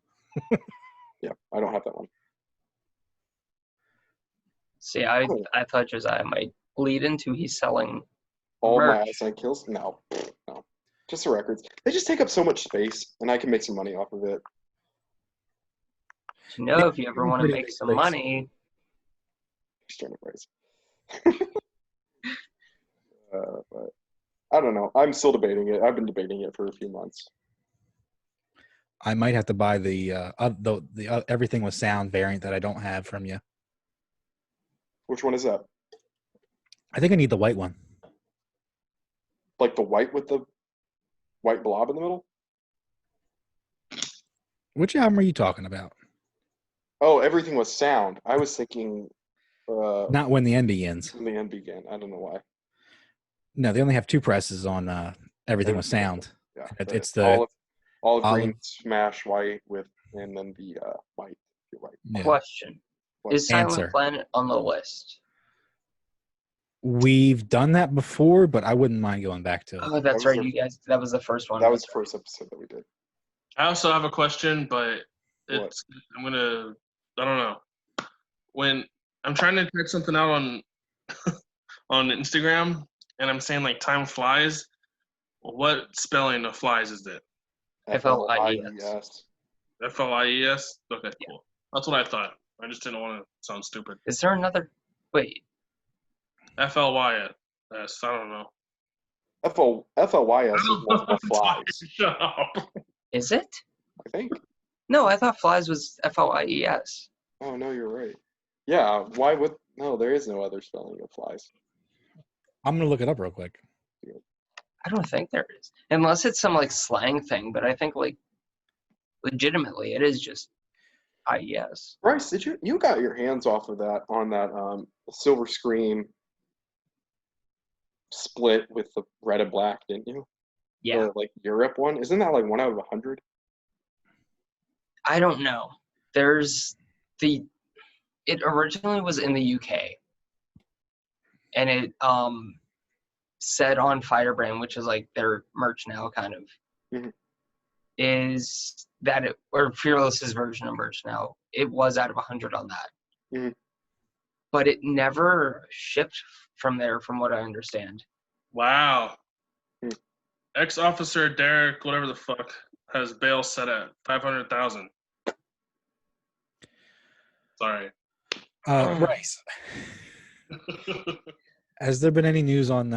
Yeah, I don't have that one. see, I thought Josiah might lead into he's selling. All my Merch. Ice Nine Kills? No. No. Just the records. They just take up so much space, and I can make some money off of it. You know, if you ever want to Pretty make big some place. money, External price. But I don't know. I'm still debating it. I've been debating it for a few months. I might have to buy the Everything with Sound variant that I don't have from you. Which one is that? I think I need the white one. Like the white with the white blob in the middle? Which album are you talking about? Oh, Everything was Sound. I was thinking Not When the End Begins. when the end began. I don't know why. No, they only have two presses on Everything with Sound. Yeah, It's the olive green olive- smash white with, and then the white. You're right. yeah. question. What? Is Silent Answer. Planet on the list? We've done that before, but I wouldn't mind going back to it. Oh, that's was right. the- You guys, that was the first one. That was the first episode that we did. I also have a question, but What? I don't know. When I'm trying to check something out on on Instagram and I'm saying like time flies, what spelling of flies is it? FLIES. FLIES? Okay, cool. That's what I thought. I just didn't want to sound stupid. Is there another? Wait, FLYS. I don't know. FLYS is multiple flies, Shut up. is it? I think. No, I thought flies was FLIES. Oh, no, you're right. Yeah, why would... No, there is no other spelling of flies. I'm gonna look it up real quick. I don't think there is, unless it's some like slang thing. But I think like legitimately, it is just IES. Bryce, did you got your hands off of that on that silver screen split with the red and black, didn't you? Yeah, The, like Europe one, isn't that like 1 out of 100? I don't know. There's it originally was in the UK, and it said on Firebrand, which is like their merch now, kind of, Mhm. is that it, or Fearless's version of merch now, it was out of 100 on that. Mhm. But it never shipped from there, from what I understand. Wow. Hmm. Ex-officer Derek, whatever the fuck, has bail set at 500,000. Sorry. Bryce, has there been any news on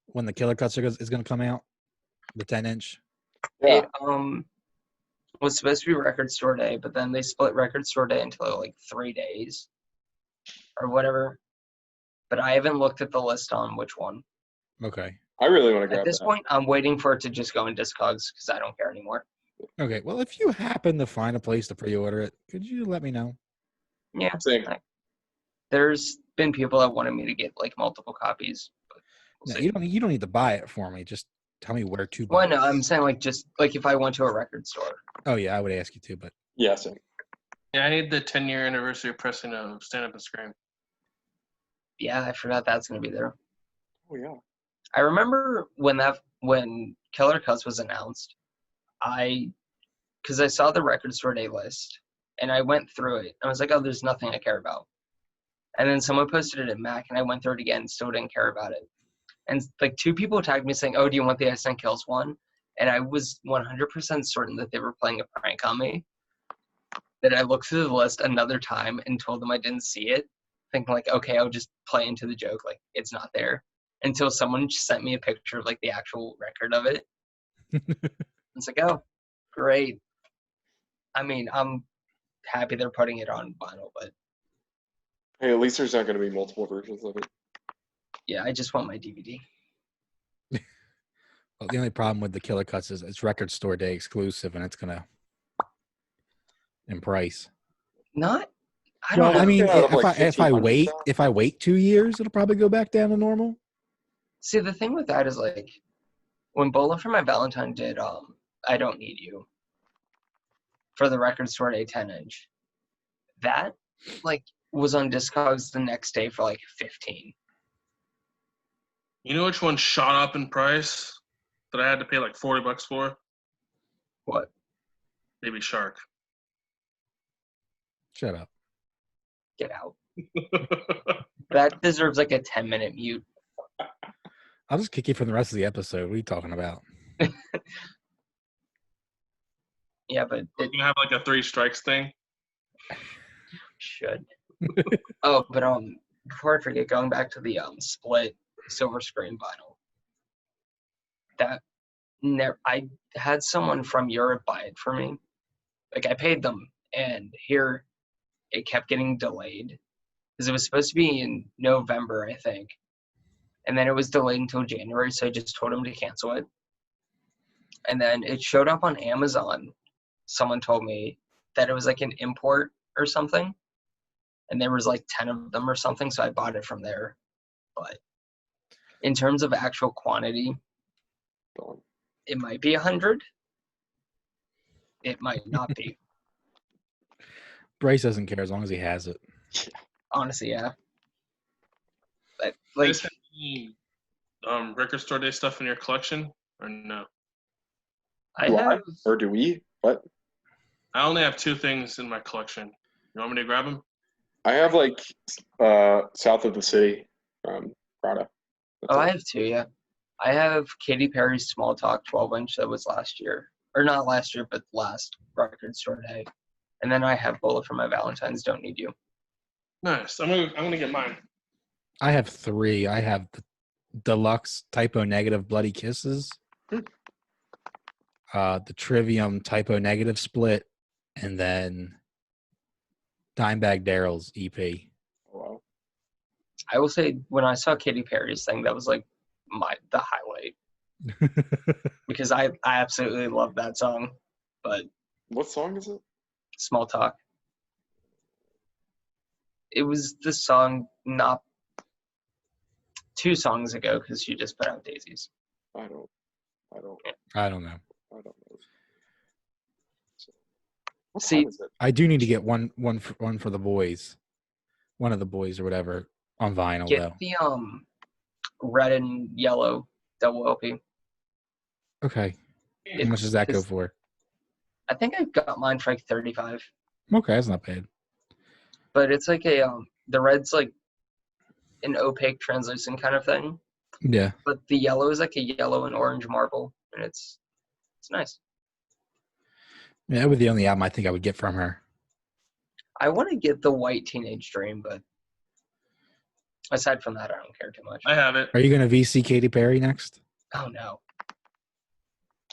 when the Killer Cuts is going to come out? The 10-inch. Yeah. It was supposed to be Record Store Day, but then they split Record Store Day into like 3 days or whatever. But I haven't looked at the list on which one. Okay. I really want to grab At this that. point, I'm waiting for it to just go in Discogs because I don't care anymore. Okay. Well, if you happen to find a place to pre-order it, could you let me know? Yeah, Same. there's been people that wanted me to get like multiple copies. But we'll No, see. you don't need to buy it for me. Just tell me where to buy Well, it. no, I'm saying like just like if I went to a record store. Oh yeah, I would ask you to, but Yeah, same. Yeah, I need the 10-year anniversary pressing of Stand Up and Scream. Yeah, I forgot that's gonna be there. Oh yeah. I remember when Killer Cuts was announced, because I saw the Record Store Day list and I went through it. I was like, oh, there's nothing I care about. And then someone posted it at Mac and I went through it again, still didn't care about it. And like 2 people tagged me saying, oh, do you want the Ice and Kills one? And I was 100% certain that they were playing a prank on me. That I looked through the list another time and told them I didn't see it, thinking like, okay, I'll just play into the joke, like it's not there. Until someone just sent me a picture of like the actual record of it. It's like, oh, great. I mean, I'm happy they're putting it on vinyl, but Hey, at least there's not going to be multiple versions of it. yeah, I just want my DVD. well, the only problem with the Killer Cuts is it's Record Store Day exclusive, and it's gonna in price. Not, I don't Well, know. I mean, Get out of, like, if I 1,500 wait now? if I wait 2 years, it'll probably go back down to normal. See, the thing with that is like, when Bola for My Valentine did I Don't Need You for the Record Store Day 10-inch, that like was on Discogs the next day for like 15. You know which one shot up in price that I had to pay like $40 for? What? Baby Shark. Shut up. Get out. That deserves like a 10-minute mute. I'll just kick you from the rest of the episode. What are you talking about? Yeah, but We're it gonna have like a 3 strikes thing. should. Oh, but before I forget, going back to the split silver screen vinyl. That I had someone from Europe buy it for me. Like I paid them, and here it kept getting delayed because it was supposed to be in November, I think, and then it was delayed until January. So I just told them to cancel it, and then it showed up on Amazon. Someone told me that it was like an import or something, and there was like 10 of them or something. So I bought it from there. But in terms of actual quantity, Gone. it might be 100. It might not be. Bryce doesn't care as long as he has it. Honestly, yeah. But You like, guys have any Record Store Day stuff in your collection or no? I Do have. or do we? What? I only have 2 things in my collection. You want me to grab them? I have like South of the City Prada. That's Oh, it. I have 2. Yeah, I have Katy Perry's Small Talk 12-inch that was last year, or not last year, but last Record Store Day. And then I have Bullet for My Valentine's Don't Need You. Nice. I'm gonna get mine. I have 3. I have the deluxe typo negative Bloody Kisses, the Trivium typo negative split, and then Dimebag Darrell's EP. Oh, wow. I will say when I saw Katy Perry's thing, that was like the highlight because I absolutely love that song. But What song is it? Small Talk. It was the song not 2 songs ago because she just put out Daisies. I don't I don't know. I don't know. So, what See, time is it? I do need to get one for the boys, one of the boys or whatever on vinyl get though. the red and yellow double LP. Okay. How much does that go for? I think I got mine for like $35. Okay, that's not bad. But it's like a the red's like an opaque translucent kind of thing. Yeah. But the yellow is like a yellow and orange marble, and it's nice. Yeah, that would be the only album I think I would get from her. I want to get the White Teenage Dream, but aside from that, I don't care too much. I have it. Are you gonna VC Katy Perry next? Oh no.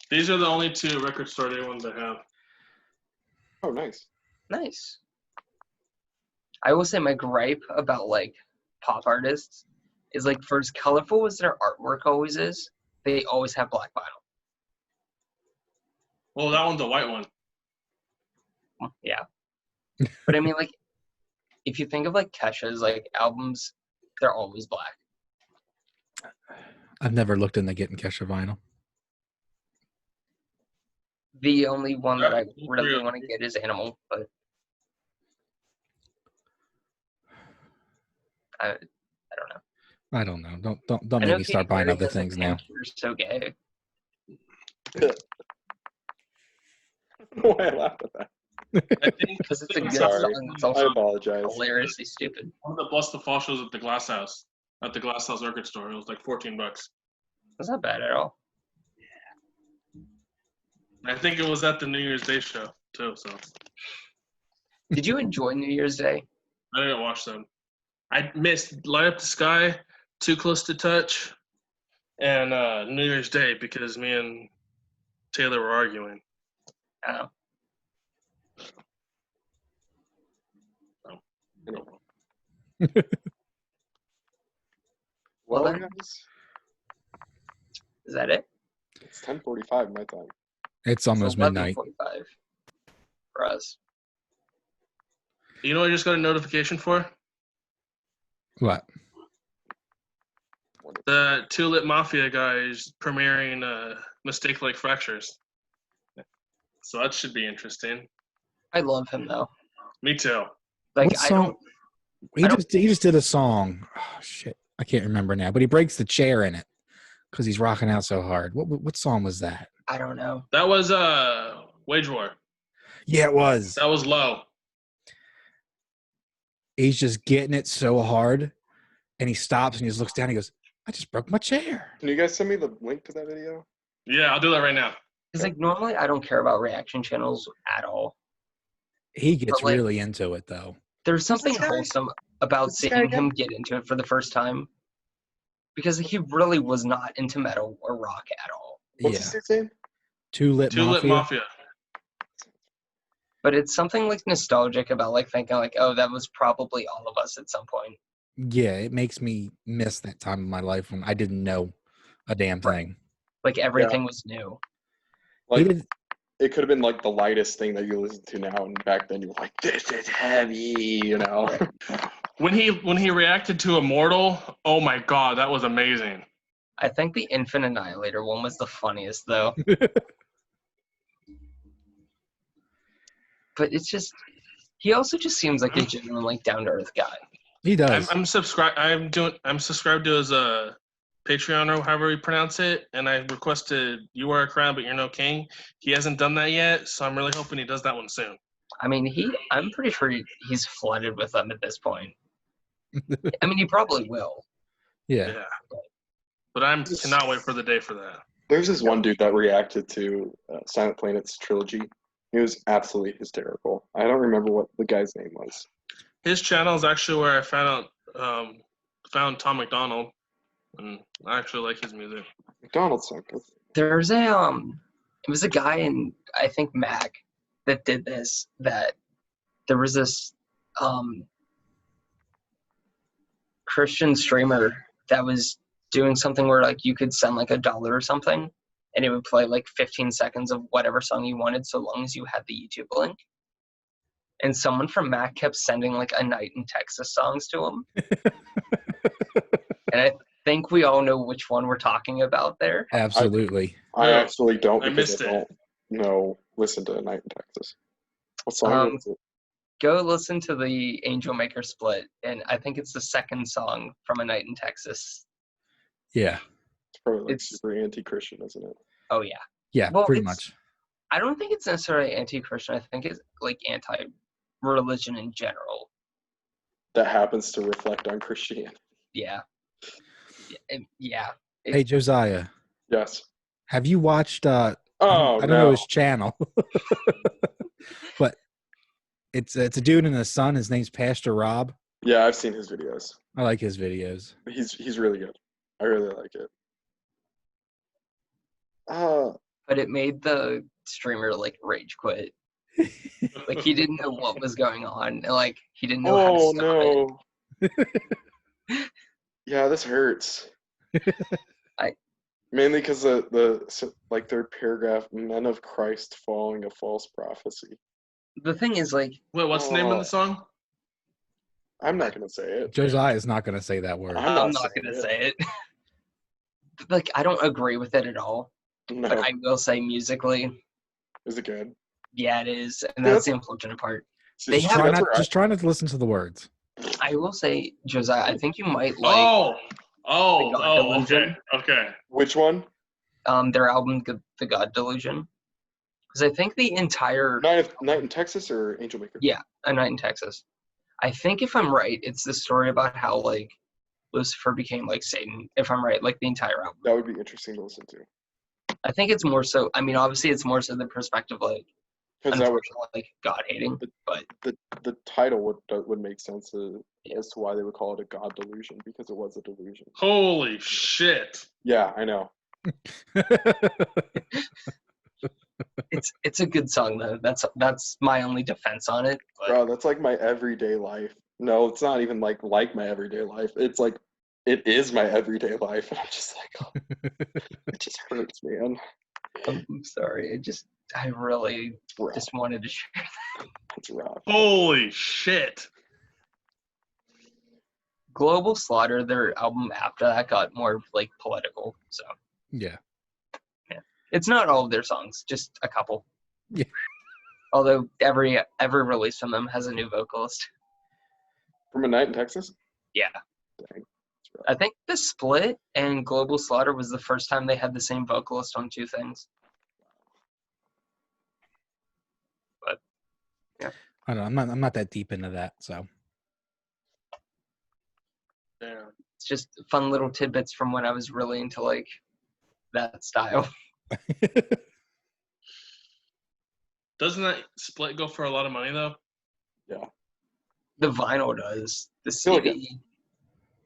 These are the only 2 record store day ones I have. Oh, nice. Nice. I will say my gripe about like pop artists is like for as colorful as their artwork always is, they always have black vinyl. Well, that one's a white one. Yeah. But I mean like if you think of like Kesha's like albums, they're always black. I've never looked into getting Kesha vinyl. The only one that I really want to get is Animal, but I don't know. I don't know. Don't I make know me start Katy buying Perry other doesn't things now. think you're so gay. Why I laughed at that? I think Because it's a good Sorry. song. It's I also apologize. hilariously stupid. one of the Bless the Fall shows at the Glass House record store. It was like $14. That's not bad at all. I think it was at the New Year's Day show too. So Did you enjoy New Year's Day? I didn't watch them. I missed Light Up the Sky, Too Close to Touch, and New Year's Day because me and Taylor were arguing. Oh. Well, then- guys, Is that it? it's 10:45 my time. It's almost midnight. 11:45 for us. You know what I just got a notification for? What? The Tulip Mafia guys premiering Mistake Like Fractures. So that should be interesting. I love him though. Me too. Like What I song? don't. He just did a song. Oh shit, I can't remember now. But he breaks the chair in it because he's rocking out so hard. What song was that? I don't know. That was Wage War. Yeah, it was. That was low. He's just getting it so hard, and he stops and he just looks down. And he goes, "I just broke my chair." Can you guys send me the link to that video? Yeah, I'll do that right now. Because like normally I don't care about reaction channels at all. He gets But, like, really into it though. There's something this guy? wholesome about What's this guy seeing again? him get into it for the first time. Because he really was not into metal or rock at all. What's Yeah, this dude's name? Tulip Tulip Mafia. Mafia. But it's something like nostalgic about like thinking like, oh, that was probably all of us at some point. Yeah, it makes me miss that time of my life when I didn't know a damn thing. Like everything was new. He Like, did, it could have been like the lightest thing that you listen to now, and back then you were like, "This is heavy," you know. When he reacted to Immortal, oh my god, that was amazing. I think the Infant Annihilator one was the funniest though. But it's just he also just seems like a genuine like down to earth guy. he does. I'm subscribed. I'm subscribed to his Patreon or however you pronounce it, and I requested "You Are a Crown, but You're No King." He hasn't done that yet, so I'm really hoping he does that one soon. I mean, I'm pretty sure he's flooded with them at this point. I mean, he probably will. Yeah. Yeah, but I cannot wait for the day for that. There's this one dude that reacted to Silent Planet's trilogy. He was absolutely hysterical. I don't remember what the guy's name was. His channel is actually where I found Tom McDonald, and I actually like his music. McDonald's song. There's a it was a guy in I think Mac that did this. That there was this Christian streamer that was doing something where like you could send like $1 or something, and it would play like 15 seconds of whatever song you wanted, so long as you had the YouTube link. And someone from Mac kept sending like A Night in Texas songs to him. And I think we all know which one we're talking about there. Absolutely. I No, actually don't I because missed I it. don't know. Listen to A Night in Texas. What song is it? Go listen to the Angel Maker split, and I think it's the second song from A Night in Texas. Yeah. It's probably like It's- super anti-Christian, isn't it? Oh yeah. Yeah, Well, pretty it's- much. I don't think it's necessarily anti-Christian. I think it's like anti-religion in general. That happens to reflect on Christianity. Yeah. Yeah. Hey, Josiah, Yes. have you watched I Oh, don't know no. his channel, but it's a dude and a son. His name's Pastor Rob. Yeah, I've seen his videos. I like his videos. He's really good. I really like it. But it made the streamer like rage quit. Like he didn't know what was going on. And, like he didn't know how to Oh stop it. no. Yeah, this hurts. I- Mainly because like their paragraph, "Men of Christ following a false prophecy." The thing is, like, Wait, what's the name of the song? I'm not gonna say it. Josiah is not going to say that word. I'm not I'm not saying gonna it. say it. Like, I don't agree with it at all. No, But I will say musically, is it good? yeah, it is, and Yeah, that's the unfortunate part. So They just have- Just try not to listen to the words. I will say, Josiah, I think you might like God Delusion. Okay. Which one? Their album, The God Delusion, because I think the entire Night in Texas or Angel Maker? Yeah, A Night in Texas. I think if I'm right, it's the story about how like Lucifer became like Satan. If I'm right, like the entire album. That would be interesting to listen to. I think it's more so. I mean, obviously, it's more so the perspective like Because that would unfortunately like God hating. But the title would make sense as to why they would call it a God delusion, because it was a delusion. Holy shit. Yeah, I know. it's a good song though. That's my only defense on it. But Bro, that's like my everyday life. No, it's not even like my everyday life. It's like it is my everyday life, and I'm just like, oh, it just hurts, man. I'm sorry. I really It's rough. just wanted to share. It's rough. Holy shit. Global Slaughter, their album after that got more like political. So Yeah. it's not all of their songs, just a couple. Yeah. Although every release from them has a new vocalist. From A Night in Texas? Yeah. Dang. It's rough. I think The Split and Global Slaughter was the first time they had the same vocalist on two things. I don't know. I'm not that deep into that, so. Damn. It's just fun little tidbits from when I was really into like that style. Doesn't that split go for a lot of money though? Yeah. The vinyl does. The feel like CD,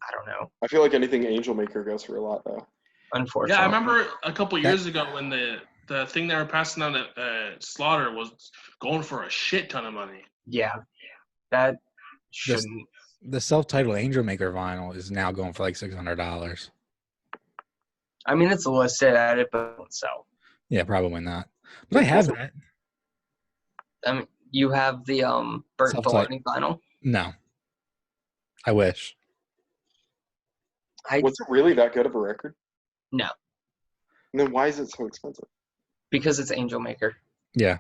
I don't know. I feel like anything Angel Maker goes for a lot, though. Unfortunately. Yeah, I remember a couple years ago when the thing they were passing out at Slaughter was going for a shit ton of money. Yeah. That shouldn't. The self-titled Angel Maker vinyl is now going for like $600. I mean, it's listed at it, but it won't sell. Yeah, probably not. But I have that. I mean, you have the Burt Self-titled. Baloney vinyl. No. I wish. Was it really that good of a record? No, And then why is it so expensive? because it's Angel Maker. Yeah.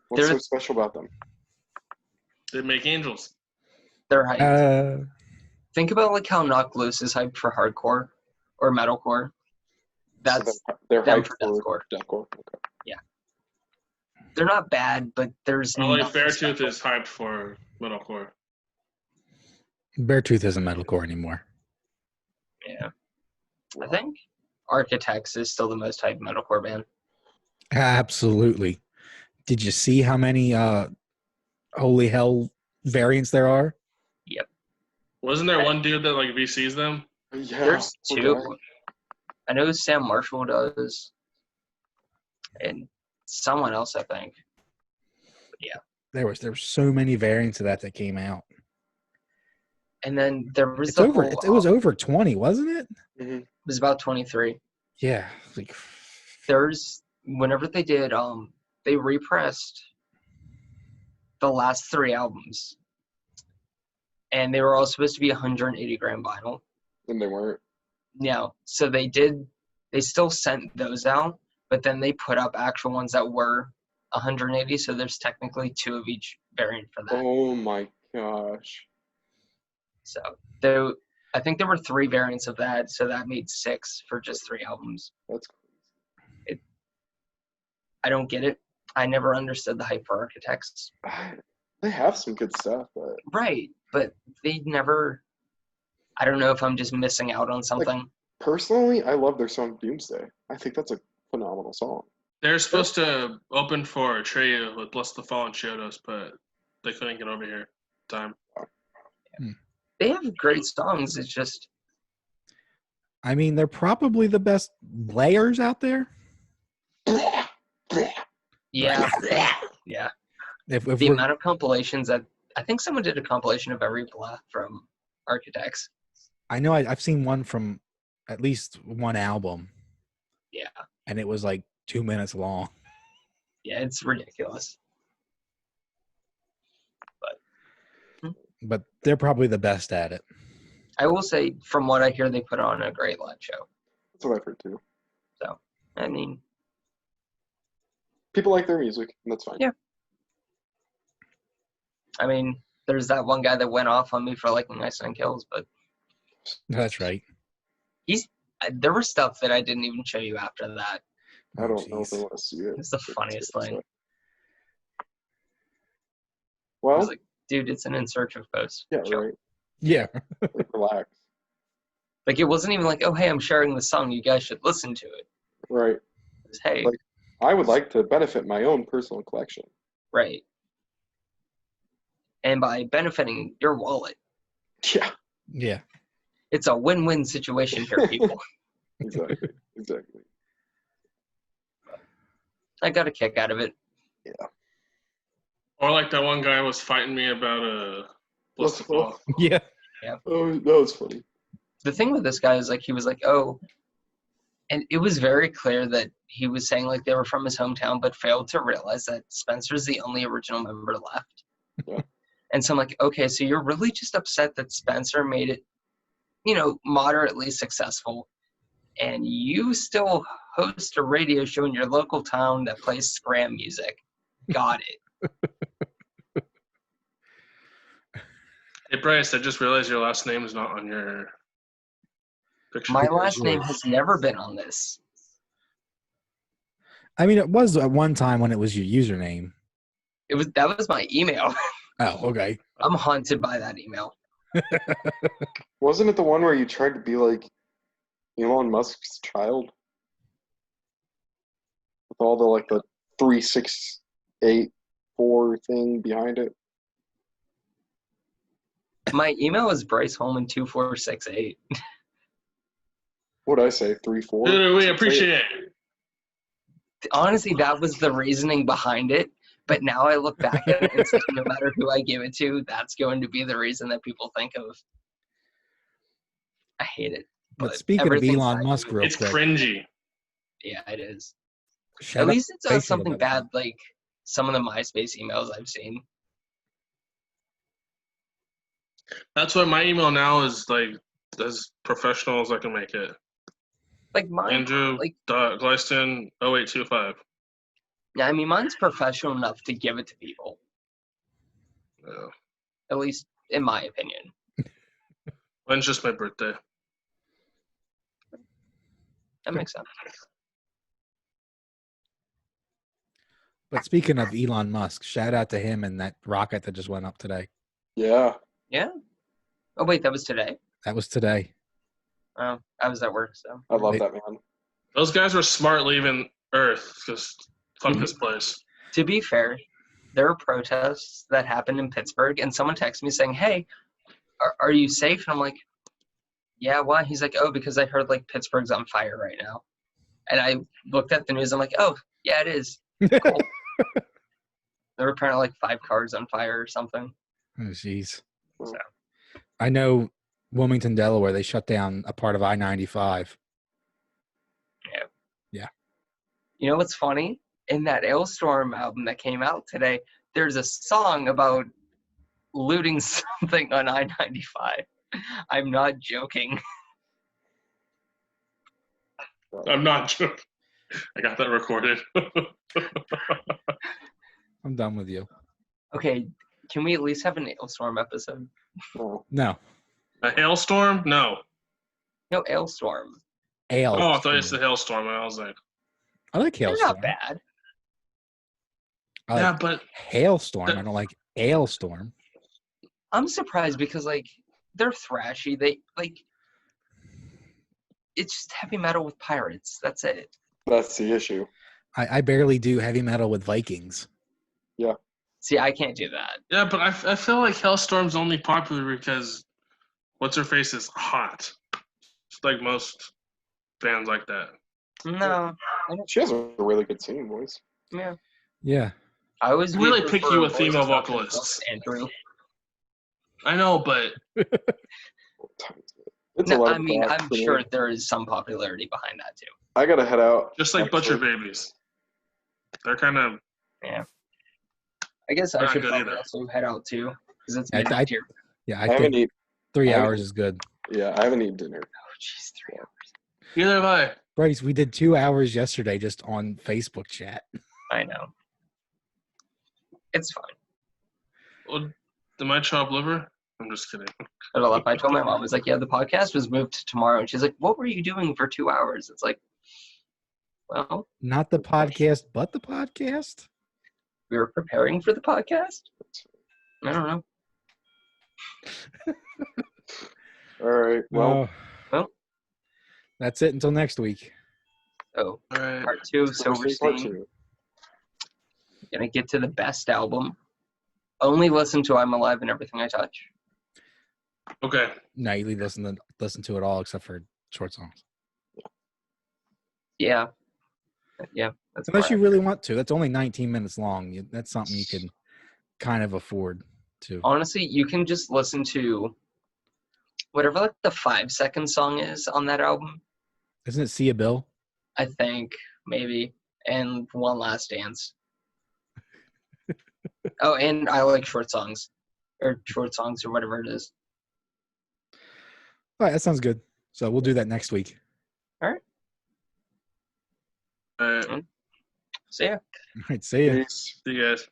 What's so There's- special about them? They make angels. They're hyped. Uh, Think about like how Knock Loose is hyped for hardcore or metalcore. That's So they're them hyped for for deathcore. deathcore. Okay. They're not bad, but there's Only nothing Fairtooth special. is hyped for metalcore. Beartooth isn't metalcore anymore. Yeah, I Wow. think Architects is still the most hyped metalcore band. Absolutely. Did you see how many holy hell variants there are? Wasn't there one dude that like VCs them? Yeah. There's poor two. guy. I know Sam Marshall does, and someone else, I think. There were so many variants of that came out. And then there was It's the over. whole, It was over 20, wasn't it? It was about 23. Yeah. Like, Whenever they did, they repressed the last 3 albums, and they were all supposed to be 180 gram vinyl. And they weren't. No, so they still sent those out, but then they put up actual ones that were 180, so there's technically 2 of each variant for that. Oh my gosh. So I think there were 3 variants of that, so that made 6 for just 3 albums. That's crazy. I don't get it. I never understood the hype for Architects. They have some good stuff, but Right, but they never. I don't know if I'm just missing out on something. personally, I love their song Doomsday. I think that's a phenomenal song. They're supposed to open for a trio with Bless the Fallen Shadows, but they couldn't get over here in time. They have great songs. It's just I mean, they're probably the best layers out there. yeah. Yeah. If The we're, amount of compilations that I think someone did a compilation of every blah from Architects. I know I've seen one from at least one album, Yeah. and it was like 2 minutes long. Yeah, it's ridiculous. But they're probably the best at it. I will say, from what I hear, they put on a great live show. That's what I've heard too. So, I mean, People like their music, and that's fine. Yeah. There's that one guy that went off on me for liking Ice Nine Kills, but That's right. there was stuff that I didn't even show you after that. I don't know if jeez. I want to see it. It's the funniest thing. I Well, was like, dude, it's an In Search of post. yeah, Chill. right. Yeah. Like, relax. Like, it wasn't even like, oh, hey, I'm sharing the song. You guys should listen to it. Right. It was, hey, Like- I would like to benefit my own personal collection. right. And by benefiting your wallet, Yeah, Yeah. it's a win-win situation here, people. exactly. Exactly. I got a kick out of it. Or like that one guy was fighting me about Bless the Fallen. Yeah. Oh, that was funny. The thing with this guy is, like, he was like, oh, and it was very clear that he was saying, like, they were from his hometown, but failed to realize that Spencer's the only original member left. Yeah. And so I'm like, okay, so you're really just upset that Spencer made it, moderately successful, and you still host a radio show in your local town that plays scram music. Got it. Hey Bryce, I just realized your last name is not on your picture. My last name has never been on this. I mean, it was at one time when it was your username. That was my email. Oh, okay. I'm haunted by that email. Wasn't it the one where you tried to be like Elon Musk's child? With all the 3684 thing behind it? My email is BryceHolman2468. What did I say? 34? Dude, we appreciate it. Honestly, that was the reasoning behind it. But now I look back at it and say, no matter who I give it to, that's going to be the reason that people think of. I hate it. But speaking of everything Elon side Musk, of it- real It's quick, cringy. Yeah, it is. shout At out least it's Facebook something about bad like some of the MySpace emails I've seen. That's why my email now is like as professional as I can make it. Like mine, Andrew like Gleiston 0825. yeah, I mean mine's professional enough to give it to people. Yeah. At least in my opinion. Mine's just my birthday. That makes sense. But speaking of Elon Musk, shout out to him and that rocket that just went up today. Yeah. Yeah. Oh wait, that was today. That was today. Oh, I was at work, so I love Wait. that man. Those guys were smart leaving Earth because fuck Mhm. this place. to be fair, there were protests that happened in Pittsburgh, and someone texted me saying, "Hey, are you safe?" And I'm like, "Yeah, why?" He's like, "Oh, because I heard like Pittsburgh's on fire right now." And I looked at the news. I'm like, "Oh, yeah, it is." Cool. There were apparently like 5 cars on fire or something. Oh, jeez. So. I know Wilmington, Delaware. They shut down a part of I-95. You know what's funny? In that Ailstorm album that came out today, there's a song about looting something on I-95. I'm not joking. I'm not joking. I got that recorded. I'm done with you. Okay, can we at least have an Ailstorm episode? No. No. A hailstorm? No. No, Ailstorm. Ale. Oh, I thought you said hailstorm, and I was like, I like They're hailstorm. not bad. I like yeah, but hailstorm. I don't like ailstorm. I'm surprised because like they're thrashy. They like it's just heavy metal with pirates. That's it. That's the issue. I barely do heavy metal with Vikings. See, I can't do that. yeah, but I feel like hailstorm's only popular because what's her face is hot. Just like most bands like that. No. She has a really good singing voice. Yeah. Yeah. I was Really gave her picky for with female voice acting vocalists. Andrew. I know, but It's No, 11 I mean, o'clock I'm for me. sure there is some popularity behind that too. I gotta head out. just like Butcher actually. Babies. They're kind of I guess I Not should good probably either. also head out too because it's I- midnight here. Yeah, I I haven't think eaten. 3 I haven't hours is good. Yeah, I haven't eaten dinner. Oh, jeez, 3 hours. Neither have I. Bryce, we did 2 hours yesterday just on Facebook chat. I know. It's fine. Well, am I chopped liver? I'm just kidding. I told my mom, I was like, yeah, the podcast was moved to tomorrow. And she's like, what were you doing for 2 hours? It's like, well, Not the podcast, but the podcast? we were preparing for the podcast. I don't know. All right. Well, Well. That's it until next week. So, All right. part 2, Part Silverstein. 2. Gonna get to the best album. Only listen to I'm Alive and Everything I Touch. Okay. No, you leave listen to it all except for short songs. Yeah. Yeah. That's Unless you correct. really want to. That's only 19 minutes long. That's something you can kind of afford to. Honestly, you can just listen to whatever like the 5-second song is on that album. Isn't it See a Bill? I think maybe, and One Last Dance. Oh, and I like short songs or whatever it is. All right, that sounds good. So we'll do that next week. All right. So yeah. All right, see ya. Peace. See you guys.